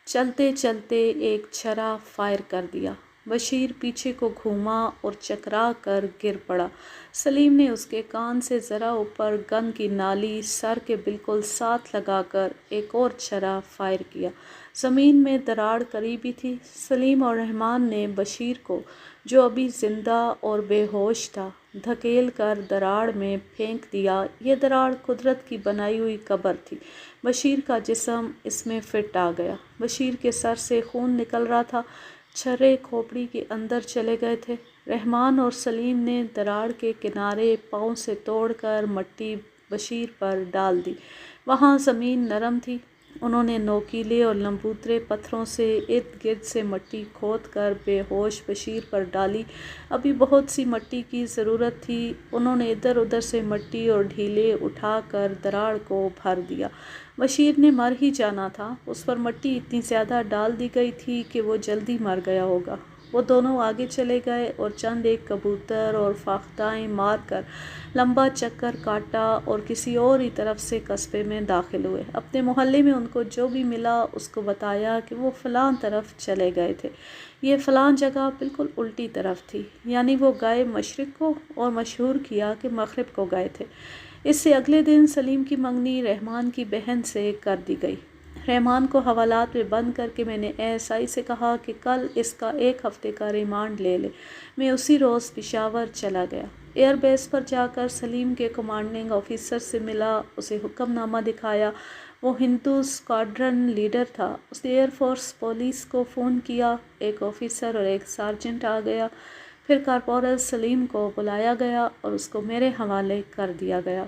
چلتے چلتے ایک چھرا فائر کر دیا۔ بشیر پیچھے کو گھوما اور چکرا کر گر پڑا۔ سلیم نے اس کے کان سے ذرا اوپر گن کی نالی سر کے بالکل ساتھ لگا کر ایک اور چھرا فائر کیا۔ زمین میں دراڑ قریب ہی تھی۔ سلیم اور رحمان نے بشیر کو، جو ابھی زندہ اور بے ہوش تھا، دھکیل کر دراڑ میں پھینک دیا۔ یہ دراڑ قدرت کی بنائی ہوئی قبر تھی۔ بشیر کا جسم اس میں فٹ آ گیا۔ بشیر کے سر سے خون نکل رہا تھا۔ چھرے کھوپڑی کے اندر چلے گئے تھے۔ رحمان اور سلیم نے دراڑ کے کنارے پاؤں سے توڑ کر مٹی بشیر پر ڈال دی۔ وہاں زمین نرم تھی۔ انہوں نے نوکیلے اور لمبوترے پتھروں سے ارد گرد سے مٹی کھود کر بے ہوش بشیر پر ڈالی۔ ابھی بہت سی مٹی کی ضرورت تھی۔ انہوں نے ادھر ادھر سے مٹی اور ڈھیلے اٹھا کر دراڑ کو بھر دیا۔ بشیر نے مر ہی جانا تھا، اس پر مٹی اتنی زیادہ ڈال دی گئی تھی کہ وہ جلدی مر گیا ہوگا۔ وہ دونوں آگے چلے گئے اور چند ایک کبوتر اور فاختائیں مار کر لمبا چکر کاٹا اور کسی اور ہی طرف سے قصبے میں داخل ہوئے۔ اپنے محلے میں ان کو جو بھی ملا اس کو بتایا کہ وہ فلاں طرف چلے گئے تھے۔ یہ فلاں جگہ بالکل الٹی طرف تھی، یعنی وہ گئے مشرق کو اور مشہور کیا کہ مغرب کو گئے تھے۔ اس سے اگلے دن سلیم کی منگنی رحمان کی بہن سے کر دی گئی۔ رحمان کو حوالات میں بند کر کے میں نے ASI سے کہا کہ کل اس کا 1 ہفتے کا ریمانڈ لے لے۔ میں اسی روز پشاور چلا گیا۔ ایئر بیس پر جا کر سلیم کے کمانڈنگ آفیسر سے ملا، اسے حکم نامہ دکھایا۔ وہ ہندو اسکواڈرن لیڈر تھا۔ اس نے ایئر فورس پولیس کو فون کیا، ایک آفیسر اور ایک سارجنٹ آ گیا۔ پھر کارپورل سلیم کو بلایا گیا اور اس کو میرے حوالے کر دیا گیا۔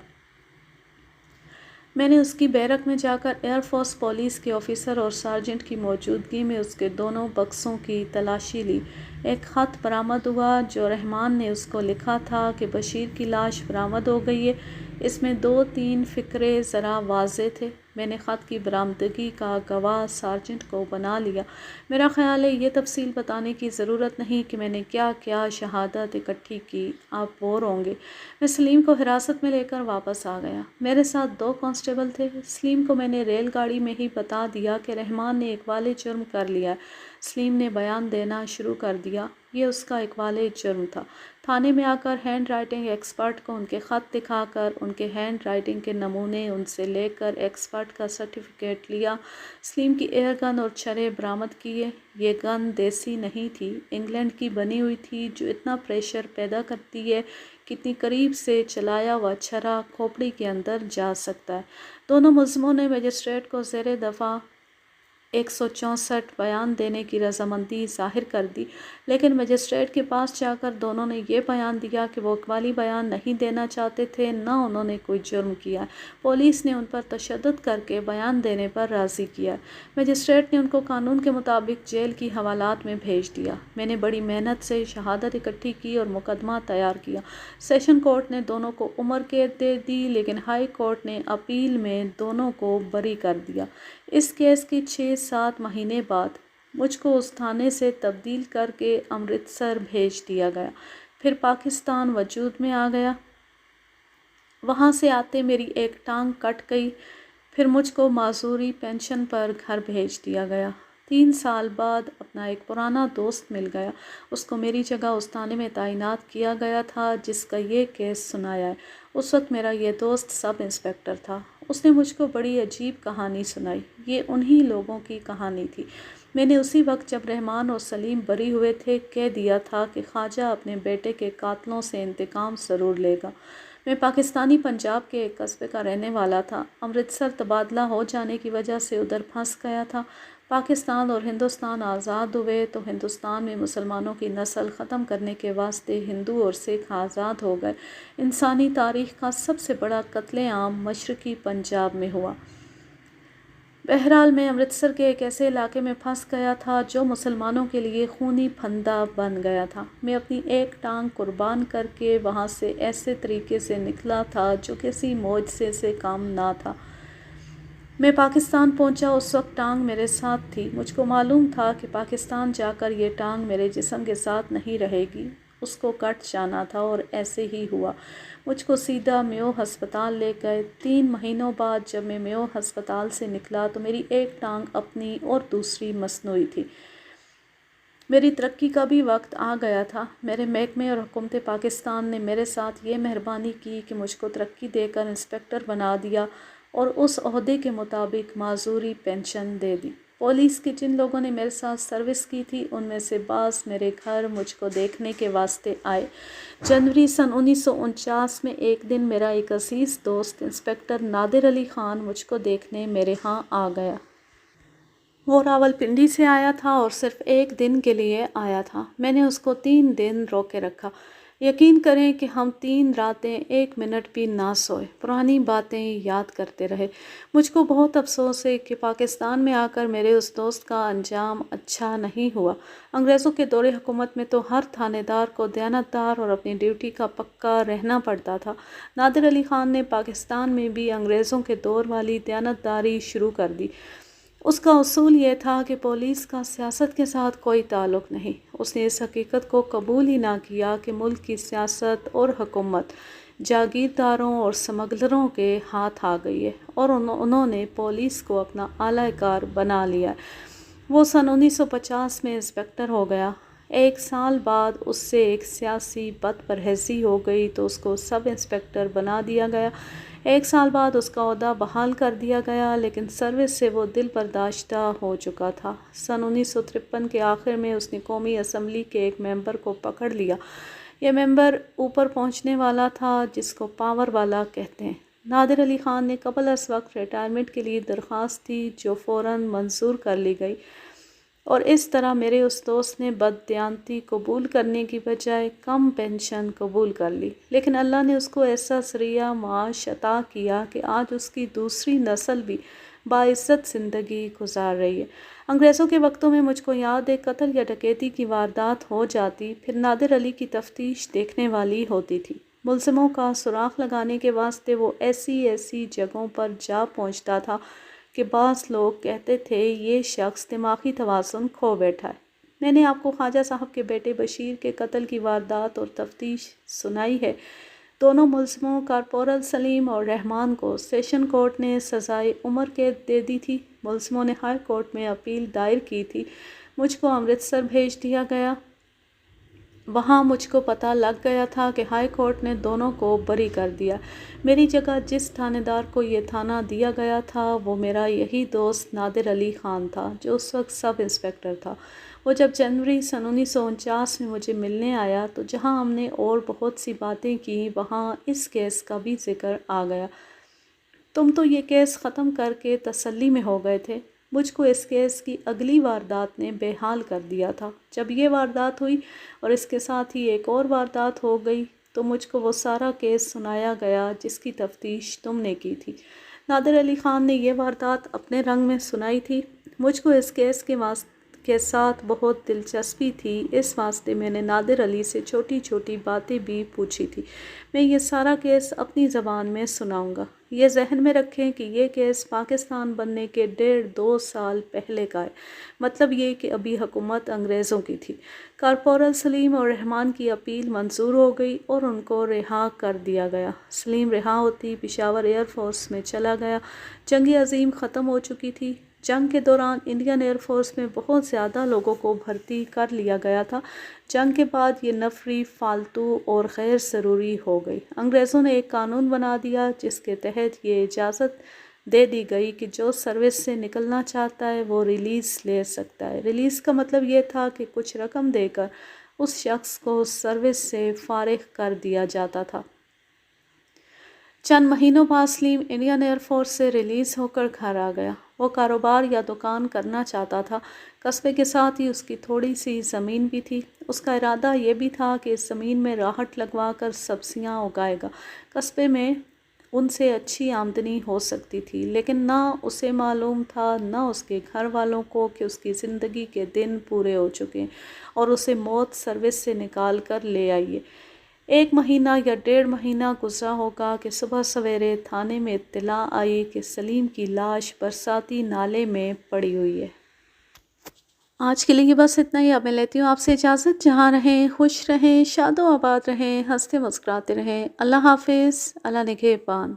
میں نے اس کی بیرک میں جا کر ایئر فورس پولیس کے آفیسر اور سارجنٹ کی موجودگی میں اس کے دونوں بکسوں کی تلاشی لی۔ ایک خط برآمد ہوا جو رحمان نے اس کو لکھا تھا کہ بشیر کی لاش برآمد ہو گئی ہے۔ اس میں 2-3 فقرے ذرا واضح تھے۔ میں نے خط کی برآمدگی کا گواہ سارجنٹ کو بنا لیا۔ میرا خیال ہے یہ تفصیل بتانے کی ضرورت نہیں کہ میں نے کیا کیا شہادت اکٹھی کی، آپ بور ہوں گے۔ میں سلیم کو حراست میں لے کر واپس آ گیا۔ میرے ساتھ 2 کانسٹیبل تھے۔ سلیم کو میں نے ریل گاڑی میں ہی بتا دیا کہ رحمان نے اقبال جرم کر لیا ہے۔ سلیم نے بیان دینا شروع کر دیا۔ یہ اس کا اقبال جرم تھا۔ تھانے میں آ کر ہینڈ رائٹنگ ایکسپرٹ کو ان کے خط دکھا کر ان کے ہینڈ رائٹنگ کے نمونے ان سے لے کر ایکسپرٹ کا سرٹیفکیٹ لیا۔ سلیم کی ایئر گن اور چھرے برآمد کیے۔ یہ گن دیسی نہیں تھی، انگلینڈ کی بنی ہوئی تھی جو اتنا پریشر پیدا کرتی ہے کہ اتنی قریب سے چلایا ہوا چھرا کھوپڑی کے اندر جا سکتا ہے۔ دونوں ملزموں نے مجسٹریٹ کو زیر دفعہ 164 بیان دینے کی رضامندی ظاہر کر دی، لیکن مجسٹریٹ کے پاس جا کر دونوں نے یہ بیان دیا کہ وہ اقبالی بیان نہیں دینا چاہتے تھے، نہ انہوں نے کوئی جرم کیا ہے۔ پولیس نے ان پر تشدد کر کے بیان دینے پر راضی کیا۔ مجسٹریٹ نے ان کو قانون کے مطابق جیل کی حوالات میں بھیج دیا۔ میں نے بڑی محنت سے شہادت اکٹھی کی اور مقدمہ تیار کیا۔ سیشن کورٹ نے دونوں کو عمر قید دے دی، لیکن ہائی کورٹ نے اپیل میں دونوں کو بری کر دیا۔ اس کیس کے 6-7 مہینے بعد مجھ کو اس تھانے سے تبدیل کر کے امرتسر بھیج دیا گیا۔ پھر پاکستان وجود میں آ گیا۔ وہاں سے آتے میری ایک ٹانگ کٹ گئی۔ پھر مجھ کو معذوری پینشن پر گھر بھیج دیا گیا۔ 3 سال بعد اپنا ایک پرانا دوست مل گیا۔ اس کو میری جگہ اس تھانے میں تعینات کیا گیا تھا جس کا یہ کیس سنایا ہے۔ اس وقت میرا یہ دوست سب انسپکٹر تھا۔ اس نے مجھ کو بڑی عجیب کہانی سنائی۔ یہ انہی لوگوں کی کہانی تھی۔ میں نے اسی وقت جب رحمان اور سلیم بری ہوئے تھے کہہ دیا تھا کہ خواجہ اپنے بیٹے کے قاتلوں سے انتقام ضرور لے گا۔ میں پاکستانی پنجاب کے ایک قصبے کا رہنے والا تھا۔ امرتسر تبادلہ ہو جانے کی وجہ سے ادھر پھنس گیا تھا۔ پاکستان اور ہندوستان آزاد ہوئے تو ہندوستان میں مسلمانوں کی نسل ختم کرنے کے واسطے ہندو اور سکھ آزاد ہو گئے۔ انسانی تاریخ کا سب سے بڑا قتل عام مشرقی پنجاب میں ہوا۔ بہرحال میں امرتسر کے ایک ایسے علاقے میں پھنس گیا تھا جو مسلمانوں کے لیے خونی پھندہ بن گیا تھا۔ میں اپنی ایک ٹانگ قربان کر کے وہاں سے ایسے طریقے سے نکلا تھا جو کسی معجزے سے کم نہ تھا۔ میں پاکستان پہنچا، اس وقت ٹانگ میرے ساتھ تھی۔ مجھ کو معلوم تھا کہ پاکستان جا کر یہ ٹانگ میرے جسم کے ساتھ نہیں رہے گی، اس کو کٹ جانا تھا، اور ایسے ہی ہوا۔ مجھ کو سیدھا میو ہسپتال لے گئے۔ 3 مہینوں بعد جب میں میو ہسپتال سے نکلا تو میری ایک ٹانگ اپنی اور دوسری مصنوعی تھی۔ میری ترقی کا بھی وقت آ گیا تھا۔ میرے محکمے اور حکومت پاکستان نے میرے ساتھ یہ مہربانی کی کہ مجھ کو ترقی دے کر انسپکٹر بنا دیا اور اس عہدے کے مطابق معذوری پینشن دے دی۔ پولیس کے جن لوگوں نے میرے ساتھ سروس کی تھی ان میں سے بعض میرے گھر مجھ کو دیکھنے کے واسطے آئے۔ جنوری سن 1949 میں ایک دن میرا ایک عزیز دوست انسپکٹر نادر علی خان مجھ کو دیکھنے میرے ہاں آ گیا۔ وہ راولپنڈی سے آیا تھا اور صرف 1 دن کے لیے آیا تھا۔ میں نے اس کو 3 دن روکے رکھا۔ یقین کریں کہ ہم 3 راتیں 1 منٹ بھی نہ سوئے، پرانی باتیں یاد کرتے رہے۔ مجھ کو بہت افسوس ہے کہ پاکستان میں آ کر میرے اس دوست کا انجام اچھا نہیں ہوا۔ انگریزوں کے دور حکومت میں تو ہر تھانے دار کو دیانتدار اور اپنی ڈیوٹی کا پکا رہنا پڑتا تھا۔ نادر علی خان نے پاکستان میں بھی انگریزوں کے دور والی دیانتداری شروع کر دی۔ اس کا اصول یہ تھا کہ پولیس کا سیاست کے ساتھ کوئی تعلق نہیں۔ اس نے اس حقیقت کو قبول ہی نہ کیا کہ ملک کی سیاست اور حکومت جاگیرداروں اور سمگلروں کے ہاتھ آ گئی ہے اور انہوں نے پولیس کو اپنا اعلی کار بنا لیا ہے۔ وہ سن 1950 میں انسپکٹر ہو گیا۔ 1 سال بعد اس سے ایک سیاسی بد پرہیزی ہو گئی تو اس کو سب انسپکٹر بنا دیا گیا۔ 1 سال بعد اس کا عہدہ بحال کر دیا گیا، لیکن سروس سے وہ دل برداشتہ ہو چکا تھا۔ سن 1953 کے آخر میں اس نے قومی اسمبلی کے ایک ممبر کو پکڑ لیا۔ یہ ممبر اوپر پہنچنے والا تھا، جس کو پاور والا کہتے ہیں۔ نادر علی خان نے قبل از وقت ریٹائرمنٹ کے لیے درخواست دی، جو فوراً منظور کر لی گئی، اور اس طرح میرے اس دوست نے بددیانتی قبول کرنے کی بجائے کم پینشن قبول کر لی۔ لیکن اللہ نے اس کو ایسا ذریعہ معاش عطا کیا کہ آج اس کی دوسری نسل بھی باعزت زندگی گزار رہی ہے۔ انگریزوں کے وقتوں میں مجھ کو یاد ہے، قتل یا ڈکیتی کی واردات ہو جاتی، پھر نادر علی کی تفتیش دیکھنے والی ہوتی تھی۔ ملزموں کا سراغ لگانے کے واسطے وہ ایسی جگہوں پر جا پہنچتا تھا کہ بعض لوگ کہتے تھے یہ شخص دماغی توازن کھو بیٹھا ہے۔ میں نے آپ کو خواجہ صاحب کے بیٹے بشیر کے قتل کی واردات اور تفتیش سنائی ہے۔ دونوں ملزموں کارپورل سلیم اور رحمان کو سیشن کورٹ نے سزائے عمر قید دے دی تھی۔ ملزموں نے ہائی کورٹ میں اپیل دائر کی تھی۔ مجھ کو امرتسر بھیج دیا گیا۔ وہاں مجھ کو پتہ لگ گیا تھا کہ ہائی کورٹ نے دونوں کو بری کر دیا۔ میری جگہ جس تھانے دار کو یہ تھانہ دیا گیا تھا وہ میرا یہی دوست نادر علی خان تھا، جو اس وقت سب انسپکٹر تھا۔ وہ جب جنوری سن 1949 میں مجھے ملنے آیا تو جہاں ہم نے اور بہت سی باتیں کی، وہاں اس کیس کا بھی ذکر آ گیا۔ تم تو یہ کیس ختم کر کے تسلی میں ہو گئے تھے۔ مجھ کو اس کیس کی اگلی واردات نے بے حال کر دیا تھا۔ جب یہ واردات ہوئی اور اس کے ساتھ ہی ایک اور واردات ہو گئی تو مجھ کو وہ سارا کیس سنایا گیا جس کی تفتیش تم نے کی تھی۔ نادر علی خان نے یہ واردات اپنے رنگ میں سنائی تھی۔ مجھ کو اس کیس کے ساتھ بہت دلچسپی تھی، اس واسطے میں نے نادر علی سے چھوٹی چھوٹی باتیں بھی پوچھی تھی۔ میں یہ سارا کیس اپنی زبان میں سناؤں گا۔ یہ ذہن میں رکھیں کہ یہ کیس پاکستان بننے کے 1.5-2 سال پہلے کا ہے، مطلب یہ کہ ابھی حکومت انگریزوں کی تھی۔ کارپورل سلیم اور رحمان کی اپیل منظور ہو گئی اور ان کو رہا کر دیا گیا۔ سلیم رہا ہوتی پشاور ایئر فورس میں چلا گیا۔ جنگ عظیم ختم ہو چکی تھی۔ جنگ کے دوران انڈین ایئر فورس میں بہت زیادہ لوگوں کو بھرتی کر لیا گیا تھا۔ جنگ کے بعد یہ نفری، فالتو اور غیر ضروری ہو گئی۔ انگریزوں نے ایک قانون بنا دیا جس کے تحت یہ اجازت دے دی گئی کہ جو سروس سے نکلنا چاہتا ہے وہ ریلیز لے سکتا ہے۔ ریلیز کا مطلب یہ تھا کہ کچھ رقم دے کر اس شخص کو سروس سے فارغ کر دیا جاتا تھا۔ چند مہینوں بعد سلیم انڈین ایئر فورس سے ریلیز ہو کر گھر آ گیا۔ وہ کاروبار یا دکان کرنا چاہتا تھا۔ قصبے کے ساتھ ہی اس کی تھوڑی سی زمین بھی تھی۔ اس کا ارادہ یہ بھی تھا کہ اس زمین میں راہٹ لگوا کر سبزیاں اگائے گا۔ قصبے میں ان سے اچھی آمدنی ہو سکتی تھی، لیکن نہ اسے معلوم تھا نہ اس کے گھر والوں کو کہ اس کی زندگی کے دن پورے ہو چکے اور اسے موت سروس سے نکال کر لے آئی ہے۔ 1 مہینہ یا 1.5 مہینہ گزرا ہوگا کہ صبح سویرے تھانے میں اطلاع آئی کہ سلیم کی لاش برساتی نالے میں پڑی ہوئی ہے۔ آج کے لیے بس اتنا ہی۔ اب میں لیتی ہوں آپ سے اجازت۔ جہاں رہیں خوش رہیں، شاد و آباد رہیں، ہنستے مسکراتے رہیں۔ اللہ حافظ، اللہ نگہبان۔